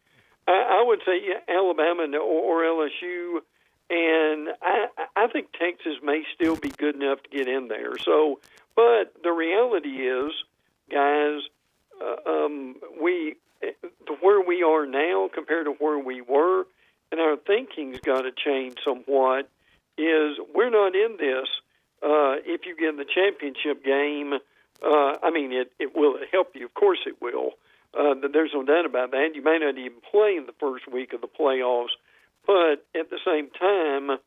I would say Alabama or LSU, and I think Texas may still be good enough to get in there. So, but the reality is, guys, where we are now compared to where we were, and our thinking's got to change somewhat, is we're not in this. If you get in the championship game, it will help you. Of course it will. There's no doubt about that. You may not even play in the first week of the playoffs, but at the same time,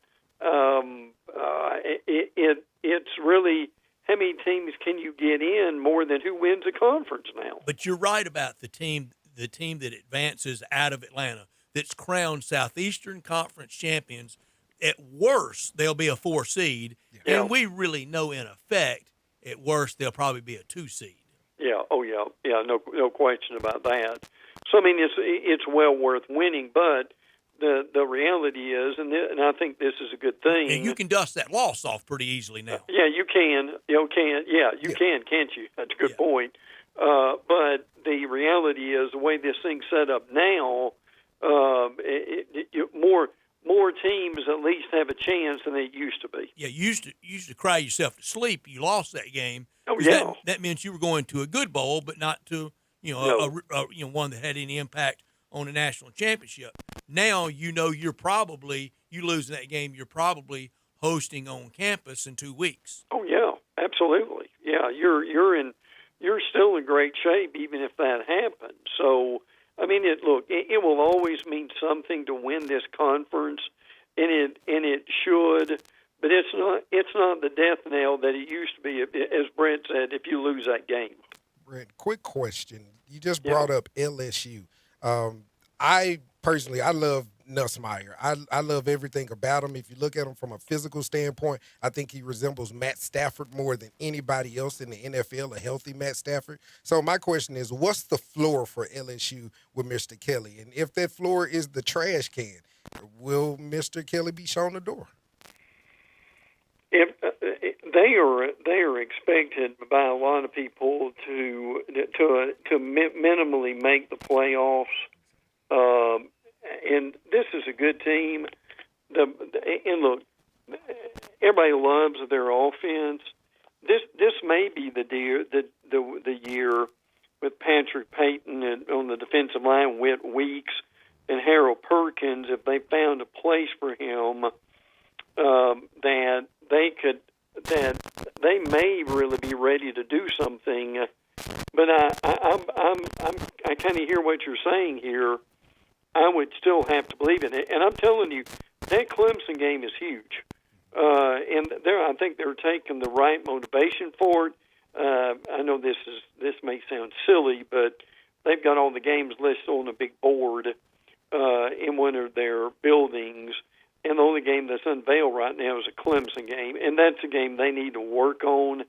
it's really how many teams can you get in more than who wins a conference now. But you're right about the team that advances out of Atlanta, that's crowned Southeastern Conference champions. At worst, they'll be a 4 seed, and we really know in effect, at worst, they'll probably be a 2 seed. Yeah. Oh, yeah. No question about that. So I mean, it's well worth winning, but the reality is, and I think this is a good thing. And you can dust that loss off pretty easily now. Yeah, you can. You can, can't you? That's a good point. But the reality is, the way this thing's set up now, more teams at least have a chance than they used to be. Yeah, you used to cry yourself to sleep. You lost that game. Oh yeah. That meant you were going to a good bowl, but not to one that had any impact on a national championship. Now you losing that game, you're probably hosting on campus in 2 weeks. Oh yeah, absolutely. Yeah, you're still in great shape even if that happens. So I mean, it will always mean something to win this conference, and it should, but it's not the death knell that it used to be. As Brent said, if you lose that game. Brent, quick question. You just brought up LSU. I love Nussmeier. I love everything about him. If you look at him from a physical standpoint, I think he resembles Matt Stafford more than anybody else in the NFL, a healthy Matt Stafford. So my question is, what's the floor for LSU with Mr. Kelly? And if that floor is the trash can, will Mr. Kelly be shown the door? If they are expected by a lot of people to minimally make the playoffs. And this is a good team. And look, everybody loves their offense. This may be the year with Patrick Payton on the defensive line, Whit Weeks, and Harold Perkins, if they found a place for him, that they may really be ready to do something. But I kind of hear what you're saying here. I would still have to believe in it, and I'm telling you, that Clemson game is huge. And I think they're taking the right motivation for it. I know this may sound silly, but they've got all the games listed on a big board in one of their buildings, and the only game that's unveiled right now is a Clemson game, and that's a game they need to work on,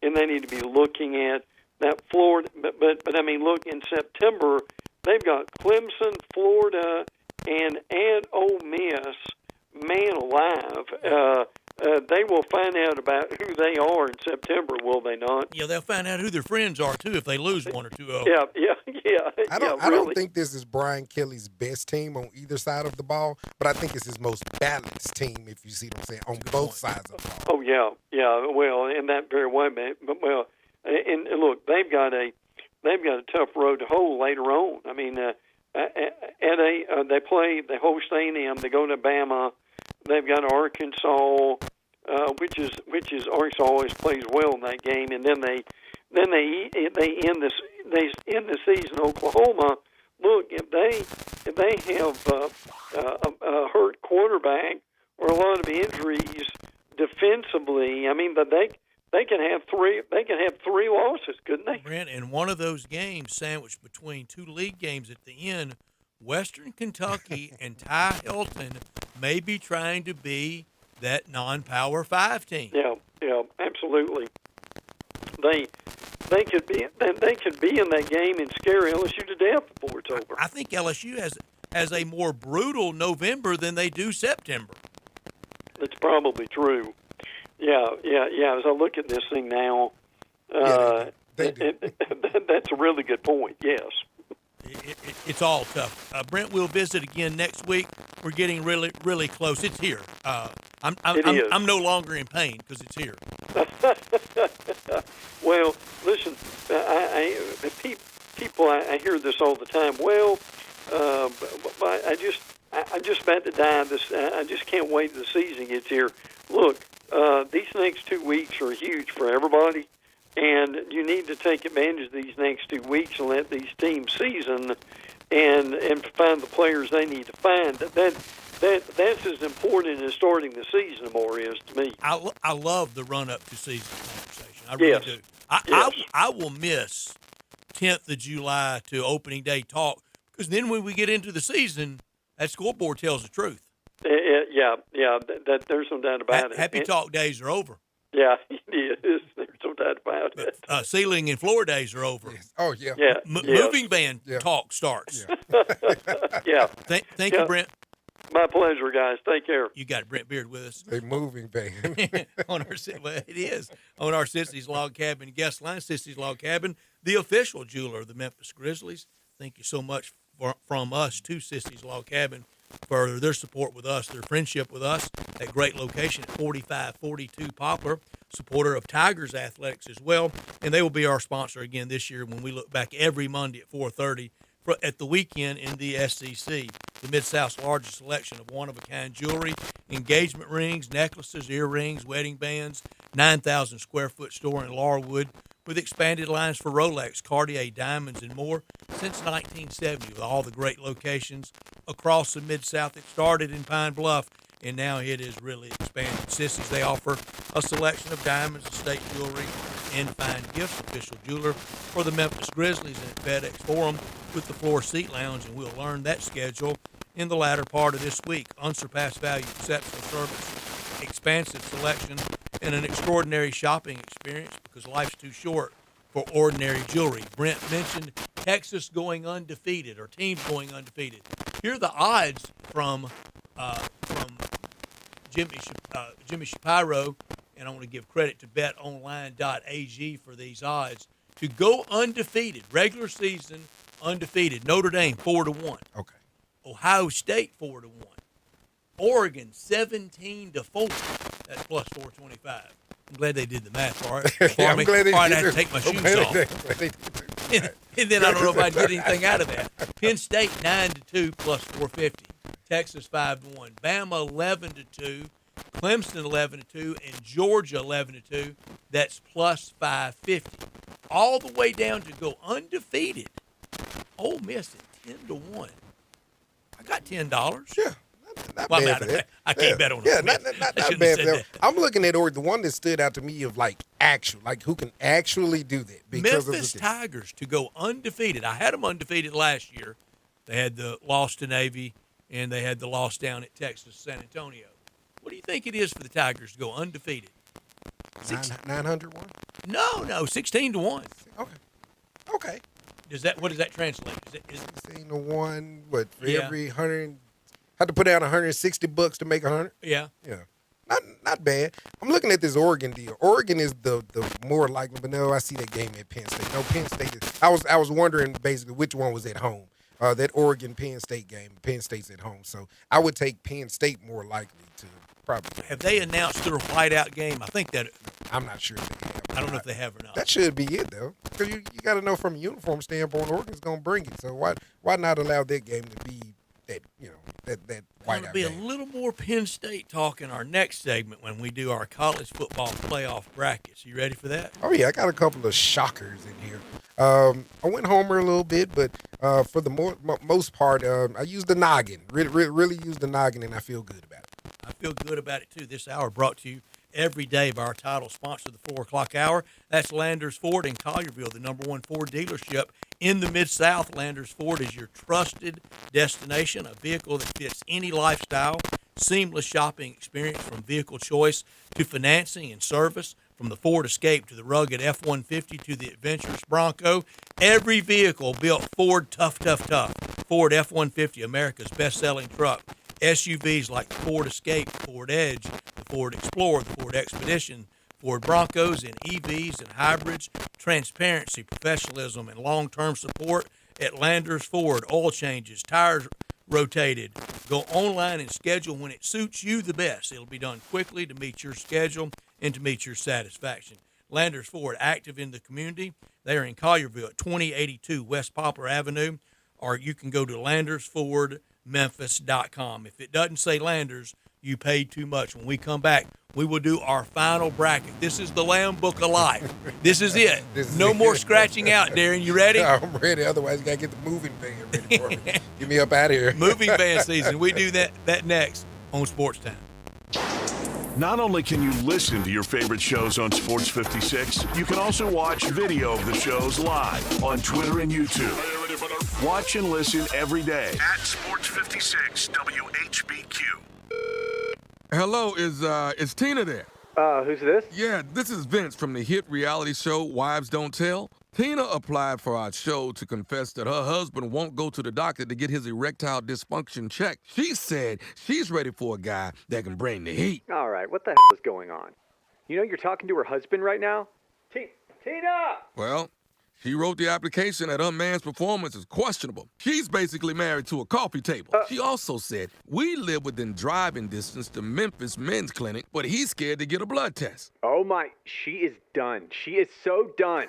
and they need to be looking at that Florida. But I mean, look, in September they've got Clemson, Florida, and Ole Miss. Man alive. They will find out about who they are in September, will they not? Yeah, they'll find out who their friends are, too, if they lose 1 or 2-0. Yeah. I don't think this is Brian Kelly's best team on either side of the ball, but I think it's his most balanced team, if you see what I'm saying, on both sides of the ball. Oh, yeah. Well, in that very way, man. But, well, and look, they've got a tough road to hoe later on. I mean, they host A&M, they go to Bama, they've got Arkansas, which is Arkansas always plays well in that game, and then they end the season. Oklahoma, look, if they have a hurt quarterback or a lot of injuries defensively, I mean, but they can have three losses, couldn't they? Brent, in one of those games sandwiched between 2 league games at the end, Western Kentucky and Ty Hilton may be trying to be that non-Power 5 team. Yeah, absolutely. They could be in that game and scare LSU to death before it's over. I think LSU has a more brutal November than they do September. That's probably true. Yeah. As I look at this thing now, they do. That's a really good point. Yes. It's all tough. Brent, we'll visit again next week. We're getting really, really close. It's here. I'm no longer in pain because it's here. Well, listen, I hear this all the time. Well, I'm just about to die. I just can't wait till the season gets here. Look, these next 2 weeks are huge for everybody. And you need to take advantage of these next 2 weeks and let these teams season and find the players they need to find. That's as important as starting the season, Amore, is to me. I love the run-up to season conversation. I really do. I will miss 10th of July to opening day talk because then when we get into the season, that scoreboard tells the truth. Yeah. There's no doubt about it. Happy talk days are over. Yeah, it is. There's no doubt about it. Ceiling and floor days are over. Yes. Oh, yeah. Moving van talk starts. Yeah. Thank you, Brent. My pleasure, guys. Take care. You got Brent Beard with us. A moving van. It is. On our Sissy's Log Cabin guest line, Sissy's Log Cabin, the official jeweler of the Memphis Grizzlies. Thank you so much from us to Sissy's Log Cabin for their support with us, their friendship with us. That great location at 4542 Poplar, supporter of Tigers Athletics as well. And they will be our sponsor again this year when we look back every Monday at 4:30 at the weekend in the SEC. The Mid-South's largest selection of one-of-a-kind jewelry, engagement rings, necklaces, earrings, wedding bands, 9,000 square foot store in Laurelwood with expanded lines for Rolex, Cartier, diamonds, and more since 1970 with all the great locations across the Mid-South. It started in Pine Bluff, and now it is really expanded. Sissy's, they offer a selection of diamonds, estate jewelry, and fine gifts. Official jeweler for the Memphis Grizzlies and at FedEx Forum with the floor seat lounge, and we'll learn that schedule in the latter part of this week. Unsurpassed value, exceptional service, expansive selection, and an extraordinary shopping experience because life's too short for ordinary jewelry. Brent mentioned Texas going undefeated or teams going undefeated. Here are the odds from Jimmy Shapiro, and I want to give credit to betonline.ag for these odds. To go undefeated, regular season undefeated, Notre Dame 4-1. Okay. Ohio State 4-1. Oregon 17-4. That's plus 425. I'm glad they did the math for it. Yeah, I'm glad they did. I had to take my shoes off. And then I don't know if I'd get anything out of that. Penn State 9-2 plus 450. Texas 5-1. Bama 11-2. Clemson 11-2, and Georgia 11-2. That's plus 550. All the way down to go undefeated. Ole Miss at 10-1. I got $10. Yeah. Not bad for that. I can't bet on it. Yeah, not bad for that. I'm looking at the one that stood out to me of who can actually do that. Because Memphis Tigers to go undefeated. I had them undefeated last year. They had the loss to Navy, and they had the loss down at Texas, San Antonio. What do you think it is for the Tigers to go undefeated? 901? No, 16-1. Okay. What does that translate? Is 16-1. What for every 100? Had to put down $160 to make 100. Yeah. Not bad. I'm looking at this Oregon deal. Oregon is the more likely, but no, I see that game at Penn State. No, Penn State. I was wondering basically which one was at home. That Oregon Penn State game. Penn State's at home, so I would take Penn State more likely to probably. Have they announced their whiteout game? I think that. I'm not sure. I don't know if they have or not. That should be it though, because you got to know from a uniform standpoint, Oregon's going to bring it. So why not allow that game to be that that whiteout There'll be game? a little more Penn State talk in our next segment when we do our college football playoff brackets. You ready for that? Oh yeah, I got a couple of shockers in here. I went homer a little bit, but for the most part, I used the noggin. Really used the noggin, and I feel good about it. I feel good about it too. This hour brought to you every day by our title sponsor, the 4 o'clock hour. That's Landers Ford in Collierville, the #1 Ford dealership in the Mid-South. Landers Ford is your trusted destination, a vehicle that fits any lifestyle, seamless shopping experience from vehicle choice to financing and service, from the Ford Escape to the rugged F-150 to the adventurous Bronco. Every vehicle built Ford tough. Ford F-150, America's best-selling truck. SUVs like the Ford Escape, Ford Edge, the Ford Explorer, the Ford Expedition, Ford Broncos, and EVs and hybrids. Transparency, professionalism, and long-term support at Landers Ford. Oil changes, tires rotated. Go online and schedule when it suits you the best. It'll be done quickly to meet your schedule and to meet your satisfaction. Landers Ford, active in the community. They are in Collierville at 2082 West Poplar Avenue, or you can go to LandersFordMemphis.com. If it doesn't say Landers, you paid too much. When we come back, we will do our final bracket. This is the Lamb Book of Life. This is it. No more scratching out, Darren. You ready? I'm ready. Otherwise, you got to get the moving van ready for me. Get me up out of here. Moving van season. We do that next on Sports Time. Not only can you listen to your favorite shows on Sports 56, you can also watch video of the shows live on Twitter and YouTube. Watch and listen every day at Sports 56 WHBQ. Hello, is Tina there? Who's this? Yeah, this is Vince from the hit reality show Wives Don't Tell. Tina applied for our show to confess that her husband won't go to the doctor to get his erectile dysfunction checked. She said she's ready for a guy that can bring the heat. All right, what the hell is going on? You know you're talking to her husband right now? Tina! Well, she wrote the application that her man's performance is questionable. She's basically married to a coffee table. She also said, we live within driving distance to Memphis Men's Clinic, but he's scared to get a blood test. Oh my, she is done. She is so done.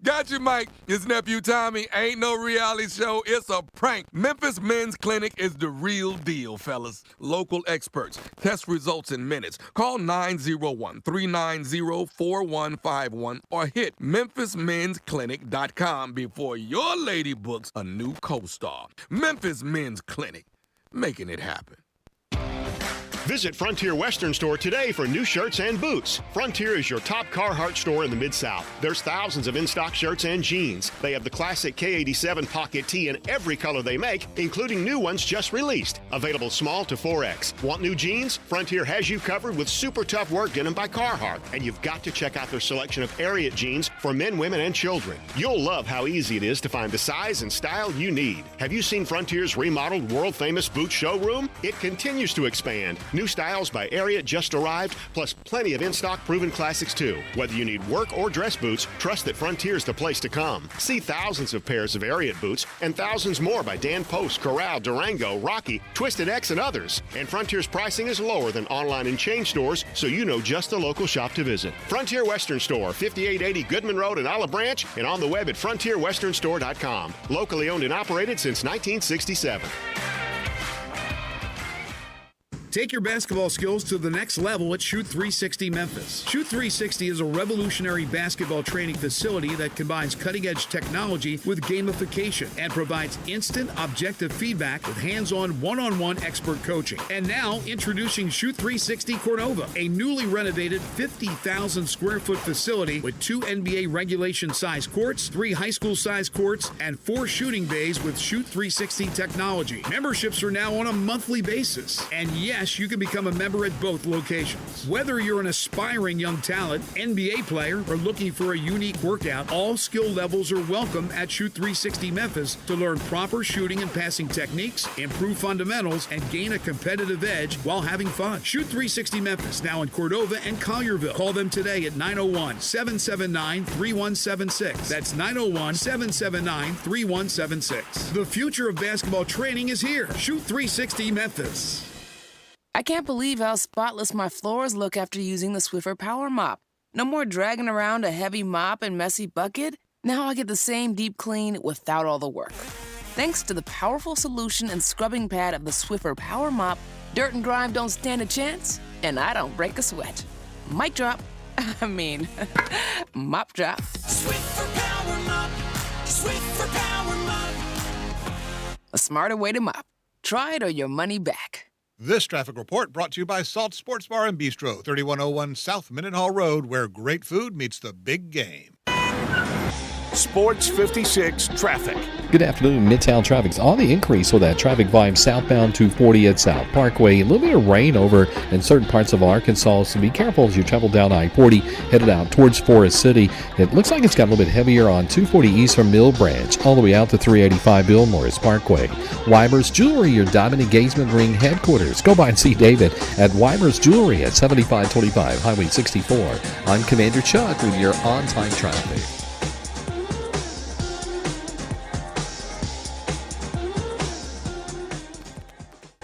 Got you, Mike. His nephew Tommy ain't no reality show. It's a prank. Memphis Men's Clinic is the real deal, fellas. Local experts. Test results in minutes. Call 901-390-4151 or hit MemphisMen'sClinic.com before your lady books a new co-star. Memphis Men's Clinic. Making it happen. Visit Frontier Western Store today for new shirts and boots. Frontier is your top Carhartt store in the Mid-South. There's thousands of in-stock shirts and jeans. They have the classic K87 pocket tee in every color they make, including new ones just released. Available small to 4X. Want new jeans? Frontier has you covered with super tough work denim by Carhartt. And you've got to check out their selection of Ariat jeans for men, women, and children. You'll love how easy it is to find the size and style you need. Have you seen Frontier's remodeled world-famous boot showroom? It continues to expand. New styles by Ariat just arrived, plus plenty of in-stock proven classics too. Whether you need work or dress boots, trust that Frontier's the place to come. See thousands of pairs of Ariat boots and thousands more by Dan Post, Corral, Durango, Rocky, Twisted X, and others. And Frontier's pricing is lower than online and chain stores, so you know just the local shop to visit. Frontier Western Store, 5880 Goodman Road in Olive Branch, and on the web at frontierwesternstore.com. Locally owned and operated since 1967. Take your basketball skills to the next level at Shoot 360 Memphis. Shoot 360 is a revolutionary basketball training facility that combines cutting-edge technology with gamification and provides instant, objective feedback with hands-on, one-on-one expert coaching. And now, introducing Shoot 360 Cordova, a newly renovated 50,000 square foot facility with 2 NBA regulation-size courts, 3 high school-size courts, and 4 shooting bays with Shoot 360 technology. Memberships are now on a monthly basis. And yes, you can become a member at both locations. Whether you're an aspiring young talent, NBA player, or looking for a unique workout, all skill levels are welcome at Shoot 360 Memphis to learn proper shooting and passing techniques, improve fundamentals, and gain a competitive edge while having fun. Shoot 360 Memphis, now in Cordova and Collierville. Call them today at 901-779-3176. That's 901-779-3176. The future of basketball training is here. Shoot 360 Memphis. I can't believe how spotless my floors look after using the Swiffer Power Mop. No more dragging around a heavy mop and messy bucket. Now I get the same deep clean without all the work. Thanks to the powerful solution and scrubbing pad of the Swiffer Power Mop, dirt and grime don't stand a chance, and I don't break a sweat. Mic drop. Mop drop. Swiffer Power Mop. Swiffer Power Mop. A smarter way to mop. Try it or your money back. This traffic report brought to you by Salt Sports Bar and Bistro, 3101 South Mendenhall Road, where great food meets the big game. Sports 56 traffic. Good afternoon. Midtown traffic's on the increase with that traffic volume southbound 240 at South Parkway. A little bit of rain over in certain parts of Arkansas, so be careful as you travel down I-40, headed out towards Forest City. It looks like it's got a little bit heavier on 240 east from Mill Branch, all the way out to 385 Bill Morris Parkway. Weibers Jewelry, your diamond engagement ring headquarters. Go by and see David at Weibers Jewelry at 7525 Highway 64. I'm Commander Chuck with your on-time traffic.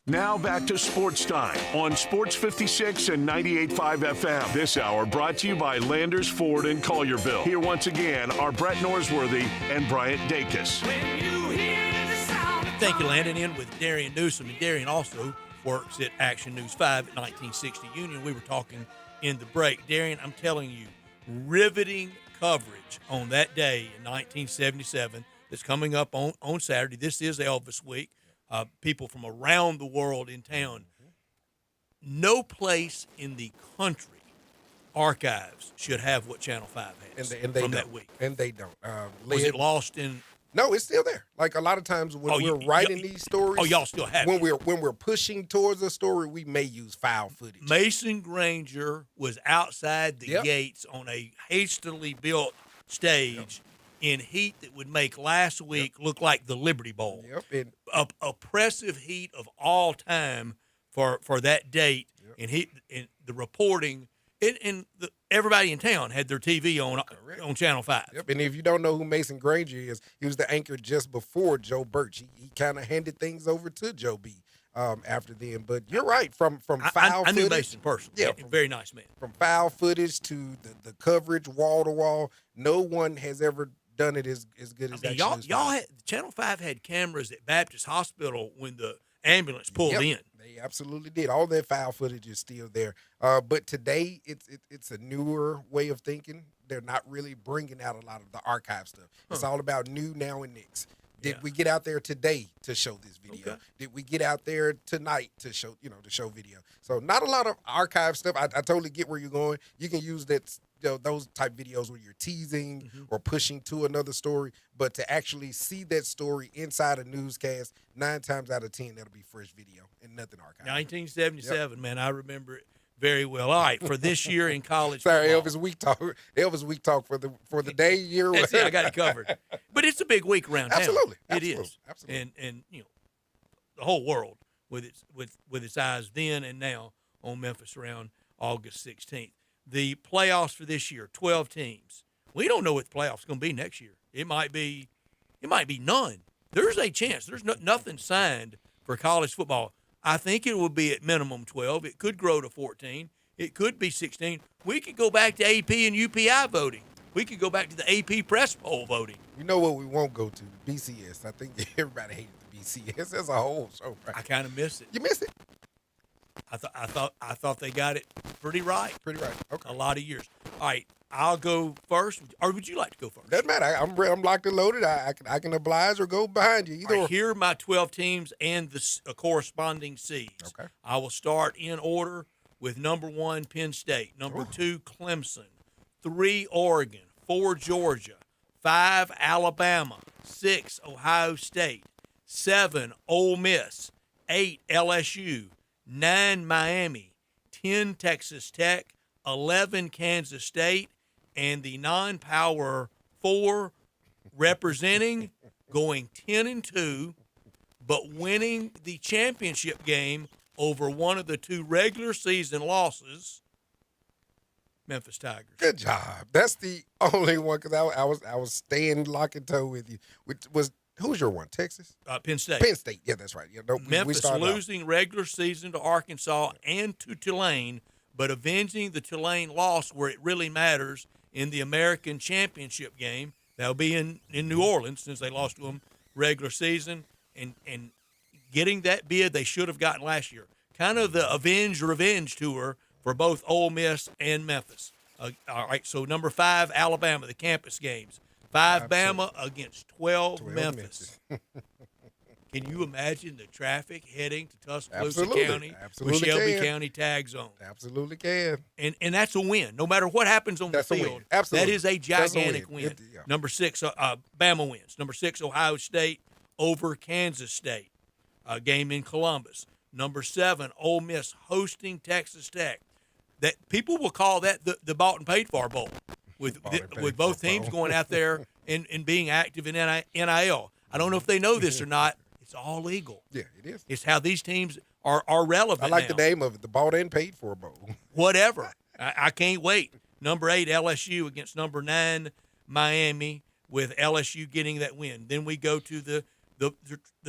Now back to Sports Time on Sports 56 and 98.5 FM. This hour brought to you by Landers Ford in Collierville. Here once again are Brett Norsworthy and Bryant Dacus. Thank you, Landon. In with Darian Newsom. And Darian also works at Action News 5 at 1960 Union. We were talking in the break. Darian, I'm telling you, riveting coverage on that day in 1977 that's coming up on Saturday. This is Elvis Week. People from around the world in town. No place in the country archives should have what Channel 5 has and they from don't. that week. And they don't. Was it lost in? No, it's still there. Like a lot of times when we're writing these stories. Oh, y'all still have when it. When we're pushing towards a story, we may use file footage. Mason Granger was outside the gates on a hastily built stage. In heat that would make last week look like the Liberty Bowl. Oppressive heat of all time for that date. And the reporting, everybody in town had their TV on Channel 5. Yep. And if you don't know who Mason Granger is, he was the anchor just before Joe Birch. He kind of handed things over to Joe B. After then. But you're right, from foul footage. I knew Mason personally. Yeah, very nice man. From foul footage to the coverage wall to wall, no one has ever done it as good as y'all had Channel 5 had cameras at Baptist Hospital when the ambulance pulled in. They absolutely did. All that foul footage is still there. But today it's a newer way of thinking. They're not really bringing out a lot of the archive stuff. It's all about new, now, and next. Did we get out there today to show this video? Okay. Did we get out there tonight to show video? So not a lot of archive stuff. I totally get where you're going. You can use that, those type videos where you're teasing or pushing to another story, but to actually see that story inside a newscast, 9 times out of 10 that'll be fresh video and nothing archived. 1977, man, I remember it very well. All right, for this year in college Sorry, football. Elvis Week talk for the day, year. That's it, I got it covered. But it's a big week around town. Absolutely. It is. Absolutely. And the whole world with its eyes then and now on Memphis around August 16th. The playoffs for this year, 12 teams. We don't know what the playoffs going to be next year. It might be none. There's a chance. There's nothing signed for college football. I think it will be at minimum 12. It could grow to 14. It could be 16. We could go back to AP and UPI voting. We could go back to the AP press poll voting. You know what we won't go to? BCS. I think everybody hated the BCS as a whole show. Right? I kind of miss it. You miss it? I thought they got it pretty right. Pretty right. Okay. A lot of years. All right, I'll go first, or would you like to go first? Doesn't matter. I'm locked and loaded. I can oblige or go behind you. Either. All right, here are my 12 teams and the corresponding seeds. Okay. I will start in order with number 1, Penn State. Number 2, Clemson. 3, Oregon. 4, Georgia. 5, Alabama. 6, Ohio State. 7, Ole Miss. 8, LSU. 9, Miami. 10, Texas Tech. 11, Kansas State. And the non-power 4 representing going 10-2, but winning the championship game over one of the 2 regular season losses, Memphis Tigers. Good job. That's the only one because I was staying lock and toe with you. Which was who's your one? Texas? Penn State. Penn State. Yeah, that's right. Yeah, no, Memphis losing regular season to Arkansas and to Tulane, but avenging the Tulane loss where it really matters in the American Championship game. That'll be in New Orleans since they lost to them regular season, and getting that bid they should have gotten last year. Kind of the revenge tour for both Ole Miss and Memphis. All right, so number 5, Alabama, the campus games. 5 Bama against 12 Memphis. Can you imagine the traffic heading to Tuscaloosa County with Shelby County tag zone? Absolutely can. And that's a win. No matter what happens on the field, that is a gigantic win. Number 6, Bama wins. Number 6, Ohio State over Kansas State. Game in Columbus. Number 7, Ole Miss hosting Texas Tech. That people will call that the bought and paid for bowl, with both teams going out there and being active in NIL. I don't know if they know this or not. It's all legal. Yeah, it is. It's how these teams are relevant. I like now. the name of it, the bought and paid for bowl. Whatever. I can't wait. Number 8, LSU against number 9, Miami, with LSU getting that win. Then we go to the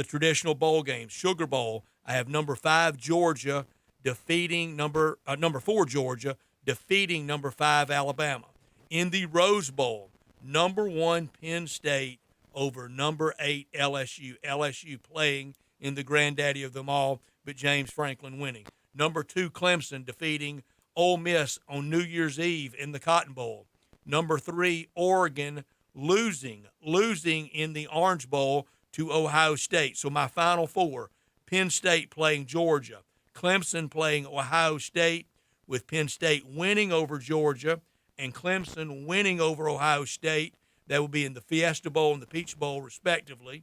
traditional bowl games. Sugar Bowl. I have number 5, Georgia, defeating number 4, Georgia, defeating number 5, Alabama. In the Rose Bowl, number 1, Penn State over number 8, LSU. LSU playing in the granddaddy of them all, but James Franklin winning. Number 2, Clemson defeating Ole Miss on New Year's Eve in the Cotton Bowl. Number 3, Oregon losing in the Orange Bowl to Ohio State. So my final 4, Penn State playing Georgia, Clemson playing Ohio State, with Penn State winning over Georgia and Clemson winning over Ohio State. That will be in the Fiesta Bowl and the Peach Bowl, respectively.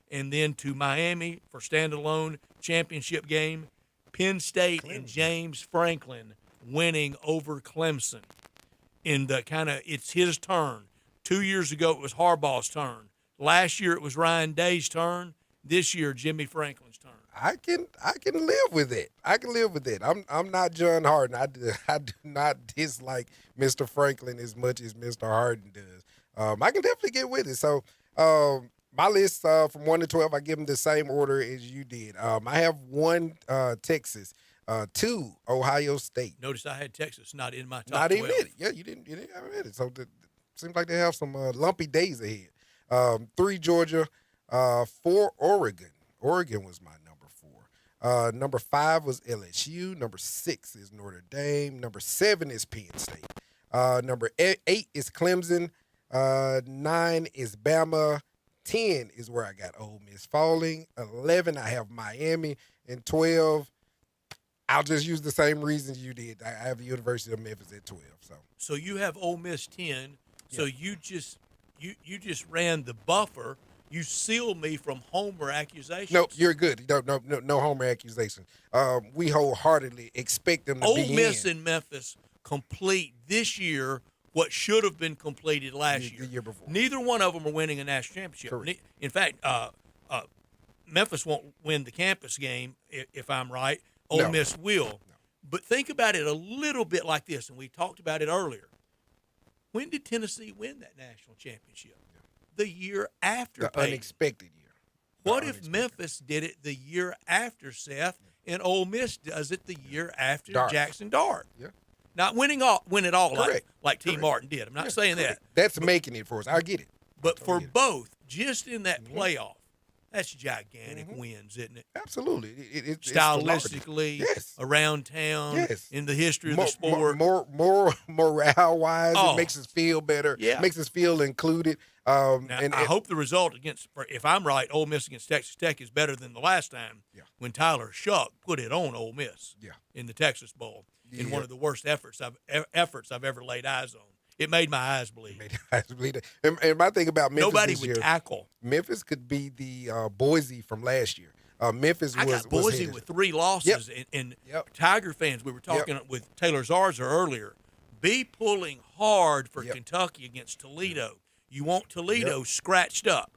And then to Miami for standalone championship game, Penn State and James Franklin winning over Clemson. In the it's his turn. 2 years ago, it was Harbaugh's turn. Last year, it was Ryan Day's turn. This year, Jimmy Franklin's turn. I can live with it. I can live with it. I'm not John Harden. I do not dislike Mr. Franklin as much as Mr. Harden does. I can definitely get with it. So my list from 1 to 12, I give them the same order as you did. I have 1 Texas, 2 Ohio State. Notice I had Texas not in my top 12. Not even it. Yeah, you didn't have it. So it seems like they have some lumpy days ahead. 3 Georgia, 4 Oregon. Oregon was my number 4. Number 5 was LSU. Number 6 is Notre Dame. Number 7 is Penn State. Number 8 is Clemson. 9 is Bama. 10 is where I got Ole Miss falling. 11, I have Miami. And 12, I'll just use the same reasons you did. I have the University of Memphis at 12. So you have Ole Miss 10. So you just ran the buffer. You sealed me from homer accusations. No, you're good. No homer accusation. We wholeheartedly expect them to be in. Ole Miss and Memphis complete this year what should have been completed last year. The year before. Neither one of them are winning a national championship. Correct. In fact, Memphis won't win the campus game, if I'm right. Ole Miss will. No. But think about it a little bit like this, and we talked about it earlier. When did Tennessee win that national championship? The year after the Peyton. Unexpected year. What if Memphis did it the year after Seth, and Ole Miss does it the year after Jackson Dart? Yeah. Not win it all like T. Martin did. I'm not saying that. That's making it for us. I get it. But for both, just in that playoff, That's gigantic wins, isn't it? Absolutely. It's stylistically, yes. around town, yes. in the history of the sport. More morale-wise, it makes us feel better. Yeah. Makes us feel included. I hope the result if I'm right, Ole Miss against Texas Tech is better than the last time when Tyler Shuck put it on Ole Miss in the Texas Bowl in one of the worst efforts I've ever laid eyes on. It made my eyes bleed. And my thing about Memphis nobody this would year, tackle. Memphis could be the Boise from last year. Memphis I got Boise with 3 losses, and Tiger fans. We were talking with Taylor Zarza earlier. Be pulling hard for Kentucky against Toledo. You want Toledo scratched up.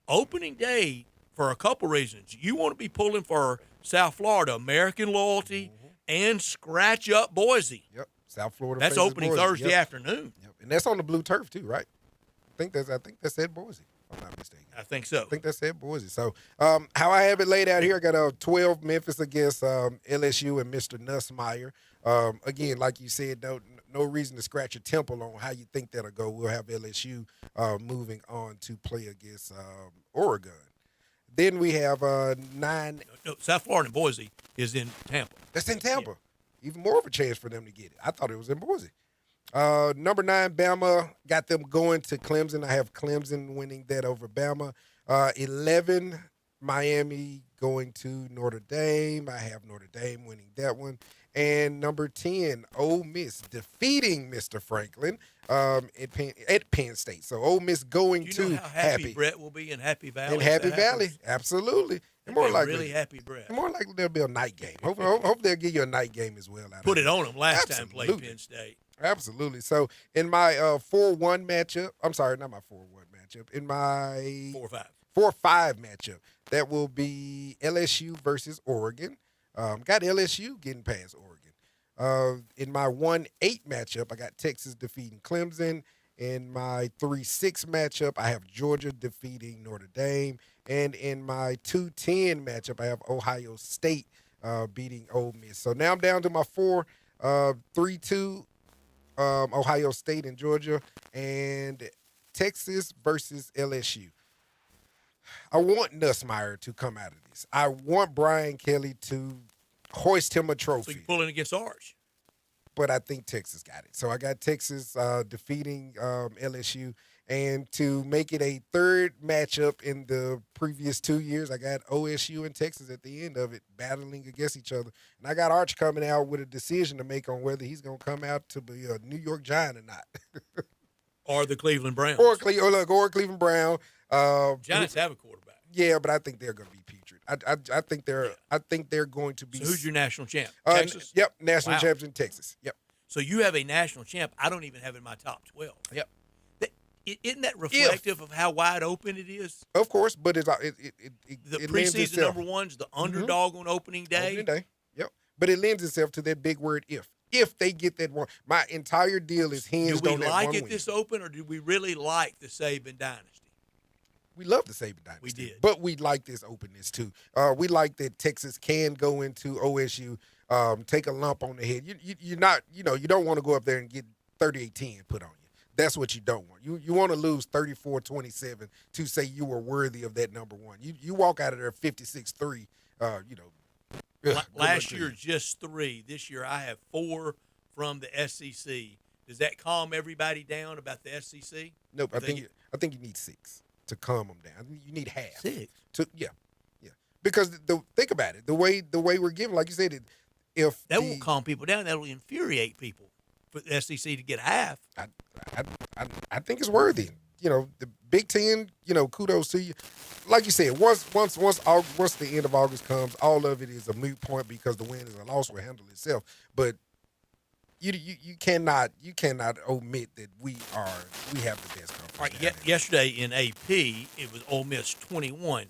Opening day, for a couple reasons. You want to be pulling for South Florida, American loyalty, and scratch up Boise. South Florida. That's opening Boise. Thursday afternoon. And that's on the blue turf too, right? I think that's at Boise, if I'm not mistaken. I think so. I think that's at Boise. So how I have it laid out here, I got 12 Memphis against LSU and Mr. Nussmeier. Again, like you said, no reason to scratch your temple on how you think that'll go. We'll have LSU moving on to play against Oregon. Then we have 9. No, South Florida and Boise is in Tampa. That's in Tampa. Even more of a chance for them to get it. I thought it was in Boise. Number 9, Bama, got them going to Clemson. I have Clemson winning that over Bama. 11, Miami going to Notre Dame. I have Notre Dame winning that one. And number 10, Ole Miss defeating Mr. Franklin at Penn State. So Ole Miss going to how happy Brett will be in Happy Valley? In Happy Valley, absolutely. And more likely, really happy Brett. More likely there'll be a night game. Hope they'll give you a night game as well. Put it on them last time played Penn State. Absolutely. So in my 4-1 matchup, I'm sorry, not my 4-1 matchup. In my 4-5 matchup, that will be LSU versus Oregon. Got LSU getting past Oregon. In my 1-8 matchup, I got Texas defeating Clemson. In my 3-6 matchup, I have Georgia defeating Notre Dame. And in my 2-10 matchup, I have Ohio State beating Ole Miss. So now I'm down to my 3-2, Ohio State and Georgia, and Texas versus LSU. I want Nussmeier to come out of this. I want Brian Kelly to hoist him a trophy. So you're pulling against ours. But I think Texas got it. So I got Texas defeating LSU. And to make it a third matchup in the previous 2 years, I got OSU and Texas at the end of it battling against each other. And I got Arch coming out with a decision to make on whether he's going to come out to be a New York Giant or not. Or the Cleveland Browns. Or Cleveland Brown. Giants have a quarterback. Yeah, but I think they're going to be putrid. I think they're going to be. So who's your national champ? Texas? Yep, national champs in Texas. Yep. So you have a national champ. I don't even have in my top 12. Yep. Isn't that reflective of how wide open it is? Of course, but the preseason number one's the underdog on opening day. Opening day. Yep. But it lends itself to that big word if. If they get that one, my entire deal is hinged on that one. Do we like it win. this open, or do we really like the Saban dynasty? We love the Saban dynasty. We did, but we like this openness too. We like that Texas can go into OSU, take a lump on the head. You're not, you don't want to go up there and get 38-10 put on you. That's what you don't want. You want to lose 34-27 to say you were worthy of that number one. You walk out of there 56-3. Last year just 3. This year I have 4 from the SEC. Does that calm everybody down about the SEC? Nope. I think you need 6 to calm them down. You need half. 6. Yeah. Because think about it. The way we're giving, like you said, if that won't calm people down, that'll infuriate people. For the SEC to get half, I think it's worthy. The Big Ten. Kudos to you. Like you said, once the end of August comes, all of it is a moot point because the win and the loss will handle itself. But you cannot omit that we have the best conference. Right. Yesterday in AP, it was Ole Miss 21.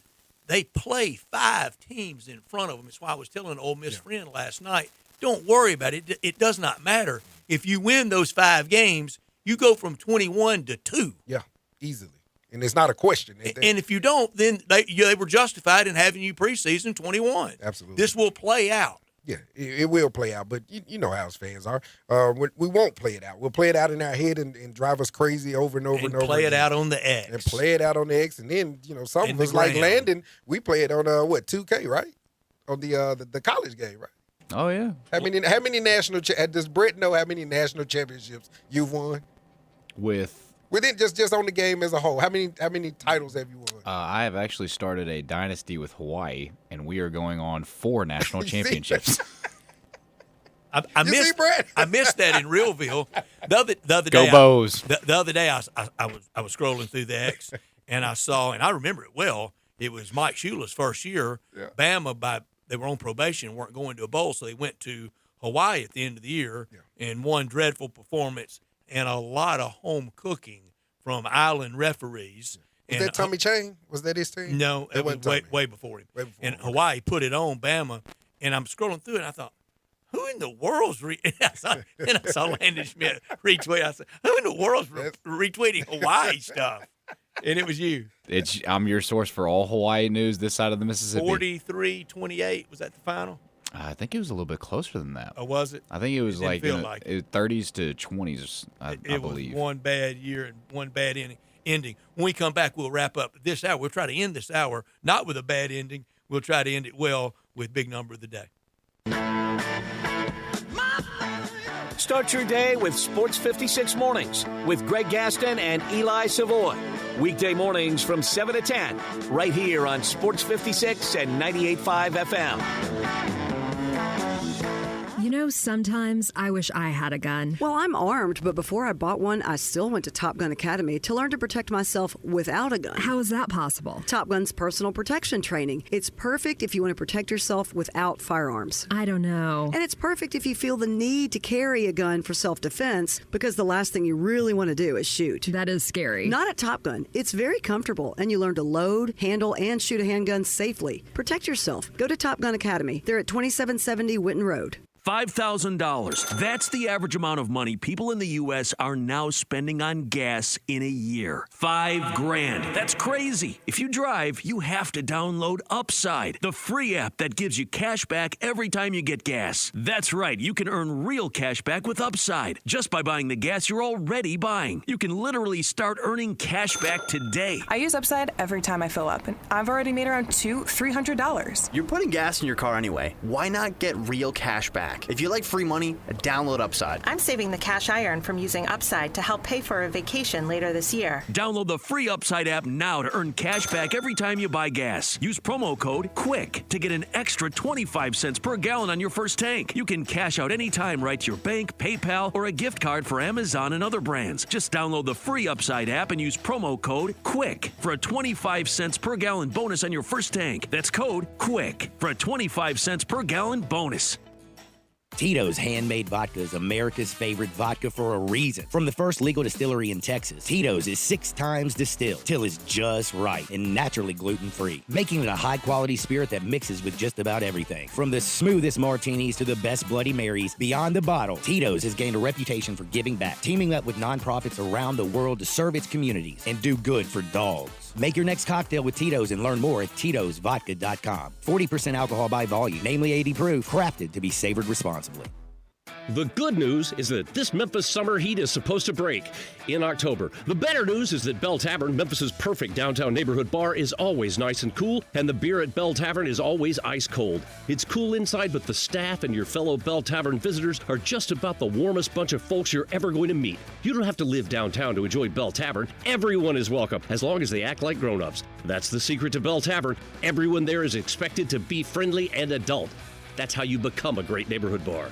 They play 5 teams in front of them. That's why I was telling an Ole Miss friend last night. Don't worry about it. It does not matter. If you win those 5 games, you go from 21 to 2. Yeah, easily. And it's not a question. And if you don't, then they were justified in having you preseason 21. Absolutely. This will play out. Yeah, it will play out, but you know how us fans are. We won't play it out. We'll play it out in our head and drive us crazy over and over and over. Play it out on the X. And play it out on the X, and then some of us like Landon. We play it on 2K, right? On the college game, right? Oh yeah. How many national? Does Brett know how many national championships you've won? Within just on the game as a whole, how many titles have you won? I have actually started a dynasty with Hawaii, and we are going on 4 national championships. I missed that in Reelville. The other day, Go Bows. The other day, I was scrolling through the X, and I saw, and I remember it well. It was Mike Shula's first year. Yeah. Bama, they were on probation and weren't going to a bowl, so they went to Hawaii at the end of the year and won dreadful performance and a lot of home cooking from island referees. Was that Tommy Chang? Was that his team? No, it was way before him. And Hawaii put it on Bama, and I'm scrolling through it, and I thought, who in the world's then I saw Landon Schmidt retweet. I said, who in the world's retweeting Hawaii stuff? And it was you. I'm your source for all Hawaii news this side of the Mississippi. 43-28, was that the final? I think it was a little bit closer than that. Oh, was it? I think it was like 30s to 20s, I believe. It was one bad year and one bad ending. When we come back, we'll wrap up this hour. We'll try to end this hour not with a bad ending. We'll try to end it well with big number of the day. Start your day with Sports 56 Mornings with Greg Gaston and Eli Savoy. Weekday mornings from 7 to 10, right here on Sports 56 and 98.5 FM. You know, sometimes I wish I had a gun. Well, I'm armed, but before I bought one, I still went to Top Gun Academy to learn to protect myself without a gun. How is that possible? Top Gun's personal protection training. It's perfect if you want to protect yourself without firearms. I don't know. And it's perfect if you feel the need to carry a gun for self-defense, because the last thing you really want to do is shoot. That is scary. Not at Top Gun. It's very comfortable, and you learn to load, handle, and shoot a handgun safely. Protect yourself. Go to Top Gun Academy. They're at 2770 Winton Road. $5,000. That's the average amount of money people in the U.S. are now spending on gas in a year. $5,000. That's crazy. If you drive, you have to download Upside, the free app that gives you cash back every time you get gas. That's right. You can earn real cash back with Upside just by buying the gas you're already buying. You can literally start earning cash back today. I use Upside every time I fill up, and I've already made around $300. You're putting gas in your car anyway. Why not get real cash back? If you like free money, download Upside. I'm saving the cash I earn from using Upside to help pay for a vacation later this year. Download the free Upside app now to earn cash back every time you buy gas. Use promo code QUICK to get an extra 25 cents per gallon on your first tank. You can cash out anytime right to your bank, PayPal, or a gift card for Amazon and other brands. Just download the free Upside app and use promo code QUICK for a 25 cents per gallon bonus on your first tank. That's code QUICK for a 25 cents per gallon bonus. Tito's Handmade Vodka is America's favorite vodka for a reason. From the first legal distillery in Texas, Tito's is 6 times distilled till it's just right and naturally gluten-free, making it a high-quality spirit that mixes with just about everything. From the smoothest martinis to the best Bloody Marys, beyond the bottle, Tito's has gained a reputation for giving back, teaming up with nonprofits around the world to serve its communities and do good for dogs. Make your next cocktail with Tito's and learn more at Tito'sVodka.com. 40% alcohol by volume, namely 80 proof, crafted to be savored responsibly. The good news is that this Memphis summer heat is supposed to break in October. The better news is that Bell Tavern, Memphis's perfect downtown neighborhood bar, is always nice and cool, and the beer at Bell Tavern is always ice cold. It's cool inside, but the staff and your fellow Bell Tavern visitors are just about the warmest bunch of folks you're ever going to meet. You don't have to live downtown to enjoy Bell Tavern. Everyone is welcome, as long as they act like grown-ups. That's the secret to Bell Tavern. Everyone there is expected to be friendly and adult. That's how you become a great neighborhood bar.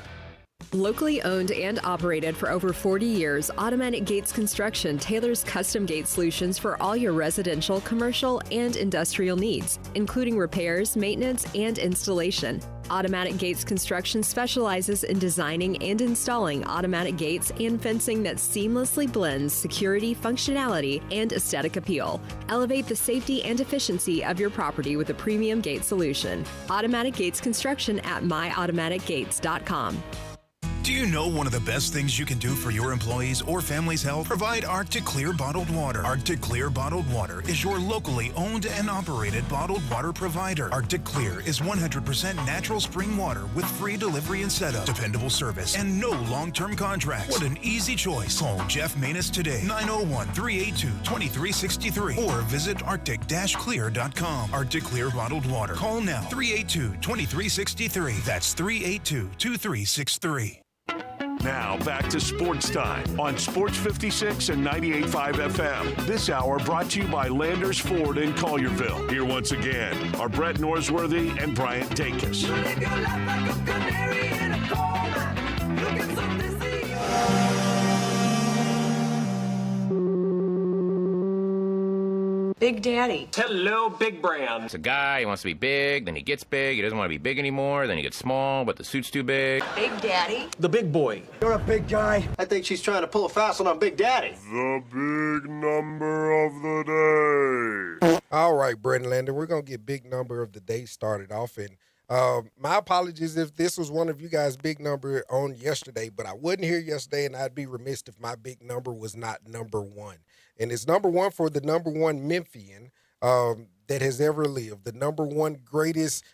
Locally owned and operated for over 40 years, Automatic Gates Construction tailors custom gate solutions for all your residential, commercial, and industrial needs, including repairs, maintenance, and installation. Automatic Gates Construction specializes in designing and installing automatic gates and fencing that seamlessly blends security, functionality, and aesthetic appeal. Elevate the safety and efficiency of your property with a premium gate solution. Automatic Gates Construction at myautomaticgates.com. Do you know one of the best things you can do for your employees or family's health? Provide Arctic Clear bottled water. Arctic Clear bottled water is your locally owned and operated bottled water provider. Arctic Clear is 100% natural spring water with free delivery and setup, dependable service, and no long-term contracts. What an easy choice. Call Jeff Manus today, 901-382-2363, or visit arctic-clear.com. Arctic Clear bottled water. Call now, 382-2363. That's 382-2363. Now back to Sports Time on Sports 56 and 98.5 FM. This hour brought to you by Landers Ford in Collierville. Here once again are Brett Norsworthy and Bryant Dacus. Big Daddy. Hello, Big Brand. It's a guy, he wants to be big, then he gets big, he doesn't want to be big anymore, then he gets small, but the suit's too big. Big Daddy. The big boy. You're a big guy. I think she's trying to pull a fast one on Big Daddy. The big number of the day. All right, Brendan Lander, we're going to get big number of the day started off. And my apologies if this was one of you guys' big number on yesterday, but I wasn't here yesterday, and I'd be remiss if my big number was not number one. And it's number one for the number one Memphian that has ever lived, the number one greatest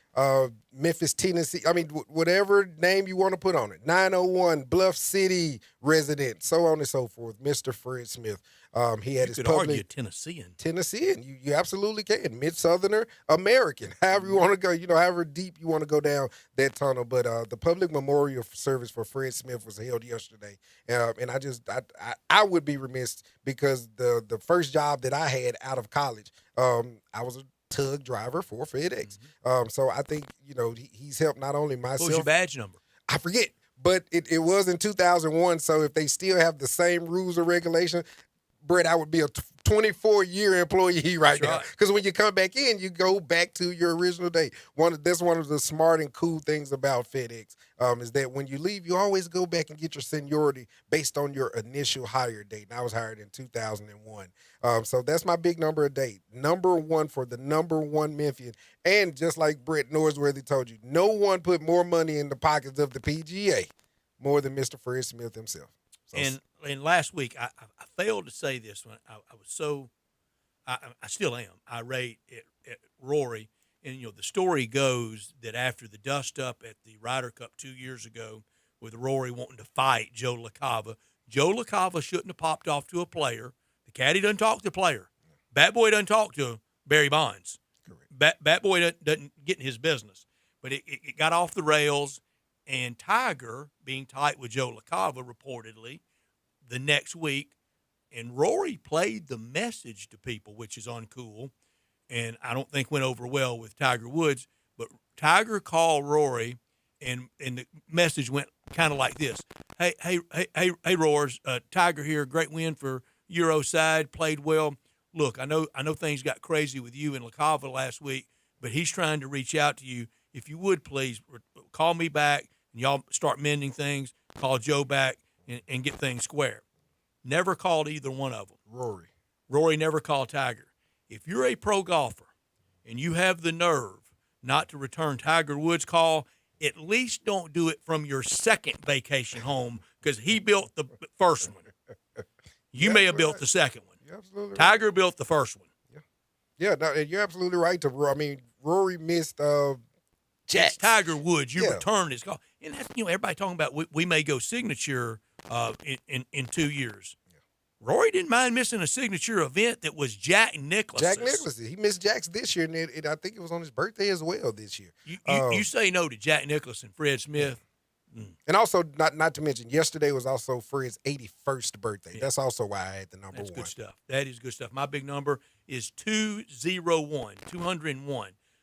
Memphis, Tennessee. I mean, whatever name you want to put on it. 901 Bluff City resident, so on and so forth. Mr. Fred Smith. He had his could public argue Tennessean. You absolutely can. Mid-Southerner American, however you want to go. However deep you want to go down that tunnel. But the public memorial service for Fred Smith was held yesterday, and I would be remiss because the first job that I had out of college, I was a tug driver for FedEx. So I think he's helped not only myself. What was your badge number? I forget, but it was in 2001. So if they still have the same rules or regulations, Brett, I would be a 24-year employee right now. Because when you come back in, you go back to your original date. That's one of the smart and cool things about FedEx is that when you leave, you always go back and get your seniority based on your initial hire date. And I was hired in 2001. So that's my big number of date. Number one for the number one Memphian. And just like Brett Norsworthy told you, no one put more money in the pockets of the PGA more than Mr. Fred Smith himself. So, and last week, I failed to say this when I was so – I still am irate at Rory. And, the story goes that after the dust-up at the Ryder Cup 2 years ago with Rory wanting to fight Joe LaCava shouldn't have popped off to a player. The caddy doesn't talk to the player. Bat Boy doesn't talk to Barry Bonds. Bat Boy doesn't get in his business. But it got off the rails, and Tiger, being tight with Joe LaCava reportedly, the next week, and Rory played the message to people, which is uncool, and I don't think went over well with Tiger Woods, but Tiger called Rory, and the message went kind of like this. Hey, Roars, Tiger here, great win for Euro side, played well. Look, I know things got crazy with you and LaCava last week, but he's trying to reach out to you. If you would, please, call me back, and y'all start mending things, call Joe back, and get things square. Never called either one of them. Rory never called Tiger. If you're a pro golfer and you have the nerve not to return Tiger Woods' call, at least don't do it from your second vacation home because he built the first one. You may have built the second one. You're absolutely Tiger built the first one. Yeah, no, and you're absolutely right. Rory missed It's Tiger Woods. You returned his call. And that's, everybody talking about we may go signature in 2 years. Yeah. Rory didn't mind missing a signature event that was Jack Nicklaus. He missed Jack's this year, and I think it was on his birthday as well this year. You say no to Jack Nicklaus and Fred Smith. Yeah. And also, not to mention, yesterday was also Fred's 81st birthday. Yeah. That's also why I had the number one. That's good stuff. That is good stuff. My big number is 201. There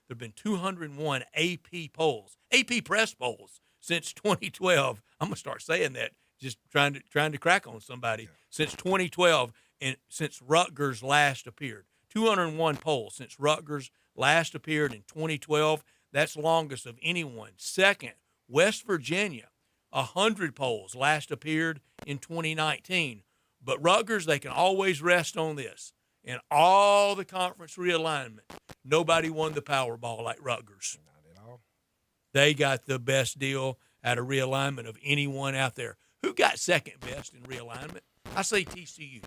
have been 201 AP polls, AP press polls since 2012. I'm gonna start saying that, just trying to crack on somebody. Since 2012, and since Rutgers last appeared, 201 polls since Rutgers last appeared in 2012. That's longest of anyone. Second, West Virginia, 100 polls last appeared in 2019. But Rutgers, they can always rest on this. In all the conference realignment, nobody won the Powerball like Rutgers. Not at all. They got the best deal. out of realignment of anyone out there. Who got second best in realignment? I say TCU.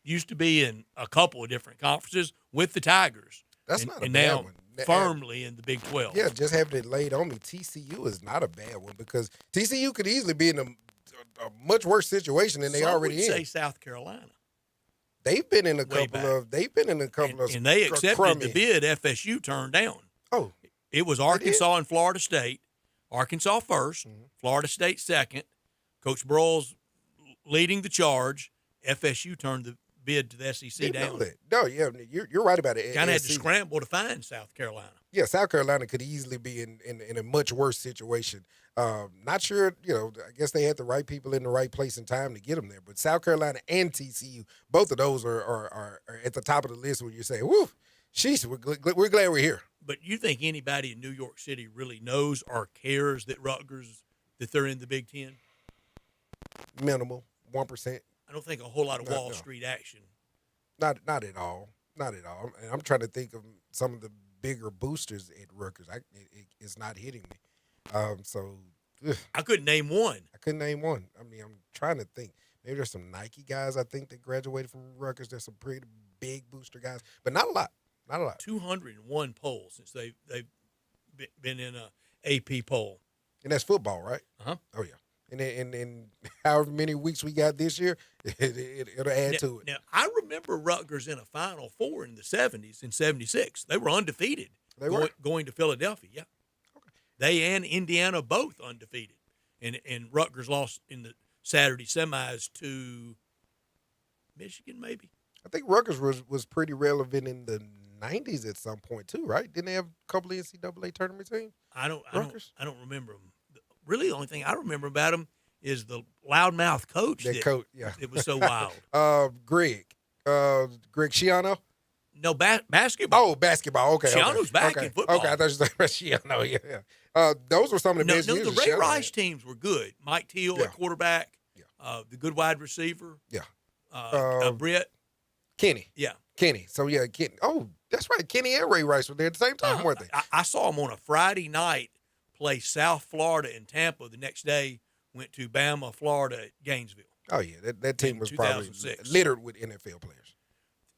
Used to be in a couple of different conferences with the Tigers. That's not a and bad now one. Firmly in the Big 12. Yeah, just having it laid on me, TCU is not a bad one because TCU could easily be in a much worse situation than they already would in. say South Carolina. They've been in a couple of. And they accepted the bid FSU turned down. Oh, it was Arkansas and Florida State. Arkansas first, Florida State second. Coach Broyles leading the charge. FSU turned the bid to the SEC down. No, yeah, you're right about it. Kind of had to scramble to find South Carolina. Yeah, South Carolina could easily be in a much worse situation. Not sure, I guess they had the right people in the right place and time to get them there. But South Carolina and TCU, both of those are at the top of the list when you say, whoo, sheesh, we're glad we're here. But you think anybody in New York City really knows or cares that Rutgers, that they're in the Big Ten? Minimal, 1%. I don't think a whole lot of Wall Street action. Not at all. Not at all. And I'm trying to think of some of the bigger boosters at Rutgers. It's not hitting me. I couldn't name one. I mean, I'm trying to think. Maybe there's some Nike guys I think that graduated from Rutgers. There's some pretty big booster guys, but not a lot. Not a lot. 201 polls since they've been in a AP poll. And that's football, right? Uh-huh. Oh, yeah. And however many weeks we got this year, it'll add to it. Now, I remember Rutgers in a Final Four in the 70s, in 76. They were undefeated going to Philadelphia, yeah. Okay. They and Indiana both undefeated. And Rutgers lost in the Saturday semis to Michigan, maybe? I think Rutgers was pretty relevant in the 90s at some point, too, right? Didn't they have a couple of NCAA tournament teams? I don't remember them. Really, the only thing I remember about him is the loudmouth coach. It was so wild. Greg Schiano? No, basketball. Oh, basketball. Okay. Schiano's back in football. Okay, I thought you said Schiano. Yeah. Those were some of the best years. The Ray Rice teams were good. Mike Teal at quarterback. Yeah. The good wide receiver. Yeah. Brett. Kenny. Yeah. Kenny. So, yeah, Kenny. Oh, that's right. Kenny and Ray Rice were there at the same time, weren't they? I saw them on a Friday night play South Florida and Tampa. The next day went to Bama, Florida at Gainesville. Oh, yeah. That team was probably littered with NFL players.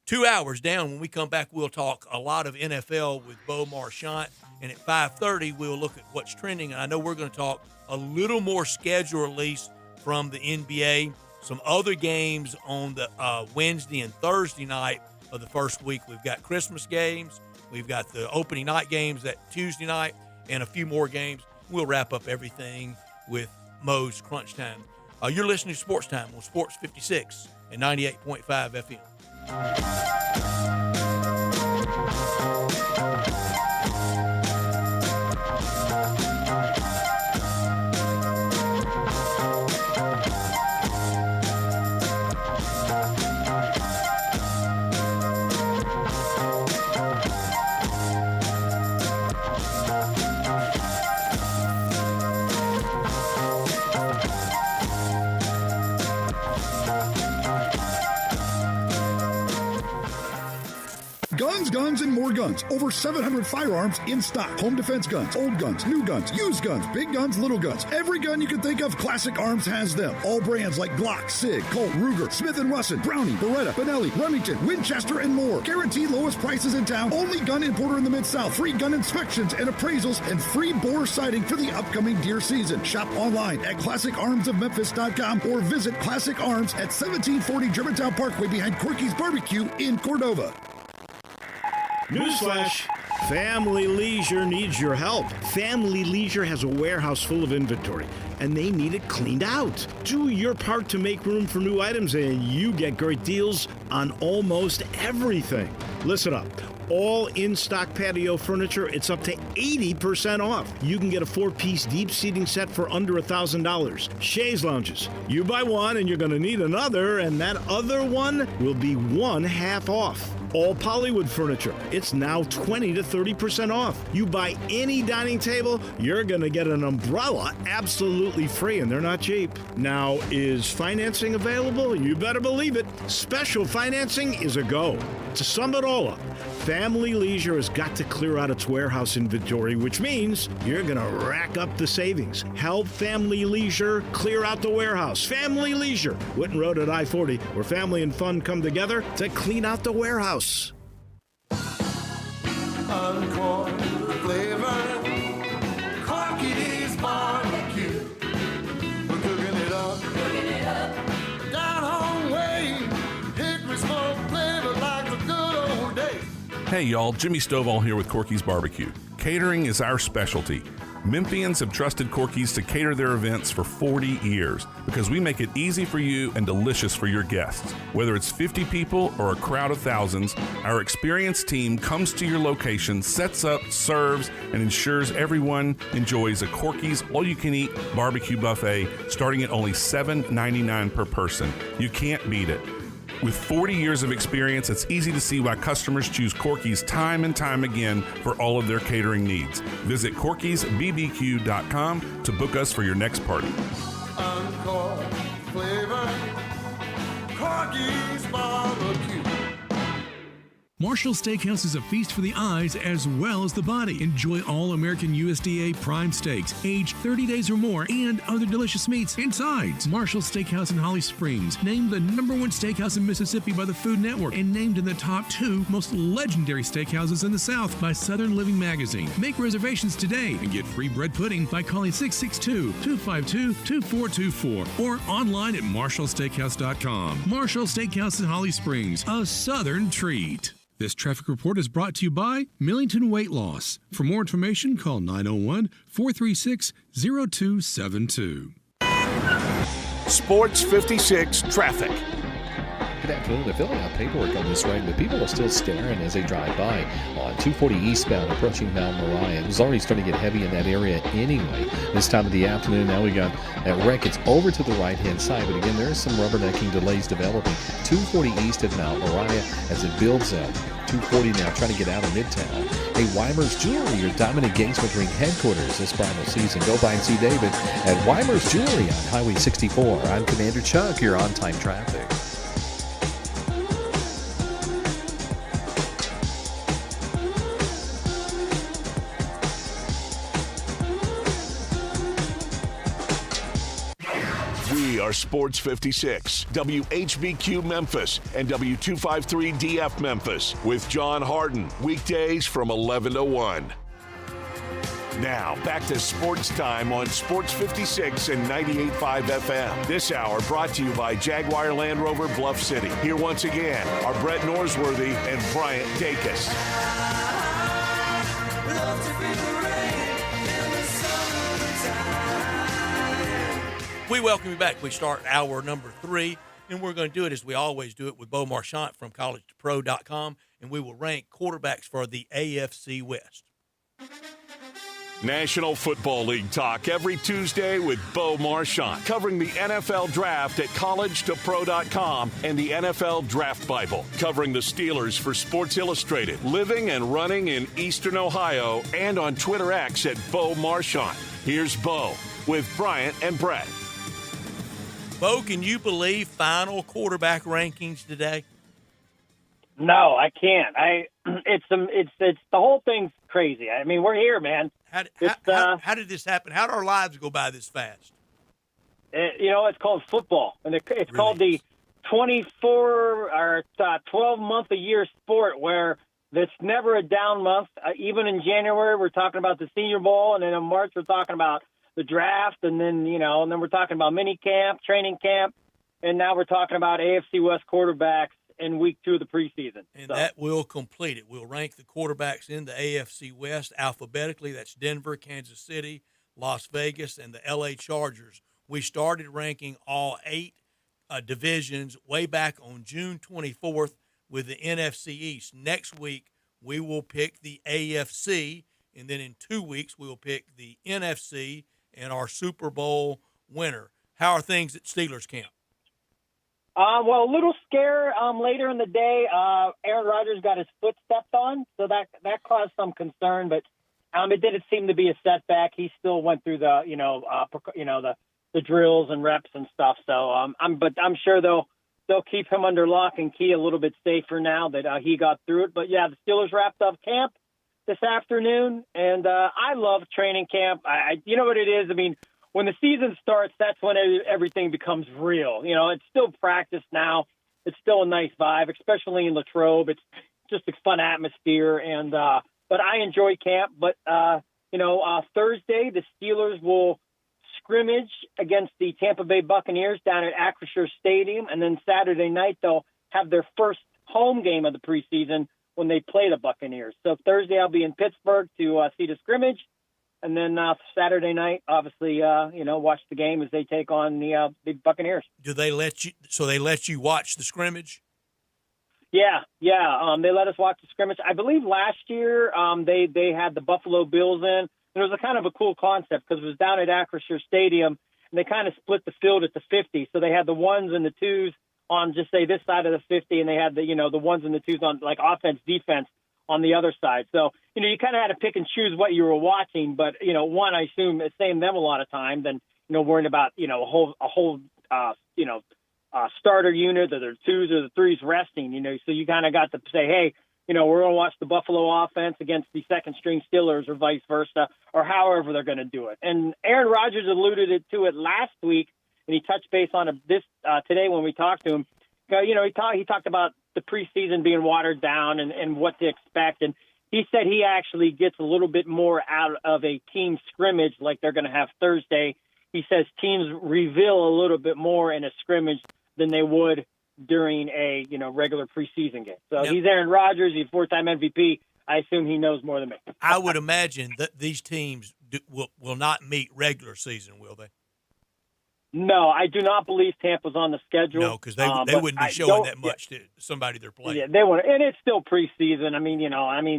2 hours down. When we come back, we'll talk a lot of NFL with Bo Marchant. And at 5:30, we'll look at what's trending. And I know we're going to talk a little more schedule release from the NBA. Some other games on the Wednesday and Thursday night of the first week. We've got Christmas games. We've got the opening night games that Tuesday night and a few more games. We'll wrap up everything with Mo's Crunch Time. You're listening to Sports Time on Sports 56 and 98.5 FM. Guns, and more guns. Over 700 firearms in stock. Home defense guns, old guns, new guns, used guns, big guns, little guns. Every gun you can think of, Classic Arms has them. All brands like Glock, Sig, Colt, Ruger, Smith & Wesson, Browning, Beretta, Benelli, Remington, Winchester, and more. Guaranteed lowest prices in town. Only gun importer in the Mid-South. Free gun inspections and appraisals and free bore sighting for the upcoming deer season. Shop online at ClassicArmsOfMemphis.com or visit Classic Arms at 1740 Germantown Parkway behind Corky's Barbecue in Cordova. Newsflash. Family Leisure needs your help. Family Leisure has a warehouse full of inventory, and they need it cleaned out. Do your part to make room for new items, and you get great deals on almost everything. Listen up. All in-stock patio furniture, it's up to 80% off. You can get a 4-piece deep seating set for under $1,000. Chaise lounges. You buy one, and you're going to need another, and that other one will be one half off. All Pollywood furniture, it's now 20 to 30% off. You buy any dining table, you're going to get an umbrella absolutely free, and they're not cheap. Now, is financing available? You better believe it. Special financing is a go. To sum it all up, Family Leisure has got to clear out its warehouse inventory, which means you're going to rack up the savings. Help Family Leisure clear out the warehouse. Family Leisure, Whitten Road at I-40, where family and fun come together to clean out the warehouse. Uncorn flavor, Corky's barbecue. We're cooking it up, down home way. Hickory smoke flavor like the good old days. Hey y'all, Jimmy Stovall here with Corky's Barbecue. Catering is our specialty. Memphians have trusted Corky's to cater their events for 40 years because we make it easy for you and delicious for your guests. Whether it's 50 people or a crowd of thousands, our experienced team comes to your location, sets up, serves, and ensures everyone enjoys a Corky's all-you-can-eat barbecue buffet starting at only $7.99 per person. You can't beat it. With 40 years of experience, it's easy to see why customers choose Corky's time and time again for all of their catering needs. Visit Corky'sBBQ.com to book us for your next party. Uncorn flavor, Corky's barbecue. Marshall Steakhouse is a feast for the eyes as well as the body. Enjoy all American USDA prime steaks, aged 30 days or more, and other delicious meats and sides. Marshall Steakhouse in Holly Springs, named the #1 steakhouse in Mississippi by the Food Network, and named in the top 2 most legendary steakhouses in the South by Southern Living Magazine. Make reservations today and get free bread pudding by calling 662-252-2424 or online at marshallsteakhouse.com. Marshall Steakhouse in Holly Springs, a Southern treat. This traffic report is brought to you by Millington Weight Loss. For more information, call 901-436-0272. Sports 56 traffic. Good afternoon. They're filling out paperwork on this rain, but people are still staring as they drive by on 240 eastbound approaching Mount Moriah. It was already starting to get heavy in that area anyway. This time of the afternoon, now we got that wreck. It's over to the right-hand side, but again, there is some rubbernecking delays developing. 240 east of Mount Moriah as it builds up. 240 now trying to get out of Midtown. Hey, Weimer's Jewelry, your diamond engagement ring headquarters this bridal season. Go by and see David at Weimer's Jewelry on Highway 64. I'm Commander Chuck, your on-time traffic. We are Sports 56, WHBQ Memphis, and W253DF Memphis with John Harden, weekdays from 11 to 1. Now, back to Sports Time on Sports 56 and 98.5 FM. This hour brought to you by Jaguar Land Rover Bluff City. Here once again are Brett Norsworthy and Bryant Dacus. We welcome you back. We start hour number 3, and we're going to do it as we always do it with Bo Marchant from collegetopro.com, and we will rank quarterbacks for the AFC West. National Football League talk every Tuesday with Bo Marchant, covering the NFL Draft at collegetopro.com and the NFL Draft Bible, covering the Steelers for Sports Illustrated, living and running in Eastern Ohio, and on Twitter X at Bo Marchant. Here's Bo with Bryant and Brett. Bo, can you believe final quarterback rankings today? No, I can't. It's the whole thing's crazy. I mean, we're here, man. How did this happen? How did our lives go by this fast? It's called football, and it's called the 24 or 12-month-a-year sport where there's never a down month. Even in January, we're talking about the Senior Bowl, and then in March, we're talking about the draft, and then we're talking about mini camp, training camp, and now we're talking about AFC West quarterbacks in week 2 of the preseason. And that will complete it. We'll rank the quarterbacks in the AFC West alphabetically. That's Denver, Kansas City, Las Vegas, and the LA Chargers. We started ranking all 8 divisions way back on June 24th with the NFC East. Next week, we will pick the AFC, and then in 2 weeks, we will pick the NFC and our Super Bowl winner. How are things at Steelers camp? Well, a little scare later in the day. Aaron Rodgers got his foot stepped on, so that caused some concern. But it didn't seem to be a setback. He still went through the the drills and reps and stuff. So I'm sure they'll they'll keep him under lock and key a little bit safer now that he got through it. But, yeah, the Steelers wrapped up camp this afternoon, and I love training camp. You know what it is? I mean, when the season starts, that's when everything becomes real. You know, it's still practice now. It's still a nice vibe, especially in Latrobe. It's just a fun atmosphere, and but I enjoy camp. But, Thursday, the Steelers will scrimmage against the Tampa Bay Buccaneers down at Acrisure Stadium, and then Saturday night they'll have their first home game of the preseason when they play the Buccaneers. So Thursday I'll be in Pittsburgh to see the scrimmage, and then Saturday night, obviously, watch the game as they take on the Buccaneers. Do they let you? So they let you watch the scrimmage? Yeah. They let us watch the scrimmage. I believe last year they had the Buffalo Bills in. It was a kind of a cool concept because it was down at Acrisure Stadium, and they kind of split the field at the 50. So they had the ones and the twos on, just say, this side of the 50, and they had the ones and the twos on, like, offense, defense on the other side. So, you kind of had to pick and choose what you were watching. But, one, I assume it saved them a lot of time than, worrying about, a whole starter unit or the twos or the threes resting, So you kind of got to say, hey, we're going to watch the Buffalo offense against the second-string Steelers or vice versa, or however they're going to do it. And Aaron Rodgers alluded to it last week, and he touched base on it today when we talked to him. He talked about the preseason being watered down and what to expect. And he said he actually gets a little bit more out of a team scrimmage like they're going to have Thursday. He says teams reveal a little bit more in a scrimmage than they would during a regular preseason game. So he's Aaron Rodgers. He's four-time MVP. I assume he knows more than me. I would imagine that these teams will not meet regular season, will they? No, I do not believe Tampa's on the schedule. No, because they wouldn't be showing that much to somebody they're playing. Yeah, they wouldn't, and it's still preseason. I mean,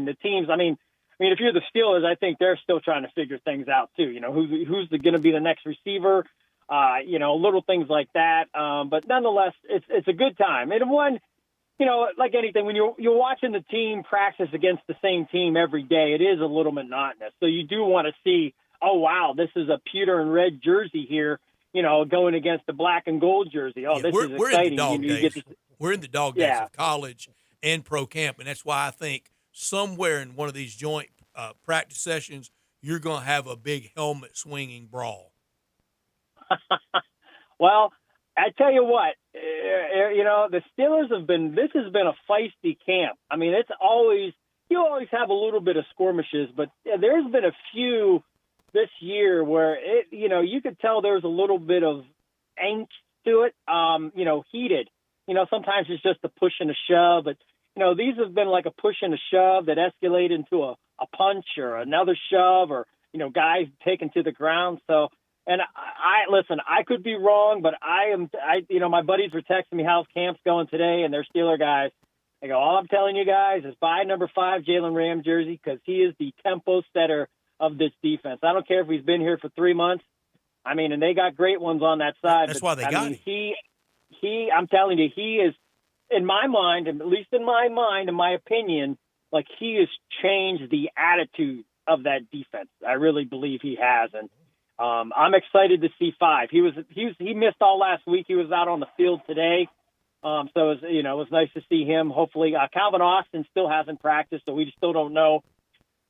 the teams. I mean, if you're the Steelers, I think they're still trying to figure things out too. Who's going to be the next receiver? Little things like that. But nonetheless, it's a good time. And one, like anything, when you're watching the team practice against the same team every day, it is a little monotonous. So you do want to see, oh wow, this is a pewter and red jersey here. Going against the black and gold jersey. Oh, this is exciting. We're in the dog days. We're in the dog days of college and pro camp, and that's why I think somewhere in one of these joint practice sessions, you're going to have a big helmet swinging brawl. Well, I tell you what, the Steelers this has been a feisty camp. I mean, you always have a little bit of skirmishes, but there's been a few this year where you could tell there's a little bit of angst to it, heated. Sometimes it's just a push and a shove, but these have been like a push and a shove that escalate into a punch or another shove or, guys taken to the ground. So, and I could be wrong, but my buddies were texting me how's camp's going today, and they're Steeler guys. I go, all I'm telling you guys is buy number 5 Jalen Ram jersey because he is the tempo setter of this defense. I don't care if he's been here for 3 months. I mean, and they got great ones on that side. That's why they got him. I'm telling you, he is, in my mind, at least in my mind, in my opinion, like he has changed the attitude of that defense. I really believe he has. And I'm excited to see 5. He missed all last week. He was out on the field today. So it was nice to see him. Hopefully, Calvin Austin still hasn't practiced, so we still don't know,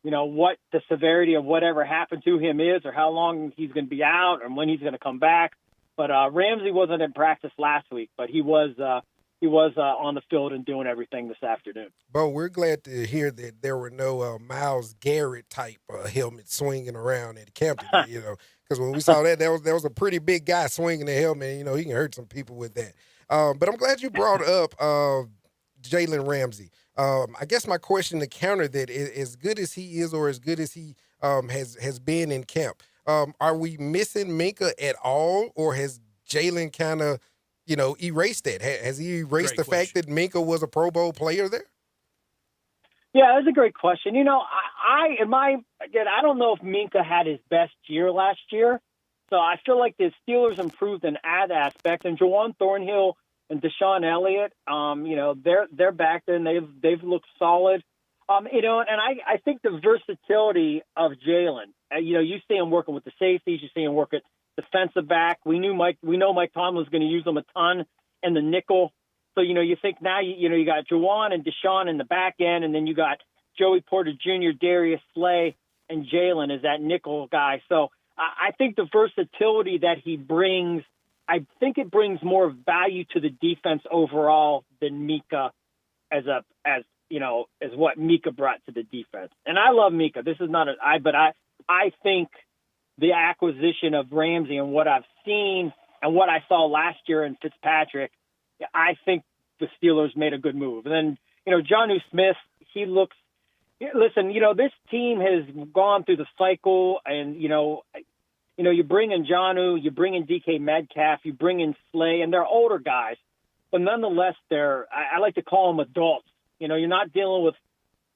what the severity of whatever happened to him is or how long he's going to be out and when he's going to come back. But Ramsey wasn't in practice last week, but he was on the field and doing everything this afternoon. Bo, we're glad to hear that there were no Myles Garrett type helmets swinging around at camp today, because when we saw that, there was a pretty big guy swinging the helmet. He can hurt some people with that. But I'm glad you brought up Jalen Ramsey. I guess my question to counter that is, as good as he is or as good as he has been in camp, are we missing Minkah at all, or has Jalen kind of, erased that? Has he erased the fact that Minkah was a Pro Bowl player there? Yeah, that's a great question. I don't know if Minkah had his best year last year. So I feel like the Steelers improved in that aspect. And Juwan Thornhill and Deshaun Elliott, they're back there and they've looked solid. And I think the versatility of Jalen, you see him working with the safeties, you see him work at defensive back. We know Mike Tomlin was going to use him a ton in the nickel So, you think now, you got Juwan and Deshaun in the back end, and then you got Joey Porter Jr., Darius Slay, and Jalen is that nickel guy. So I think the versatility that he brings, I think it brings more value to the defense overall than Mika as what Mika brought to the defense. And I love Mika. This is not but I think the acquisition of Ramsey and what I've seen and what I saw last year in Fitzpatrick, I think the Steelers made a good move. And then, Jonnu Smith, he looks – listen, this team has gone through the cycle and, you bring in Jonnu, you bring in DK Metcalf, you bring in Slay, and they're older guys. But nonetheless, I like to call them adults. You're not dealing with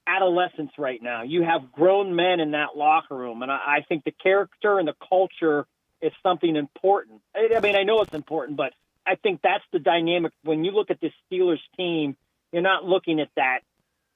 adolescents right now. You have grown men in that locker room. And I think the character and the culture is something important. I mean, I know it's important, but I think that's the dynamic. When you look at this Steelers team, you're not looking at that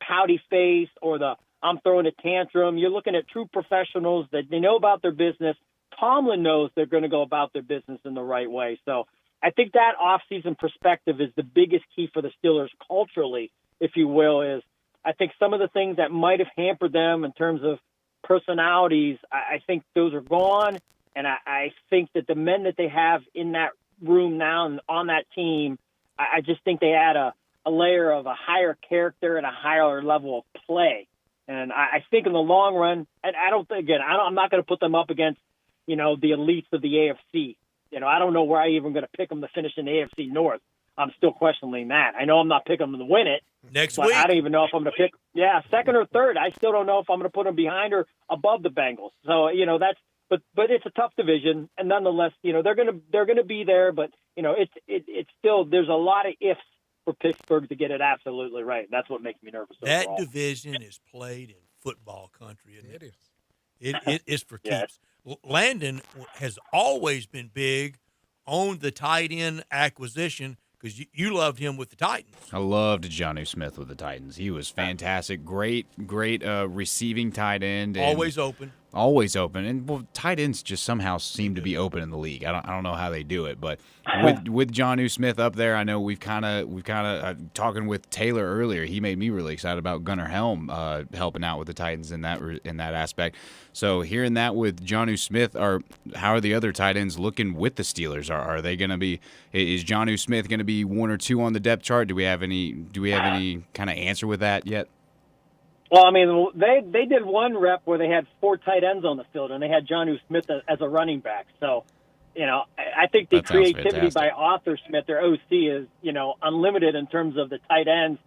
pouty face or the I'm throwing a tantrum. You're looking at true professionals that they know about their business. Tomlin knows they're going to go about their business in the right way. So I think that offseason perspective is the biggest key for the Steelers culturally, if you will, is I think some of the things that might have hampered them in terms of personalities, I think those are gone. And I think that the men that they have in that room now and on that team, I just think they add a layer of a higher character and a higher level of play. And I think in the long run, and I'm not going to put them up against, the elites of the AFC. I don't know where I'm even going to pick them to finish in the AFC North. I'm still questioning that. I know I'm not picking them to win it. Next week. I don't even know if I'm going to pick, second or third. I still don't know if I'm going to put them behind or above the Bengals. So, but it's a tough division. And nonetheless, they're going to be there, but, it's still, there's a lot of ifs for Pittsburgh to get it absolutely right. That's what makes me nervous. That overall. division is played in football country, isn't it? It is. It is for keeps. Landon has always been big on the tight end acquisition because you loved him with the Titans. I loved Jonnu Smith with the Titans. He was fantastic. Great receiving tight end. Always open. Always open. And tight ends just somehow seem to be open in the league. I don't know how they do it, but with Jonnu Smith up there, I know we've kind of talking with Taylor earlier. He made me really excited about Gunnar Helm helping out with the Titans in that aspect. So hearing that with Jonnu Smith, how are the other tight ends looking with the Steelers? Are they going to be? Is Jonnu Smith going to be one or two on the depth chart? Do we have any kind of answer with that yet? Well, I mean, they did one rep where they had 4 tight ends on the field, and they had Jonnu Smith as a running back. So, I think the creativity by Arthur Smith, their OC, is, unlimited in terms of the tight ends.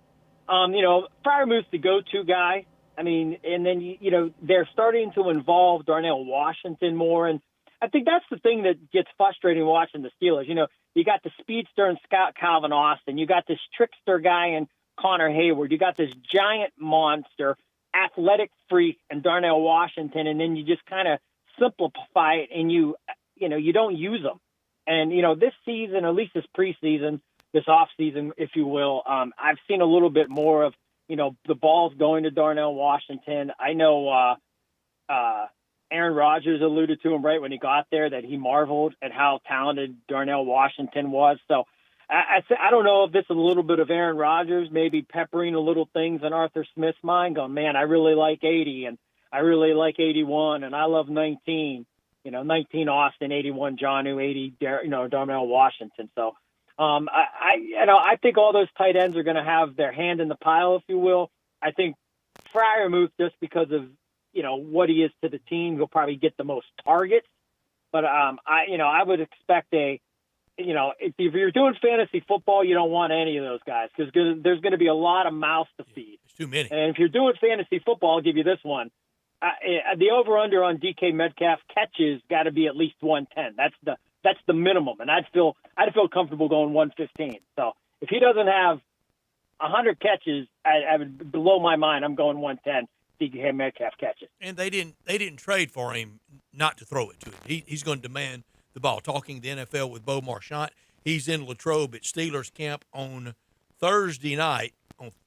Fryermuth's the go-to guy. I mean, and then, they're starting to involve Darnell Washington more. And I think that's the thing that gets frustrating watching the Steelers. You got the speedster and Scott Calvin Austin. You got this trickster guy and Connor Hayward. You got this giant monster, athletic freak, and Darnell Washington, and then you just kind of simplify it, and you don't use them. And this season, at least this preseason, this off season, if you will, I've seen a little bit more of the balls going to Darnell Washington. I know Aaron Rodgers alluded to him right when he got there that he marveled at how talented Darnell Washington was. So. I don't know if this is a little bit of Aaron Rodgers, maybe peppering a little things in Arthur Smith's mind, going, man, I really like 80, and I really like 81, and I love 19. 19 Austin, 81 Jonnu, 80 Darnell Washington. So I think all those tight ends are going to have their hand in the pile, if you will. I think Fryermuth, just because of what he is to the team, he'll probably get the most targets. But I would expect if you're doing fantasy football, you don't want any of those guys because there's going to be a lot of mouths to feed. There's too many. And if you're doing fantasy football, I'll give you this one. The over/under on DK Metcalf catches got to be at least 110. That's the minimum, and I'd feel comfortable going 115. So if he doesn't have 100 catches, I would blow my mind. I'm going 110. DK Metcalf catches. And they didn't trade for him not to throw it to him. He's going to demand the ball. Talking the NFL with Bo Marchant, he's in Latrobe at Steelers camp on Saturday night,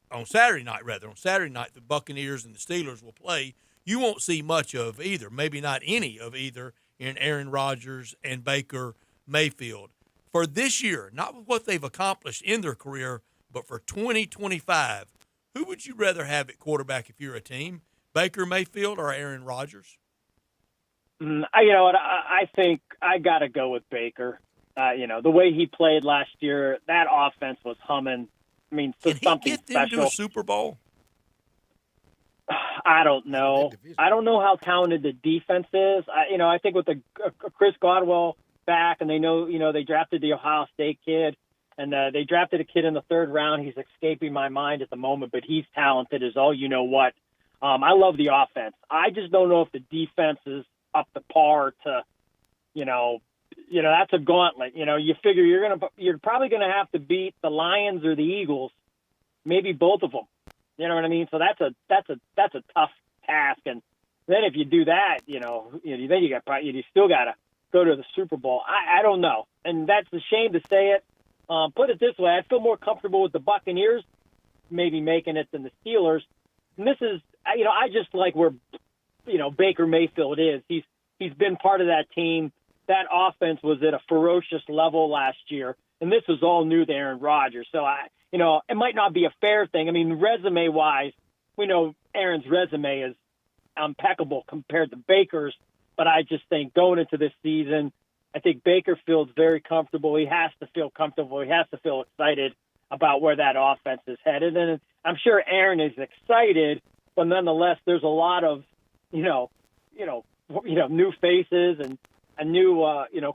the Buccaneers and the Steelers will play. You won't see much of either, maybe not any of either, in Aaron Rodgers and Baker Mayfield. For this year, not with what they've accomplished in their career, But for 2025, who would you rather have at quarterback if you're a team, Baker Mayfield or Aaron Rodgers? You know what? I think I got to go with Baker. The way he played last year, that offense was humming. I mean, Can he something get them special. to a Super Bowl? I don't know. I don't know how talented the defense is. I think with the Chris Godwell back, and they know, they drafted the Ohio State kid, and they drafted a kid in the 3rd round. He's escaping my mind at the moment, but he's talented as all you know what. I love the offense. I just don't know if the defense is up to par to, that's a gauntlet. You figure you're probably gonna have to beat the Lions or the Eagles, maybe both of them. You know what I mean? So that's a tough task. And then if you do that, then you still got to go to the Super Bowl. I don't know, and that's a shame to say it. Put it this way: I feel more comfortable with the Buccaneers maybe making it than the Steelers. And this is, I just like where, Baker Mayfield is. He's been part of that team. That offense was at a ferocious level last year, and this was all new to Aaron Rodgers. So it might not be a fair thing. I mean, resume-wise, we know Aaron's resume is impeccable compared to Baker's, but I just think going into this season, I think Baker feels very comfortable. He has to feel comfortable. He has to feel excited about where that offense is headed. And I'm sure Aaron is excited, but nonetheless, there's a lot of, new faces and a new,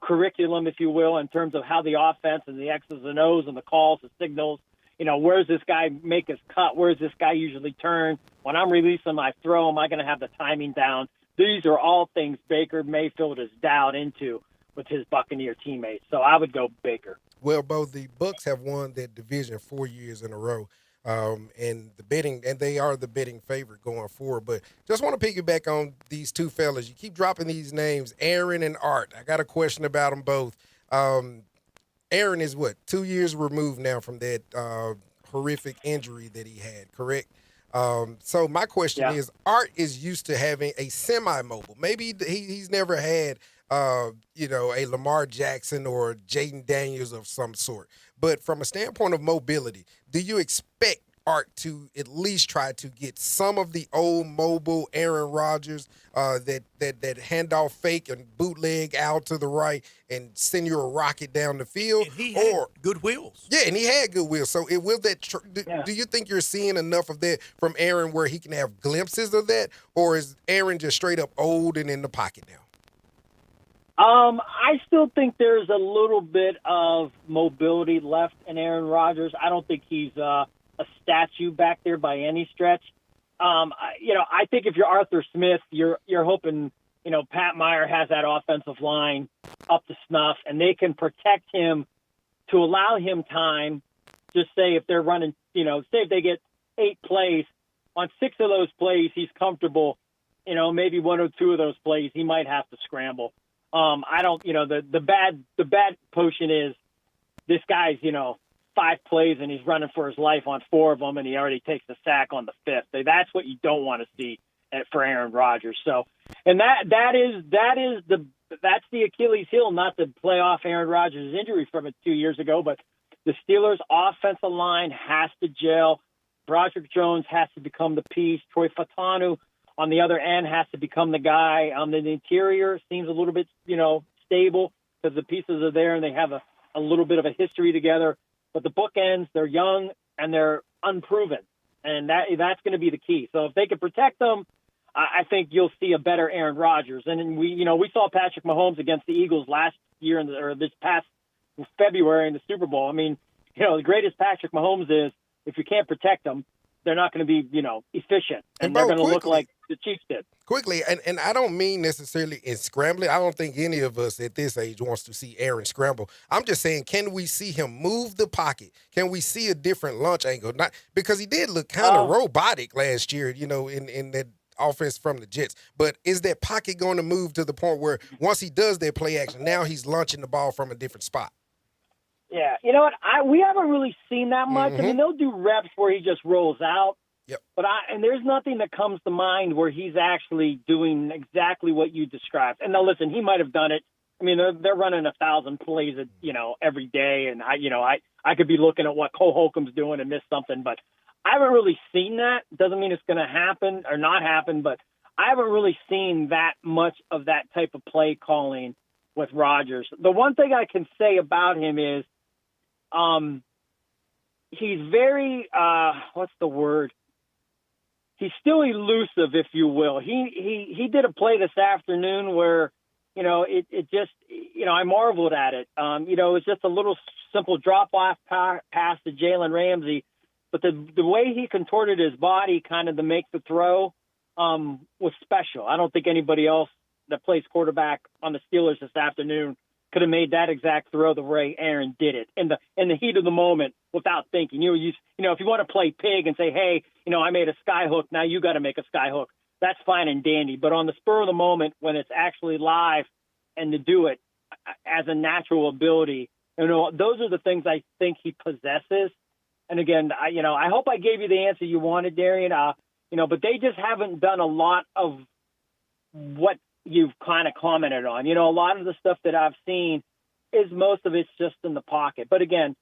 curriculum, if you will, in terms of how the offense and the X's and O's and the calls, the signals, where's this guy make his cut? Where's this guy usually turn? When I'm releasing my throw, am I going to have the timing down? These are all things Baker Mayfield is dialed into with his Buccaneer teammates. So I would go Baker. Well, Bo, the Bucs have won that division 4 years in a row. And they are the betting favorite going forward. But just want to piggyback on these two fellas. You keep dropping these names, Aaron and Art. I got a question about them both. Aaron is 2 years removed now from that horrific injury that he had, correct? So my question is, Art is used to having a semi-mobile. Maybe he's never had, a Lamar Jackson or Jaden Daniels of some sort. But from a standpoint of mobility, do you expect Art to at least try to get some of the old mobile Aaron Rodgers that handoff fake and bootleg out to the right and send you a rocket down the field? And he had good wheels. Yeah, and he had good wheels. So do you think you're seeing enough of that from Aaron where he can have glimpses of that? Or is Aaron just straight up old and in the pocket now? I still think there's a little bit of mobility left in Aaron Rodgers. I don't think he's a statue back there by any stretch. I think if you're Arthur Smith, you're hoping, Pat Meyer has that offensive line up to snuff, and they can protect him to allow him time. Just say if they're running, say if they get 8 plays, on 6 of those plays he's comfortable. Maybe 1 or 2 of those plays he might have to scramble. I don't, the bad potion is this guy's, 5 plays and he's running for his life on 4 of them, and he already takes the sack on the 5th. That's what you don't want to see for Aaron Rodgers. So, and that's the Achilles heel, not to play off Aaron Rodgers' injury from 2 years ago, but the Steelers' offensive line has to gel. Broderick Jones has to become the piece. Troy Fautanu on the other end has to become the guy. The interior seems a little bit, stable because the pieces are there and they have a little bit of a history together. But the bookends, they're young and they're unproven, and that's going to be the key. So if they can protect them, I think you'll see a better Aaron Rodgers. And we saw Patrick Mahomes against the Eagles last year or this past February in the Super Bowl. I mean, the greatest Patrick Mahomes is if you can't protect them, they're not going to be, efficient, and they're going to look like the Chiefs did. Quickly, and I don't mean necessarily in scrambling. I don't think any of us at this age wants to see Aaron scramble. I'm just saying, can we see him move the pocket? Can we see a different launch angle? Not because he did look kind of robotic last year, in that offense from the Jets. But is that pocket going to move to the point where once he does that play action, now he's launching the ball from a different spot? Yeah, you know what? We haven't really seen that much. I mean, they'll do reps where he just rolls out. Yep. But there's nothing that comes to mind where he's actually doing exactly what you described. And now, listen, he might have done it I mean, they're running 1,000 plays, every day, and I could be looking at what Cole Holcomb's doing and miss something, but I haven't really seen that. Doesn't mean it's going to happen or not happen, but I haven't really seen that much of that type of play calling with Rodgers. The one thing I can say about him is, he's very, what's the word? He's still elusive, if you will. He did a play this afternoon where, it just, I marveled at it. It's just a little simple drop-off pass to Jalen Ramsey, but the way he contorted his body kind of to make the throw was special. I don't think anybody else that plays quarterback on the Steelers this afternoon could have made that exact throw the way Aaron did it in the heat of the moment without thinking. If you want to play pig and say, hey, I made a sky hook, now you got to make a sky hook. That's fine and dandy. But on the spur of the moment, when it's actually live and to do it as a natural ability, those are the things I think he possesses. And again, I hope I gave you the answer you wanted, Darian. But they just haven't done a lot of what you've kind of commented on. A lot of the stuff that I've seen is most of it's just in the pocket. But again,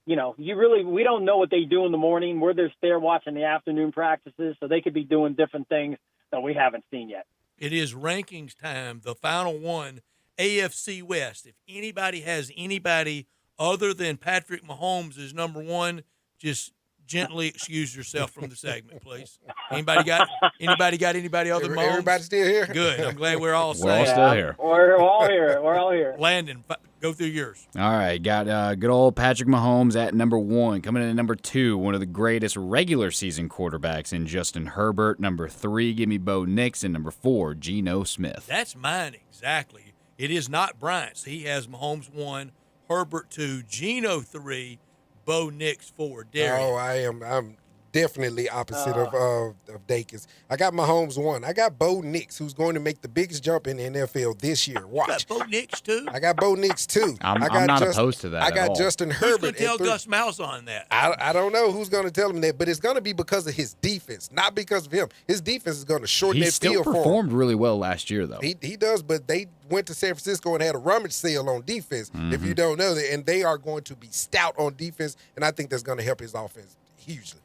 we don't know what they do in the morning. We're just there watching the afternoon practices, so they could be doing different things that we haven't seen yet. It is rankings time, the final one, AFC West. If anybody has anybody other than Patrick Mahomes as number one, just gently excuse yourself from the segment, please. Anybody got anybody other than Mahomes? Everybody's still here? Good. I'm glad we're all We're all still here. We're all here. We're all here. Landon, go through yours. All right, got good old Patrick Mahomes at number 1. Coming in at number 2, one of the greatest regular season quarterbacks in Justin Herbert. Number 3, give me Bo Nix. And number 4, Geno Smith. That's mine exactly. It is not Bryant's. He has Mahomes 1, Herbert 2, Geno 3, Bo Nix 4. Darian. I'm definitely opposite of Dakis. I got Mahomes 1. I got Bo Nix, who's going to make the biggest jump in the NFL this year. Watch. You got Bo Nix too? I got Bo Nix too. I'm not opposed to that. I got at all. Justin Who's Herbert. going to tell Gus Malzahn that? I don't know who's going to tell him that, but it's going to be because of his defense, not because of him. His defense is going to shorten that field for him. He still performed really well last year, though. He does, but they went to San Francisco and had a rummage sale on defense, if you don't know that, and they are going to be stout on defense, and I think that's going to help his offense hugely.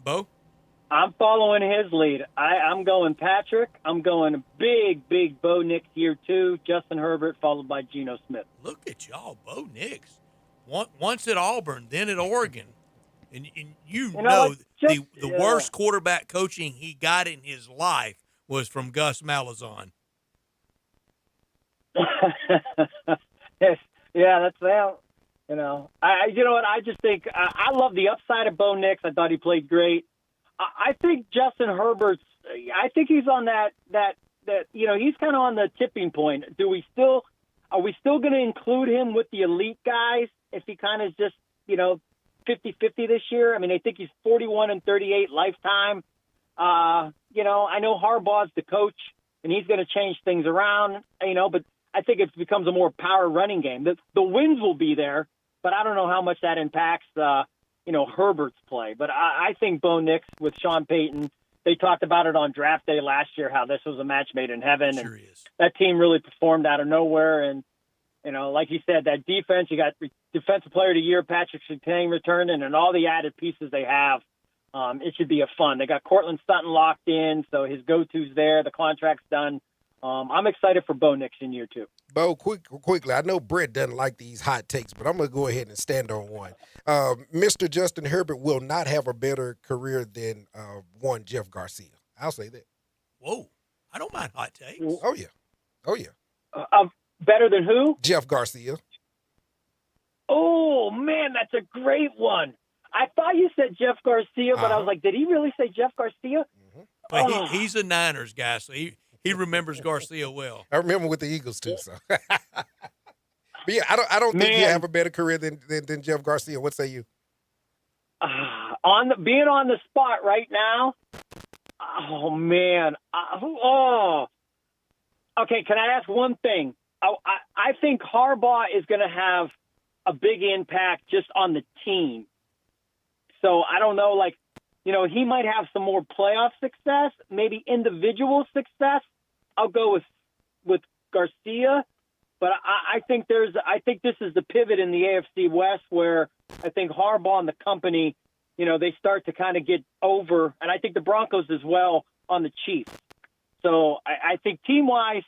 Bo? I'm following his lead. I'm going Patrick. I'm going big Bo Nix year 2, Justin Herbert, followed by Geno Smith. Look at y'all, Bo Nix. Once at Auburn, then at Oregon. And the worst quarterback coaching he got in his life was from Gus Malzahn. Yeah, that's that. You know what? I just think I love the upside of Bo Nix. I thought he played great. I think Justin Herbert's. I think he's on that. He's kind of on the tipping point. Are we still going to include him with the elite guys if he kind of just 50-50 this year? I mean, I think he's 41-38 lifetime. I know Harbaugh's the coach, and he's going to change things around. But I think it becomes a more power running game. The wins will be there, but I don't know how much that impacts Herbert's play. But I think Bo Nix with Sean Payton, they talked about it on draft day last year, how this was a match made in heaven. Sure and is. That team really performed out of nowhere. And, like you said, that defense, you got Defensive Player of the Year, Patrick Surtain returning, and all the added pieces they have. It should be a fun. They got Cortland Sutton locked in, so his go-to's there. The contract's done. I'm excited for Bo Nix in year 2. Bo, quickly, I know Brett doesn't like these hot takes, but I'm going to go ahead and stand on one. Mr. Justin Herbert will not have a better career than one Jeff Garcia. I'll say that. Whoa. I don't mind hot takes. Oh, yeah. Better than who? Jeff Garcia. Oh, man, that's a great one. I thought you said Jeff Garcia, but I was like, did he really say Jeff Garcia? But he's a Niners guy, so he remembers Garcia well. I remember with the Eagles too. So, but yeah, I don't think he'll have a better career than Jeff Garcia. What say you? Being on the spot right now. Oh man. Okay. Can I ask one thing? I think Harbaugh is going to have a big impact just on the team. So I don't know, he might have some more playoff success, maybe individual success. I'll go with Garcia. But I think this is the pivot in the AFC West where I think Harbaugh and the company, they start to kind of get over, and I think the Broncos as well on the Chiefs. So I think team-wise,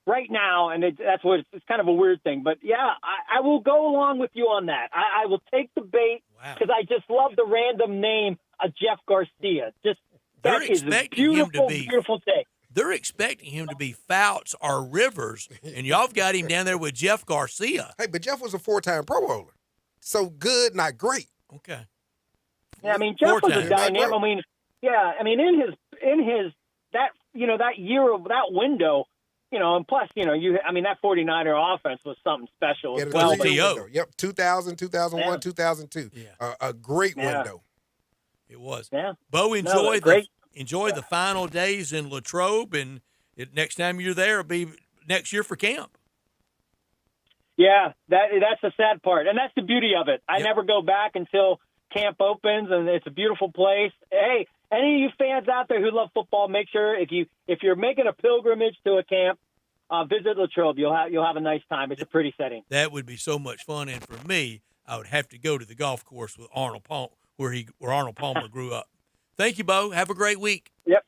right now, and that's what it's kind of a weird thing, but yeah, I will go along with you on that. I will take the bait because I just love the random name of Jeff Garcia. That is a beautiful, beautiful take. They're expecting him to be Fouts or Rivers, and y'all have got him down there with Jeff Garcia. Hey, but Jeff was a 4-time Pro Bowler. So good, not great. Okay. Yeah, I mean, Jeff was a dynamic. In his that year of that window, and plus, that 49er offense was something special as well. Yep, 2000, 2001, 2002. Yeah. A great window. It was. Yeah. Bo, enjoy the final days in Latrobe, and next time you're there, it'll be next year for camp. Yeah, that's the sad part, and that's the beauty of it. I never go back until camp opens, and it's a beautiful place. Hey, any of you fans out there who love football, make sure if you're making a pilgrimage to a camp, visit Latrobe. You'll have a nice time. It's a pretty setting. That would be so much fun, and for me, I would have to go to the golf course with Arnold Palmer, where Arnold Palmer grew up. Thank you, Bo. Have a great week. Yep.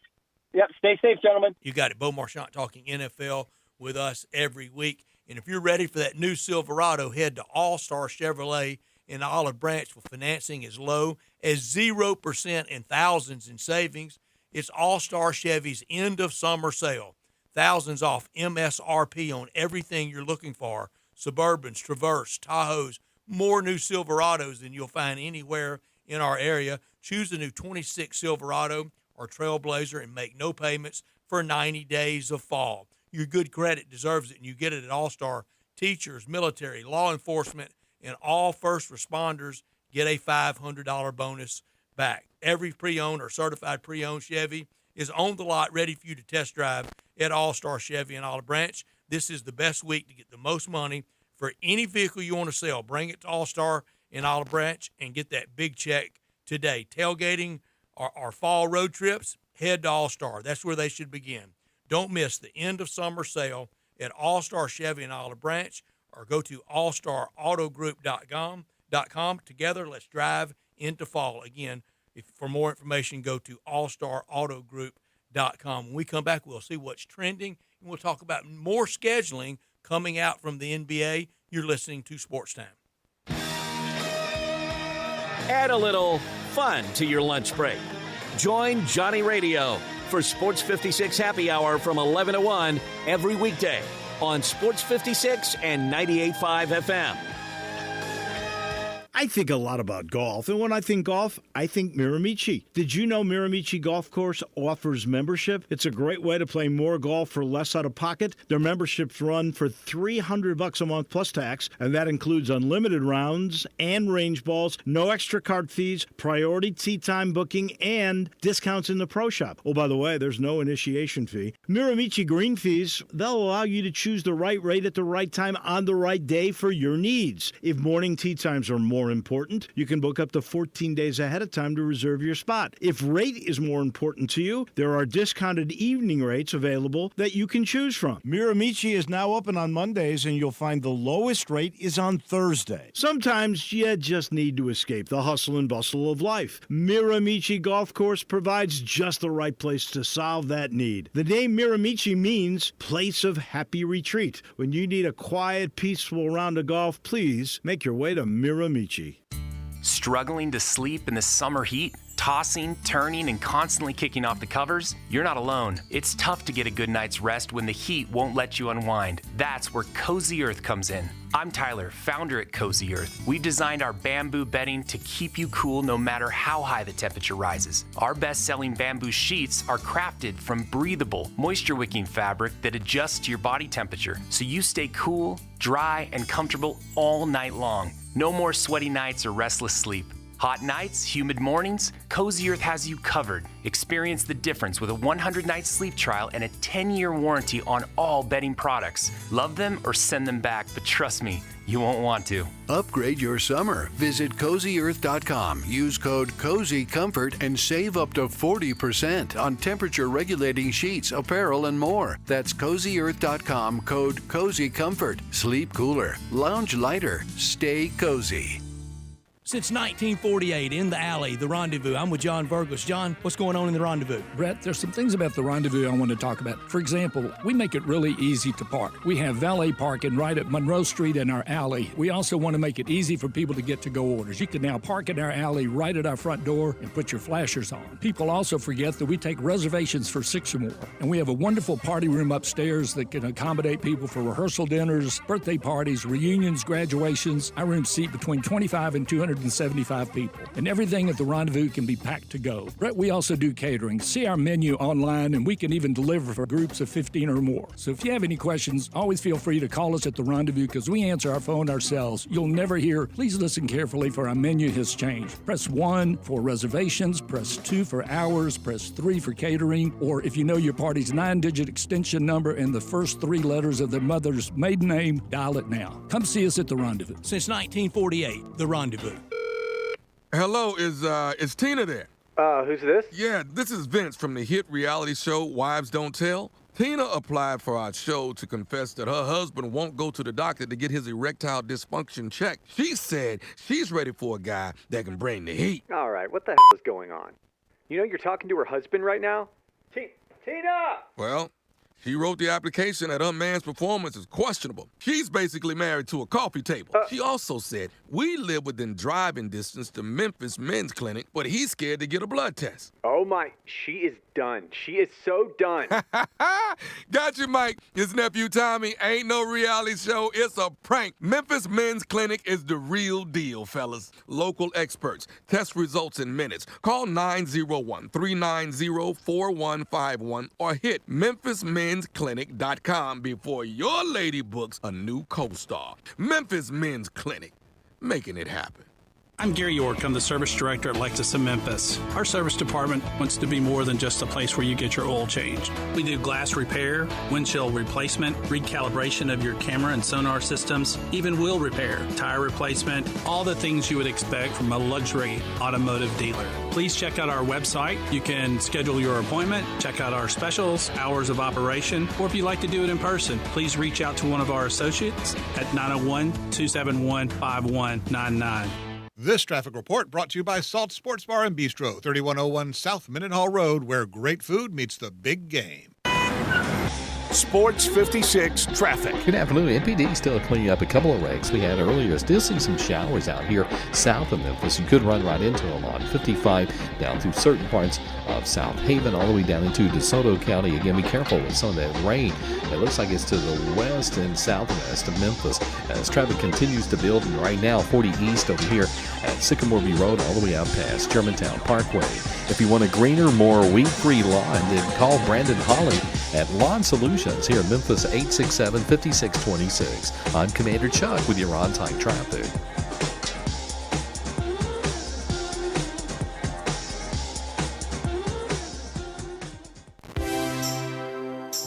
Stay safe, gentlemen. You got it. Bo Marchant talking NFL with us every week. And if you're ready for that new Silverado, head to All-Star Chevrolet in Olive Branch with financing as low as 0% and thousands in savings. It's All-Star Chevy's end of summer sale. Thousands off MSRP on everything you're looking for. Suburbans, Traverse, Tahoes, more new Silverados than you'll find anywhere in our area. Choose the new 26 Silverado or Trailblazer and make no payments for 90 days of fall. Your good credit deserves it, and you get it at All-Star. Teachers, military, law enforcement, and all first responders get a $500 bonus back. Every pre-owned or certified pre-owned Chevy is on the lot ready for you to test drive at All-Star Chevy in Olive Branch. This is the best week to get the most money for any vehicle you want to sell. Bring it to All-Star in Olive Branch and get that big check today. Tailgating or fall road trips, head to All-Star. That's where they should begin. Don't miss the end of summer sale at All-Star Chevy in Olive Branch, or go to allstarautogroup.com. Together, let's drive into fall. Again, for more information, go to allstarautogroup.com. When we come back, we'll see what's trending, and we'll talk about more scheduling coming out from the NBA. You're listening to Sports Time. Add a little fun to your lunch break. Join Johnny Radio for Sports 56 Happy Hour from 11 to 1 every weekday on Sports 56 and 98.5 FM. I think a lot about golf, and when I think golf, I think Miramichi. Did you know Miramichi Golf Course offers membership? It's a great way to play more golf for less out of pocket. Their memberships run for $300 a month plus tax, and that includes unlimited rounds and range balls, no extra card fees, priority tee time booking, and discounts in the pro shop. Oh, by the way, there's no initiation fee. Miramichi green fees, they'll allow you to choose the right rate at the right time on the right day for your needs. If morning tee times are more important, you can book up to 14 days ahead of time to reserve your spot. If rate is more important to you, there are discounted evening rates available that you can choose from. Miramichi is now open on Mondays, and you'll find the lowest rate is on Thursday. Sometimes you just need to escape the hustle and bustle of life. Miramichi Golf Course provides just the right place to solve that need. The name Miramichi means place of happy retreat. When you need a quiet, peaceful round of golf, please make your way to Miramichi. Struggling to sleep in the summer heat? Tossing, turning, and constantly kicking off the covers? You're not alone. It's tough to get a good night's rest when the heat won't let you unwind. That's where Cozy Earth comes in. I'm Tyler, founder at Cozy Earth. We've designed our bamboo bedding to keep you cool no matter how high the temperature rises. Our best-selling bamboo sheets are crafted from breathable, moisture-wicking fabric that adjusts to your body temperature, so you stay cool, dry, and comfortable all night long. No more sweaty nights or restless sleep. Hot nights, humid mornings, Cozy Earth has you covered. Experience the difference with a 100-night sleep trial and a 10-year warranty on all bedding products. Love them or send them back, but trust me, You won't want to. Upgrade your summer. Visit CozyEarth.com. Use code CozyComfort and save up to 40% on temperature-regulating sheets, apparel, and more. That's CozyEarth.com, code CozyComfort. Sleep cooler. Lounge lighter. Stay cozy. Since 1948, in the alley, the Rendezvous. I'm with John Burgos. John, what's going on in the Rendezvous? Brett, there's some things about the Rendezvous I want to talk about. For example, we make it really easy to park. We have valet parking right at Monroe Street in our alley. We also want to make it easy for people to get to-go orders. You can now park in our alley right at our front door and put your flashers on. People also forget that we take reservations for 6 or more. And we have a wonderful party room upstairs that can accommodate people for rehearsal dinners, birthday parties, reunions, graduations. Our rooms seat between 25 and 275 people. And everything at the Rendezvous can be packed to go. Brett, we also do catering. See our menu online, and we can even deliver for groups of 15 or more. So if you have any questions, always feel free to call us at the Rendezvous because we answer our phone ourselves. You'll never hear, please listen carefully for our menu has changed. Press 1 for reservations, press 2 for hours, press 3 for catering, or if you know your party's 9-digit extension number and the first 3 letters of their mother's maiden name, dial it now. Come see us at the Rendezvous. Since 1948, the Rendezvous. Hello, is Tina there? Who's this? Yeah, this is Vince from the hit reality show Wives Don't Tell. Tina applied for our show to confess that her husband won't go to the doctor to get his erectile dysfunction checked. She said she's ready for a guy that can bring the heat. All right, what the hell is going on? You know you're talking to her husband right now? Tina! Well, she wrote the application that her man's performance is questionable. She's basically married to a coffee table. She also said, we live within driving distance to Memphis Men's Clinic, but he's scared to get a blood test. Oh my, she is done. She is so done. Got you, Mike. His nephew Tommy ain't no reality show. It's a prank. Memphis Men's Clinic is the real deal, fellas. Local experts. Test results in minutes. Call 901-390-4151 or hit memphismensclinic.com before your lady books a new co-star. Memphis Men's Clinic. Making it happen. I'm Gary York. I'm the service director at Lexus of Memphis. Our service department wants to be more than just a place where you get your oil changed. We do glass repair, windshield replacement, recalibration of your camera and sonar systems, even wheel repair, tire replacement, all the things you would expect from a luxury automotive dealer. Please check out our website. You can schedule your appointment, check out our specials, hours of operation, or if you'd like to do it in person, please reach out to one of our associates at 901-271-5199. This traffic report brought to you by Salt Sports Bar and Bistro, 3101 South Mendenhall Road, where great food meets the big game. Sports 56 traffic. Good afternoon. MPD still cleaning up a couple of wrecks we had earlier. Still see some showers out here south of Memphis. You could run right into them on 55 down through certain parts of South Haven all the way down into DeSoto County. Again, be careful with some of that rain. It looks like it's to the west and southwest of Memphis as traffic continues to build. And right now, 40 east over here at Sycamore View Road all the way out past Germantown Parkway. If you want a greener, more weed-free lawn, then call Brandon Holly at Lawn Solutions here in Memphis, 867-5626. I'm Commander Chuck with your on-time traffic.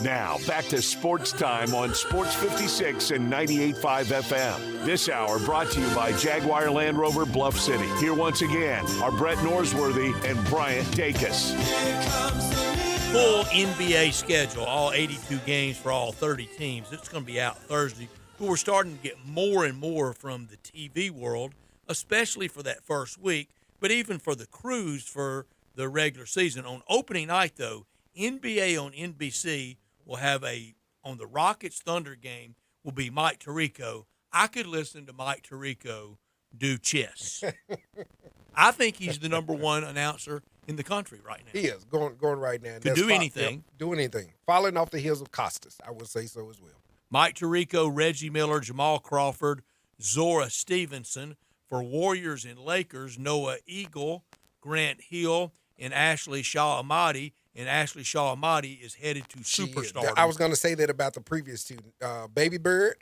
Now, back to Sports Time on Sports 56 and 98.5 FM. This hour brought to you by Jaguar Land Rover Bluff City. Here once again are Brett Norsworthy and Bryant Dacus. Full NBA schedule, all 82 games for all 30 teams. It's going to be out Thursday. But we're starting to get more and more from the TV world, especially for that first week, but even for the cruise for the regular season. On opening night, though, NBA on NBC will have on the Rockets-Thunder game will be Mike Tirico. I could listen to Mike Tirico do chess. I think he's the number one announcer in the country right now. He is going right now. Could do anything. Do anything. Following off the heels of Costas, I would say so as well. Mike Tirico, Reggie Miller, Jamal Crawford, Zora Stevenson. For Warriors and Lakers, Noah Eagle, Grant Hill, and Ashley Shaw Ahmadi. And Ashley Shaw Ahmadi is headed to superstar. I was going to say that about the previous two, Baby Bird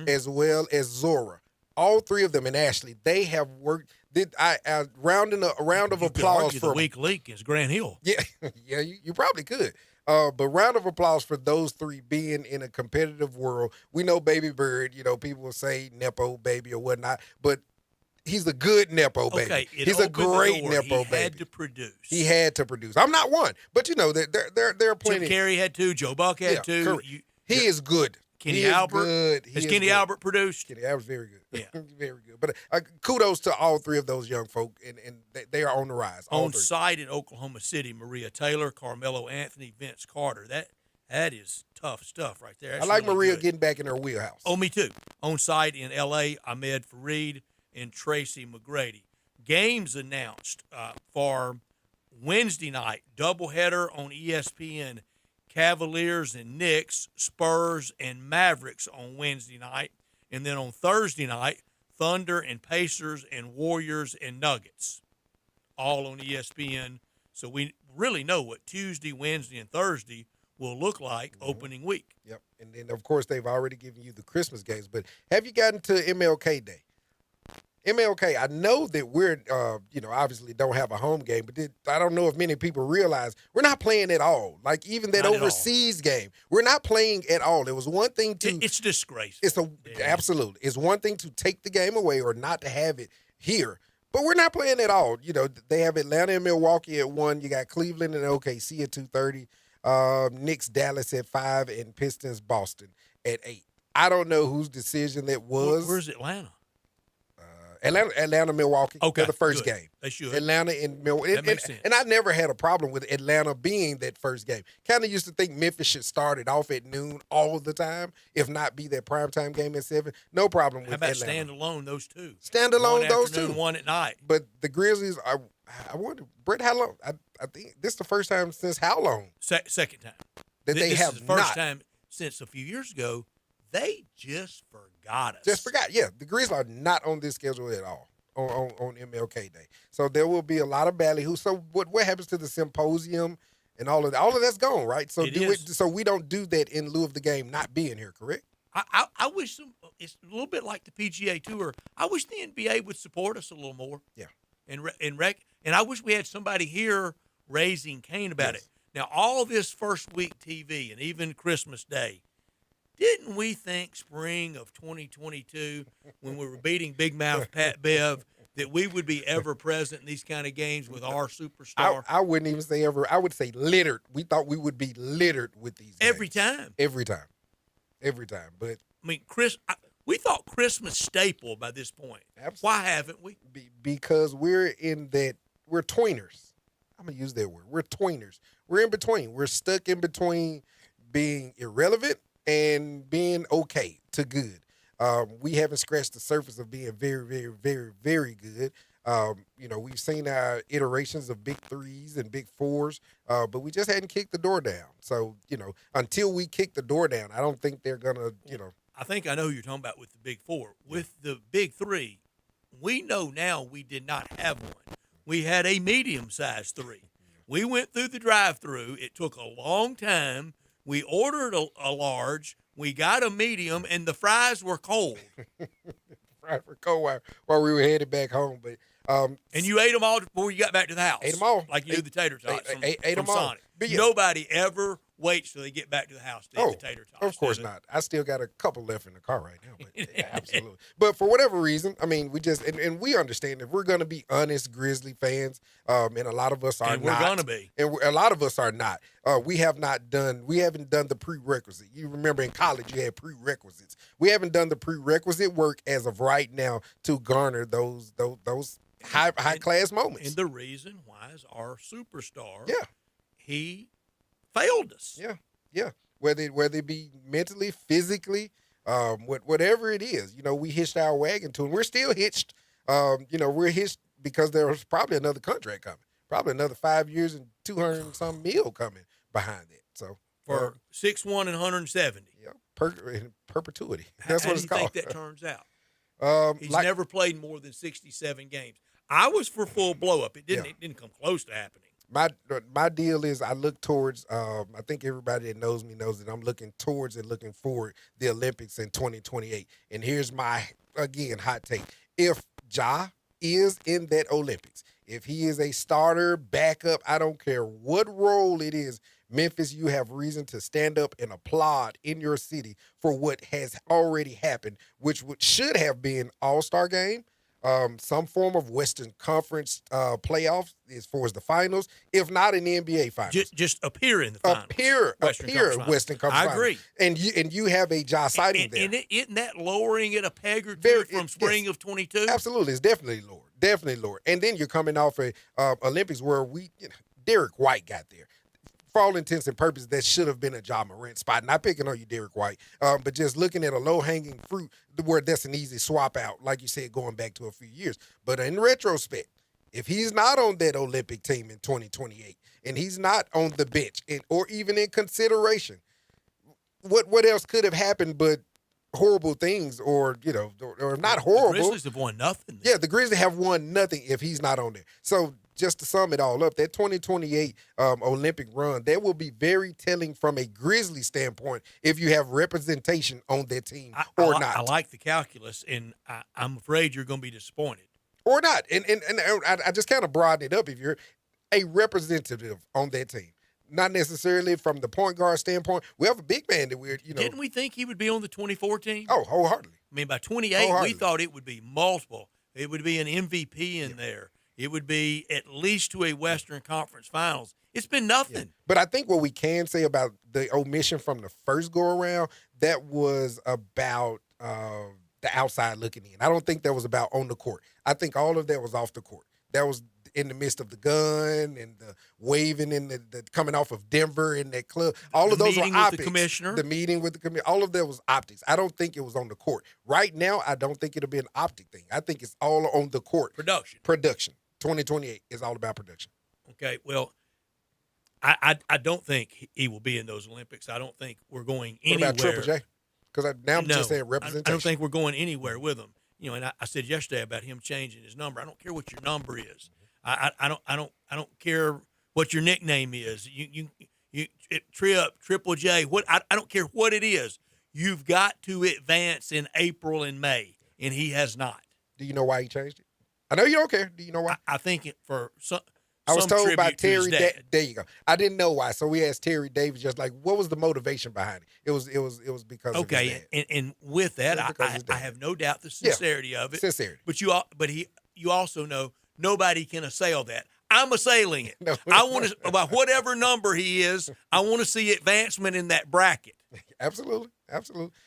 as well as Zora. All three of them and Ashley, they have worked. A round of applause for the weak link is Grant Hill. Yeah, yeah, you probably could. But round of applause for those three being in a competitive world. We know Baby Bird, people will say Nepo baby or whatnot, but he's a good Nepo baby. Okay, He's a great Nepo baby. He had to produce. He had to produce. I'm not one, but there are plenty. Jim Carrey had to. Joe Buck had to. He is good. Kenny Albert. Has Kenny Albert produced? Kenny Albert's very good. Yeah. Very good. But kudos to all three of those young folk, and they are on the rise. On site in Oklahoma City, Maria Taylor, Carmelo Anthony, Vince Carter. That is tough stuff right there. That's I like really Maria good. getting back in her wheelhouse. Oh, me too. On site in L.A., Ahmed Fareed and Tracy McGrady. Games announced for Wednesday night, doubleheader on ESPN. Cavaliers and Knicks, Spurs and Mavericks on Wednesday night. And then on Thursday night, Thunder and Pacers and Warriors and Nuggets, all on ESPN. So we really know what Tuesday, Wednesday, and Thursday will look like opening week. Yep. And then, of course, they've already given you the Christmas games. But have you gotten to MLK Day? MLK, I know that we're, obviously don't have a home game, but I don't know if many people realize we're not playing at all. Like, even that overseas game, we're not playing at all. It was one thing to... It's disgraceful. Absolutely. It's one thing to take the game away or not to have it here, but we're not playing at all. They have Atlanta and Milwaukee at 1. You got Cleveland and OKC at 2:30, Knicks Dallas at 5, and Pistons Boston at 8. I don't know whose decision that was. Where's Atlanta? Atlanta, Milwaukee. Okay, for the first good. game. They should. Atlanta and Milwaukee. That makes sense. And I never had a problem with Atlanta being that first game. Kind of used to think Memphis should start it off at noon all the time, if not be that primetime game at 7. No problem with Atlanta. How about standalone, those two? Standalone, those two. One at night. But the Grizzlies, I wonder, Brett, how long? I think this is the first time since how long? Second time. This is the first time since a few years ago. They just forgot us. Just forgot. Yeah, the Grizzlies are not on this schedule at all on MLK Day. So there will be a lot of ballyhoo. So what happens to the symposium and all of that? All of that's gone, right? So so we don't do that in lieu of the game not being here, correct? I wish it's a little bit like the PGA Tour. I wish the NBA would support us a little more. Yeah. And I wish we had somebody here raising Cain about it. Now, all this first week TV and even Christmas Day, didn't we think spring of 2022, when we were beating Big Mouth Pat Bev, that we would be ever present in these kind of games with our superstar? I wouldn't even say ever. I would say littered. We thought we would be littered with these games. Every time. But I mean, we thought Christmas staple by this point. Absolutely. Why haven't we? Because we're tweeners. I'm going to use that word. We're tweeners. We're in between. We're stuck in between being irrelevant and being okay to good. We haven't scratched the surface of being very, very, very, very good. We've seen our iterations of big threes and big fours, but we just hadn't kicked the door down. So, until we kick the door down, I don't think they're going to, I think I know who you're talking about with the big four. With the big three, we know now we did not have one. We had a medium-sized three. We went through the drive-through. It took a long time. We ordered a large. We got a medium, and the fries were cold. Fries were cold while we were headed back home. But and you ate them all before you got back to the house. Ate them all. Like you do the tater tots ate them all. Sonic. Nobody ever waits till they get back to the house to eat the tater tots. Of course not. I still got a couple left in the car right now. But absolutely. But for whatever reason, I mean, we just and we understand that we're going to be honest Grizzly fans, and a lot of us are and not. We're going to be. And a lot of us are not. We haven't done the prerequisite. You remember in college you had prerequisites. We haven't done the prerequisite work as of right now to garner those high class moments. And the reason why is our superstar. Yeah. He failed us. Yeah. Whether it be mentally, physically, whatever it is, we hitched our wagon to him. We're still hitched. We're hitched because there was probably another contract coming, probably another 5 years and 200 and some mil coming behind it. So for 6'1" and 170. Yeah, in perpetuity. That's what it's called. How do you think that turns out? He's never played more than 67 games. I was for full blow up. It didn't come close to happening. My deal is I look towards, I think everybody that knows me knows that I'm looking towards and looking forward the Olympics in 2028. And here's my, again, hot take. If Ja is in that Olympics, if he is a starter, backup, I don't care what role it is, Memphis, you have reason to stand up and applaud in your city for what has already happened, which should have been All-Star game, some form of Western Conference playoffs as far as the finals, if not in the NBA finals. Just appear in the finals. Appear Western Conference I agree. Finals. And you have a Josh sighting there. And isn't that lowering it a peg or two from spring of 22? Absolutely. It's definitely lower. Definitely lower. And then you're coming off a Olympics where Derek White got there. For all intents and purposes, that should have been a Ja Morant spot. Not picking on you, Derek White, but just looking at a low-hanging fruit where that's an easy swap out, like you said, going back to a few years. But in retrospect, if he's not on that Olympic team in 2028 and he's not on the bench or even in consideration, what else could have happened but horrible things or not horrible. The Grizzlies have won nothing. Yeah, the Grizzlies have won nothing if he's not on there. So just to sum it all up, that 2028 Olympic run, that will be very telling from a Grizzly standpoint if you have representation on that team or not. I like the calculus, and I'm afraid you're going to be disappointed. Or not. And I just kind of broaden it up if you're a representative on that team. Not necessarily from the point guard standpoint. We have a big man that we're, Didn't we think he would be on the 24 team? Oh, wholeheartedly. I mean, by 28, we thought it would be multiple. It would be an MVP in there. It would be at least to a Western Conference Finals. It's been nothing. Yeah. But I think what we can say about the omission from the first go-around, that was about the outside looking in. I don't think that was about on the court. I think all of that was off the court. That was in the midst of the gun and the waving and the coming off of Denver in that club. All of those were optics. The commissioner. The meeting with the commissioner. All of that was optics. I don't think it was on the court. Right now, I don't think it'll be an optic thing. I think it's all on the court. Production. 2028 is all about production. Okay, well, I don't think he will be in those Olympics. I don't think we're going anywhere. What about Triple J? Because now I'm just saying representation. I don't think we're going anywhere with him. And I said yesterday about him changing his number. I don't care what your number is. I don't care what your nickname is. You Trip, Triple J. I don't care what it is. You've got to advance in April and May, and he has not. Do you know why he changed it? I know you don't care. Do you know why? I think it for some. I was told by Terry. There you go. I didn't know why, so we asked Terry Davis just like, what was the motivation behind it? It was because of his dad. And with that, I have no doubt the sincerity of it. Sincerity. But you also know nobody can assail that. I'm assailing it. No. I want to, about whatever number he is, I want to see advancement in that bracket. Absolutely.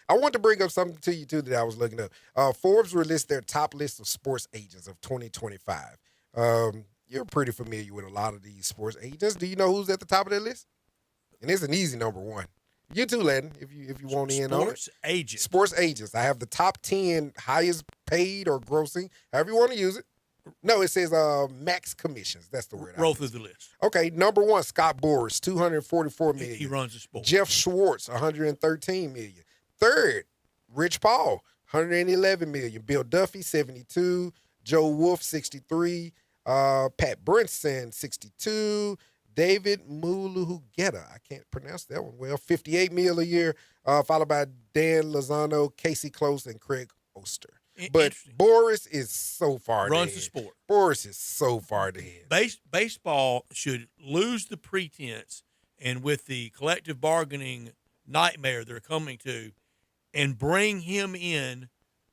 I want to bring up something to you, too, that I was looking up. Forbes released their top list of sports agents of 2025. You're pretty familiar with a lot of these sports agents. Do you know who's at the top of that list? And it's an easy number one. You too, Ladden, if you want in on it. Sports agents. I have the top 10 highest paid or grossing, however you want to use it. No, it says max commissions. That's the word. Roll through the list. Okay, number one, Scott Boras, $244 million. He runs the sport. Jeff Schwartz, $113 million. Third, Rich Paul, $111 million. Bill Duffy, $72. Joe Wolf, $63. Pat Brinson, $62. David Muluhugeta, I can't pronounce that one well, $58 million a year. Followed by Dan Lozano, Casey Close, and Craig Oster. But Boris is so far runs ahead. The sport. Boris is so far ahead. Baseball should lose the pretense, and with the collective bargaining nightmare they're coming to, and bring him in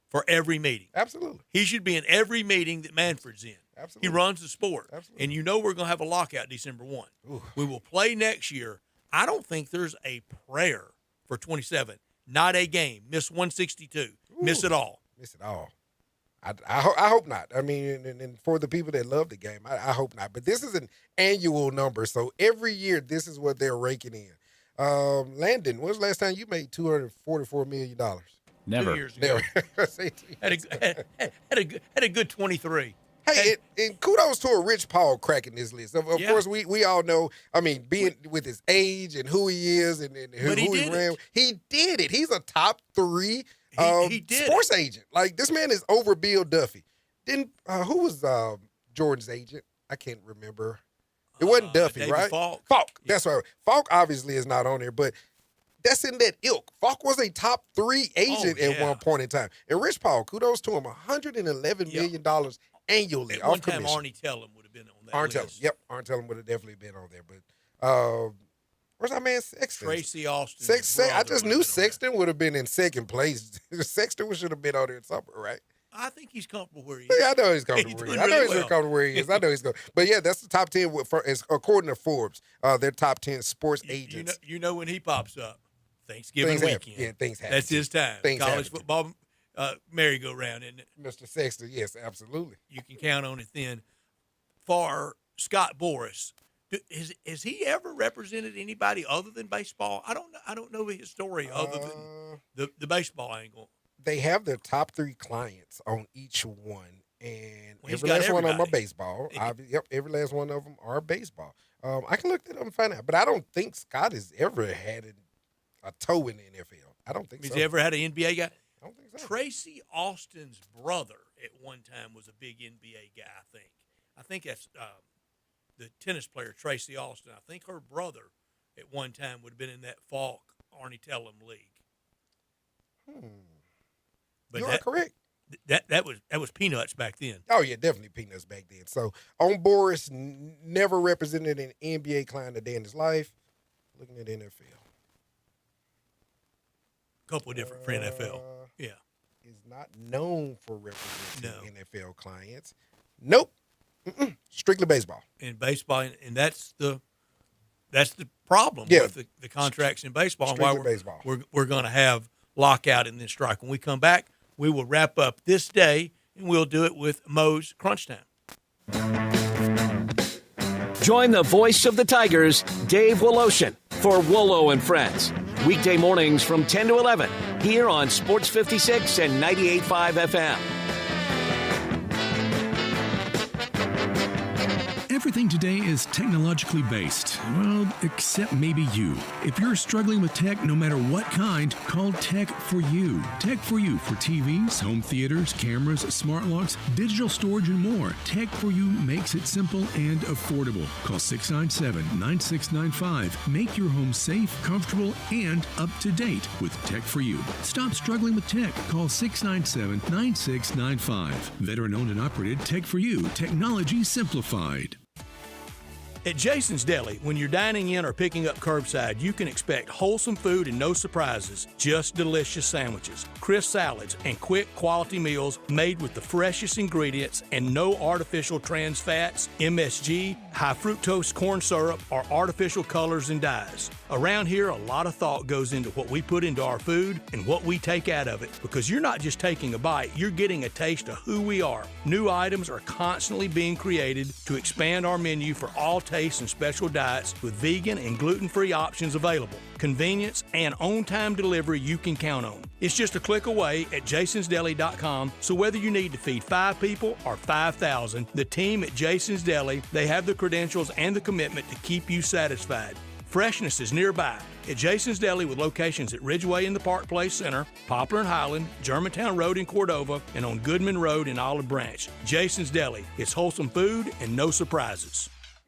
for every meeting. Absolutely. He should be in every meeting that Manfred's in. Absolutely. He runs the sport. Absolutely. And we're going to have a lockout December 1. Ooh. We will play next year. I don't think there's a prayer for 27. Not a game. Miss 162. Ooh. Miss it all. Miss it all. I hope not. I mean, and for the people that love the game, I hope not. But this is an annual number, so every year this is what they're raking in. Landon, when was the last time you made $244 million? Never. 2 years ago. Never. had a good 23. Hey, and kudos to a Rich Paul cracking this list. Of course, we all know, I mean, being with his age and who he is and who he ran. He did it. He's a top 3 sports agent. Like, this man is over Bill Duffy. Who was Jordan's agent? I can't remember. It wasn't Duffy, David right? Falk. That's right. Falk obviously is not on there, but that's in that ilk. Falk was a top 3 agent at one point in time. And Rich Paul, kudos to him, $111 million annually At off one time, commission. Arnie Tellem would have been on that list. Arnie Tellem would have definitely been on there. But Where's our man Sexton? Tracy Austin. I just knew Sexton would have been in second place. Sexton should have been on there somewhere, right? I think he's comfortable where he is. Yeah, I know he's comfortable where he is. I know he's comfortable where he is. I know he's going. But yeah, that's the top 10 according to Forbes. Their top 10 sports agents. You know when he pops up, Thanksgiving weekend. Yeah, things happen. That's his time. College football merry-go-round, isn't it? Mr. Sexton, yes, absolutely. You can count on it then. For Scott Boras, has he ever represented anybody other than baseball? I don't know his story other than the baseball angle. They have their top 3 clients on each one, and every last one of them are baseball. Yep, every last one of them are baseball. I can look that up and find out, but I don't think Scott has ever had a toe in the NFL. I don't think so. Has he ever had an NBA guy? I don't think so. Tracy Austin's brother at one time was a big NBA guy, I think. I think that's the tennis player, Tracy Austin. I think her brother at one time would have been in that Falk, Arnie Tellem league. But you are correct. That was peanuts back then. Oh, yeah, definitely peanuts back then. So, on Boris, never represented an NBA client a day in his life. Looking at NFL. A couple of different for NFL. Yeah. Is not known for representing NFL clients. Nope. Strictly baseball. In baseball, and that's the problem with the contracts in baseball. Strictly and why baseball. We're going to have lockout in this strike. When we come back, we will wrap up this day, and we'll do it with Moe's Crunch Time. Join the voice of the Tigers, Dave Woloshin, for Wolo and Friends. Weekday mornings from 10 to 11 here on Sports 56 and 98.5 FM. Everything today is technologically based. Well, except maybe you. If you're struggling with tech, no matter what kind, call Tech for You. Tech for You for TVs, home theaters, cameras, smart locks, digital storage, and more. Tech for You makes it simple and affordable. Call 697-9695. Make your home safe, comfortable, and up to date with Tech for You. Stop struggling with tech. Call 697-9695. Veteran-owned and operated Tech for You. Technology simplified. At Jason's Deli, when you're dining in or picking up curbside, you can expect wholesome food and no surprises, just delicious sandwiches, crisp salads, and quick quality meals made with the freshest ingredients and no artificial trans fats, MSG, high fructose corn syrup, or artificial colors and dyes. Around here, a lot of thought goes into what we put into our food and what we take out of it, because you're not just taking a bite, you're getting a taste of who we are. New items are constantly being created to expand our menu for all tastes and special diets with vegan and gluten-free options available. Convenience and on-time delivery you can count on. It's just a click away at jasonsdeli.com, so whether you need to feed 5 people or 5,000, the team at Jason's Deli, they have the credentials and the commitment to keep you satisfied. Freshness is nearby at Jason's Deli with locations at Ridgeway in the Park Place Center, Poplar and Highland, Germantown Road in Cordova, and on Goodman Road in Olive Branch. Jason's Deli. It's wholesome food and no surprises.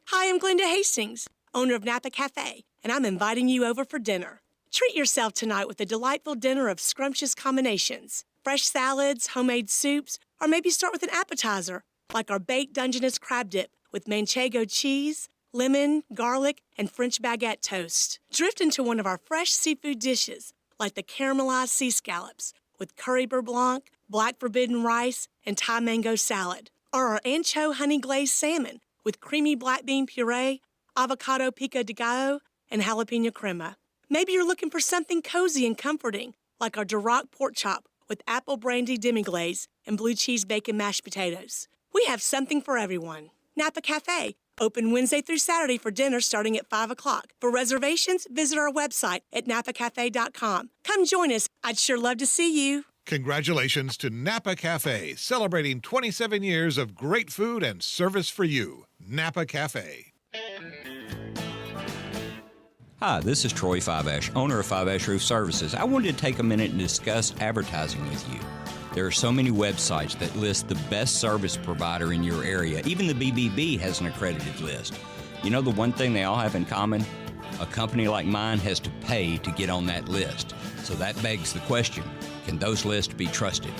Hi, I'm Glenda Hastings, owner of Napa Cafe, and I'm inviting you over for dinner. Treat yourself tonight with a delightful dinner of scrumptious combinations. Fresh salads, homemade soups, or maybe start with an appetizer, like our baked Dungeness crab dip with manchego cheese, lemon, garlic, and French baguette toast. Drift into one of our fresh seafood dishes, like the caramelized sea scallops with curry beurre blanc, black forbidden rice, and Thai mango salad. Or our ancho honey glazed salmon with creamy black bean puree, avocado pico de gallo, and jalapeno crema. Maybe you're looking for something cozy and comforting, like our Duroc pork chop with apple brandy demi-glaze and blue cheese bacon mashed potatoes. We have something for everyone. Napa Cafe, open Wednesday through Saturday for dinner starting at 5 o'clock. For reservations, visit our website at napacafe.com. Come join us. I'd sure love to see you. Congratulations to Napa Cafe, celebrating 27 years of great food and service for you. Napa Cafe. Hi, this is Troy Fiveash, owner of Fiveash Roof Services. I wanted to take a minute and discuss advertising with you. There are so many websites that list the best service provider in your area. Even the BBB has an accredited list. You know the one thing they all have in common? A company like mine has to pay to get on that list. So that begs the question, can those lists be trusted?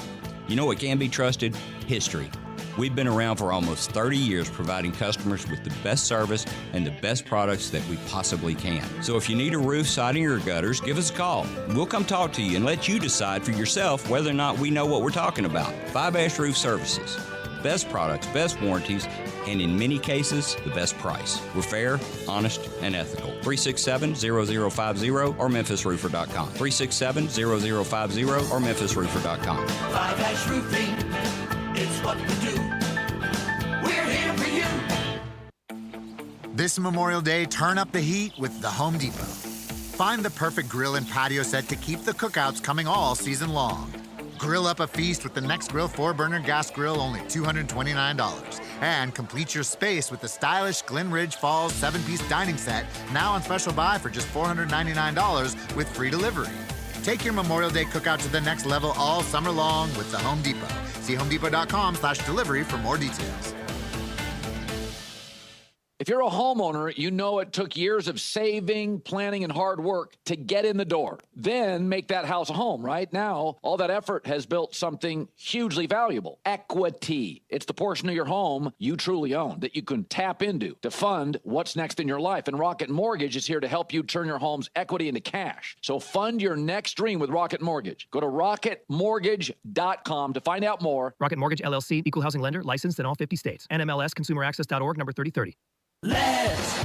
You know what can be trusted? History. We've been around for almost 30 years providing customers with the best service and the best products that we possibly can. So if you need a roof, siding, or gutters, give us a call. We'll come talk to you and let you decide for yourself whether or not we know what we're talking about. 5 Roof Services. Best products, best warranties, and in many cases, the best price. We're fair, honest, and ethical. 367-0050 or memphisroofer.com. 367-0050 or memphisroofer.com. 5 Roofing, it's what we do. We're here for you. This Memorial Day, turn up the heat with the Home Depot. Find the perfect grill and patio set to keep the cookouts coming all season long. Grill up a feast with the Next Grill 4-burner gas grill, only $229. And complete your space with the stylish Glen Ridge Falls 7-piece dining set, now on special buy for just $499 with free delivery. Take your Memorial Day cookout to the next level all summer long with the Home Depot. See homedepot.com/delivery for more details. If you're a homeowner, you know it took years of saving, planning, and hard work to get in the door. Then make that house a home, right? Now, all that effort has built something hugely valuable. Equity. It's the portion of your home you truly own that you can tap into to fund what's next in your life. And Rocket Mortgage is here to help you turn your home's equity into cash. So fund your next dream with Rocket Mortgage. Go to rocketmortgage.com to find out more. Rocket Mortgage, LLC, Equal Housing Lender, licensed in all 50 states. NMLS-ConsumerAccess.org, number 3030. Let's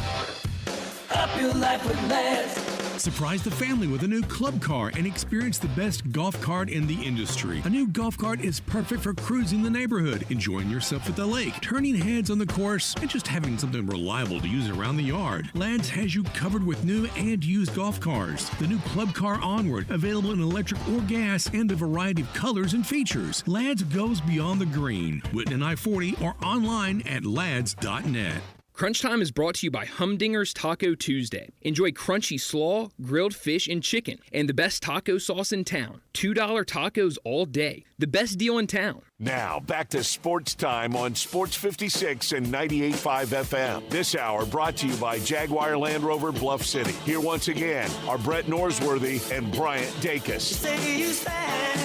up your life with Let's. Surprise the family with a new club car and experience the best golf cart in the industry. A new golf cart is perfect for cruising the neighborhood, enjoying yourself at the lake, turning heads on the course, and just having something reliable to use around the yard. Ladd's has you covered with new and used golf cars. The new Club Car Onward, available in electric or gas and a variety of colors and features. Ladd's goes beyond the green. Whitney I-40 or online at lads.net. Crunch Time is brought to you by Humdinger's Taco Tuesday. Enjoy crunchy slaw, grilled fish, and chicken, and the best taco sauce in town. $2 tacos all day. The best deal in town. Now, back to Sports Time on Sports 56 and 98.5 FM. This hour brought to you by Jaguar Land Rover Bluff City. Here once again are Brett Norsworthy and Bryant Dacus. Say you stand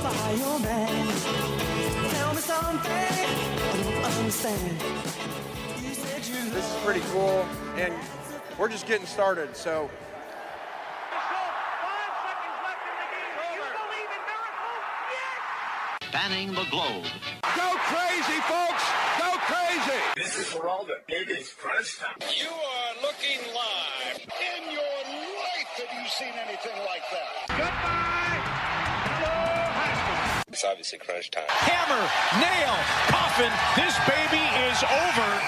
by your man. Tell me something I don't understand. This is pretty cool, and we're just getting started, so. Spanning the globe. Go crazy, folks! Go crazy! This is for all the biggest crunch time. You are looking live. In your life have you seen anything like that? Goodbye! Hello, high school. It's obviously crunch time. Hammer, nail, coffin, this baby is over.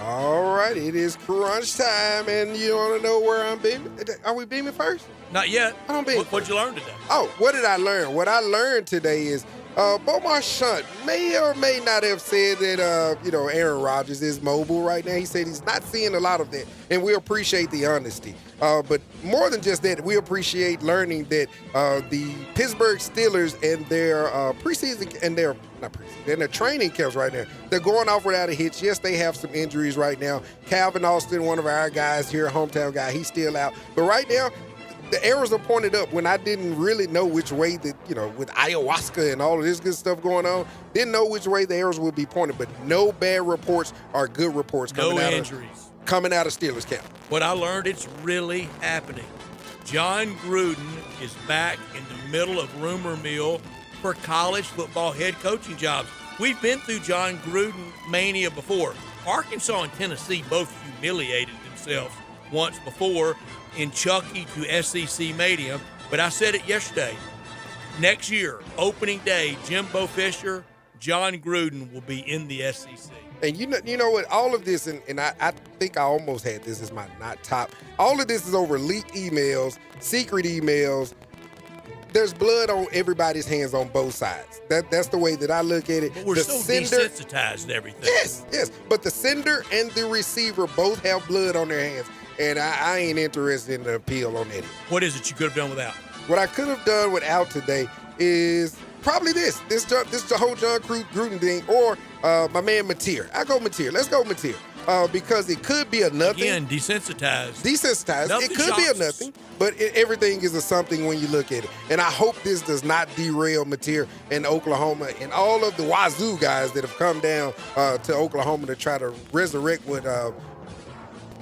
All right, it is crunch time, and you want to know where I'm beaming? Are we beaming first? Not yet. I don't beam. What'd you learn today? Oh, what did I learn? What I learned today is Bo Marchant may or may not have said that, Aaron Rodgers is mobile right now. He said he's not seeing a lot of that, and we appreciate the honesty. But more than just that, we appreciate learning that the Pittsburgh Steelers and their preseason and their training camps right now, they're going off without a hitch. Yes, they have some injuries right now. Calvin Austin, one of our guys here, a hometown guy, he's still out. But right now, the arrows are pointed up when I didn't really know which way that, with ayahuasca and all of this good stuff going on, didn't know which way the arrows would be pointed. But no bad reports are good reports coming out of Steelers camp. What I learned, it's really happening. John Gruden is back in the middle of rumor mill for college football head coaching jobs. We've been through John Gruden mania before. Arkansas and Tennessee both humiliated themselves once before in Chucky to SEC Mania. But I said it yesterday. Next year, opening day, Jimbo Fisher, John Gruden will be in the SEC. And you know what? All of this, and I think I almost had this as my not top. All of this is over leaked emails, secret emails. There's blood on everybody's hands on both sides. That's the way that I look at it. But we're so desensitized to everything. Yes. But the sender and the receiver both have blood on their hands. And I ain't interested in the appeal on that. What is it you could have done without? What I could have done without today is probably this the whole John Gruden thing, or my man Mateer. I go Mateer. Let's go Mateer. because it could be a nothing. Again, desensitized. It could be a nothing, but everything is a something when you look at it. And I hope this does not derail Mateer and Oklahoma and all of the Wazoo guys that have come down to Oklahoma to try to resurrect what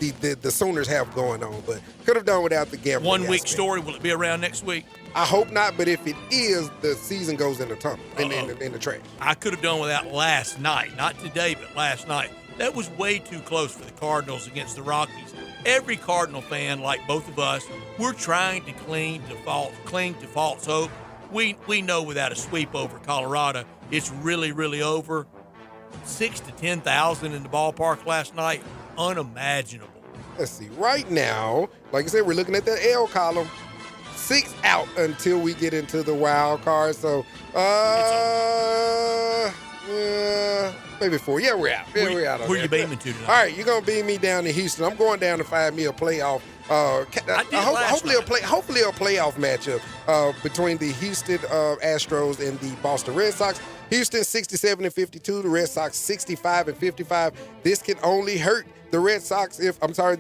the Sooners have going on. But could have done without the gambling. 1 week aspect. story. Will it be around next week? I hope not, but if it is, the season goes in the tunnel, in the trash. I could have done without last night. Not today, but last night. That was way too close for the Cardinals against the Rockies. Every Cardinal fan, like both of us, we're trying to cling to false hope. We know without a sweep over Colorado, it's really, really over. 6,000 to 10,000 in the ballpark last night, unimaginable. Let's see. Right now, like I said, we're looking at that L column. 6 out until we get into the wild card. So, maybe 4. Yeah, we're out. Yeah, we're out. Who are you beaming to tonight? All right, you're gonna beam me down to Houston. I'm going down to find me a playoff. Hopefully a playoff matchup between the Houston Astros and the Boston Red Sox. Houston 67-52, the Red Sox 65-55. This can only hurt the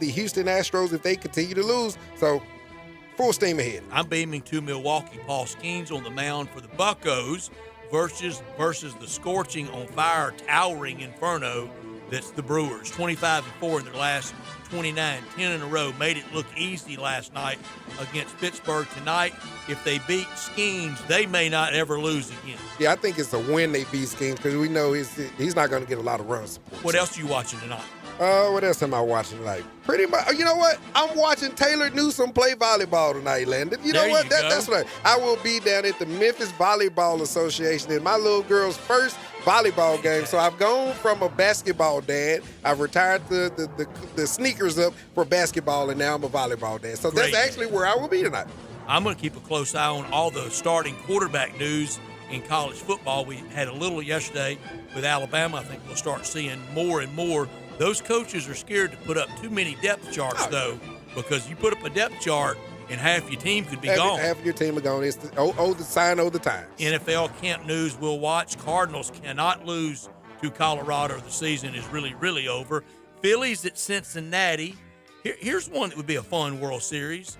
the Houston Astros if they continue to lose. So, full steam ahead. I'm beaming to Milwaukee. Paul Skeens on the mound for the Buccos versus the scorching on fire, towering inferno that's the Brewers. 25-4 in their last 29, 10 in a row. Made it look easy last night against Pittsburgh. Tonight, if they beat Skeens, they may not ever lose again. Yeah, I think it's a win they beat Skeens because we know he's not going to get a lot of runs. What else are you watching tonight? What else am I watching tonight? Pretty much, you know what? I'm watching Taylor Newsome play volleyball tonight, Landon. You know what? That's right. I will be down at the Memphis Volleyball Association in my little girl's first volleyball game. So I've gone from a basketball dad. I've retired the sneakers up for basketball, and now I'm a volleyball dad. So that's actually where I will be tonight. I'm going to keep a close eye on all the starting quarterback news in college football. We had a little yesterday with Alabama. I think we'll start seeing more and more. Those coaches are scared to put up too many depth charts, though, because you put up a depth chart and half your team could be gone. Half of your team are gone. It's the sign of the times. NFL camp news we'll watch. Cardinals cannot lose to Colorado. The season is really, really over. Phillies at Cincinnati. Here's one that would be a fun World Series.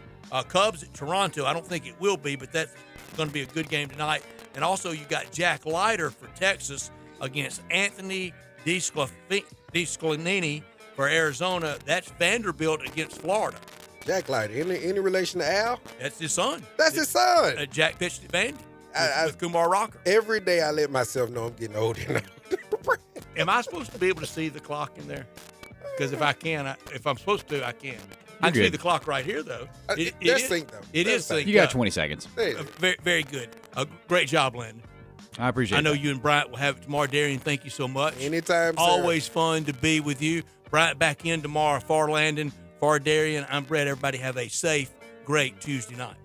Cubs at Toronto. I don't think it will be, but that's going to be a good game tonight. And also you got Jack Leiter for Texas against Anthony DeScalini for Arizona. That's Vanderbilt against Florida. Jack Leiter, any relation to Al? That's his son. That's his son. Jack pitched at Vandy with Kumar Rocker. Every day I let myself know I'm getting older now. Am I supposed to be able to see the clock in there? Because if I'm supposed to, I can. I can see the clock right here, though. It is synced, though. It is synced. You got 20 seconds. Very, very good. Great job, Landon. I appreciate it. I know you and Bryant will have it tomorrow. Darian, thank you so much. Anytime, sir. Always fun to be with you. Bryant back in tomorrow. For Landon, for Darian, I'm Brett. Everybody have a safe, great Tuesday night.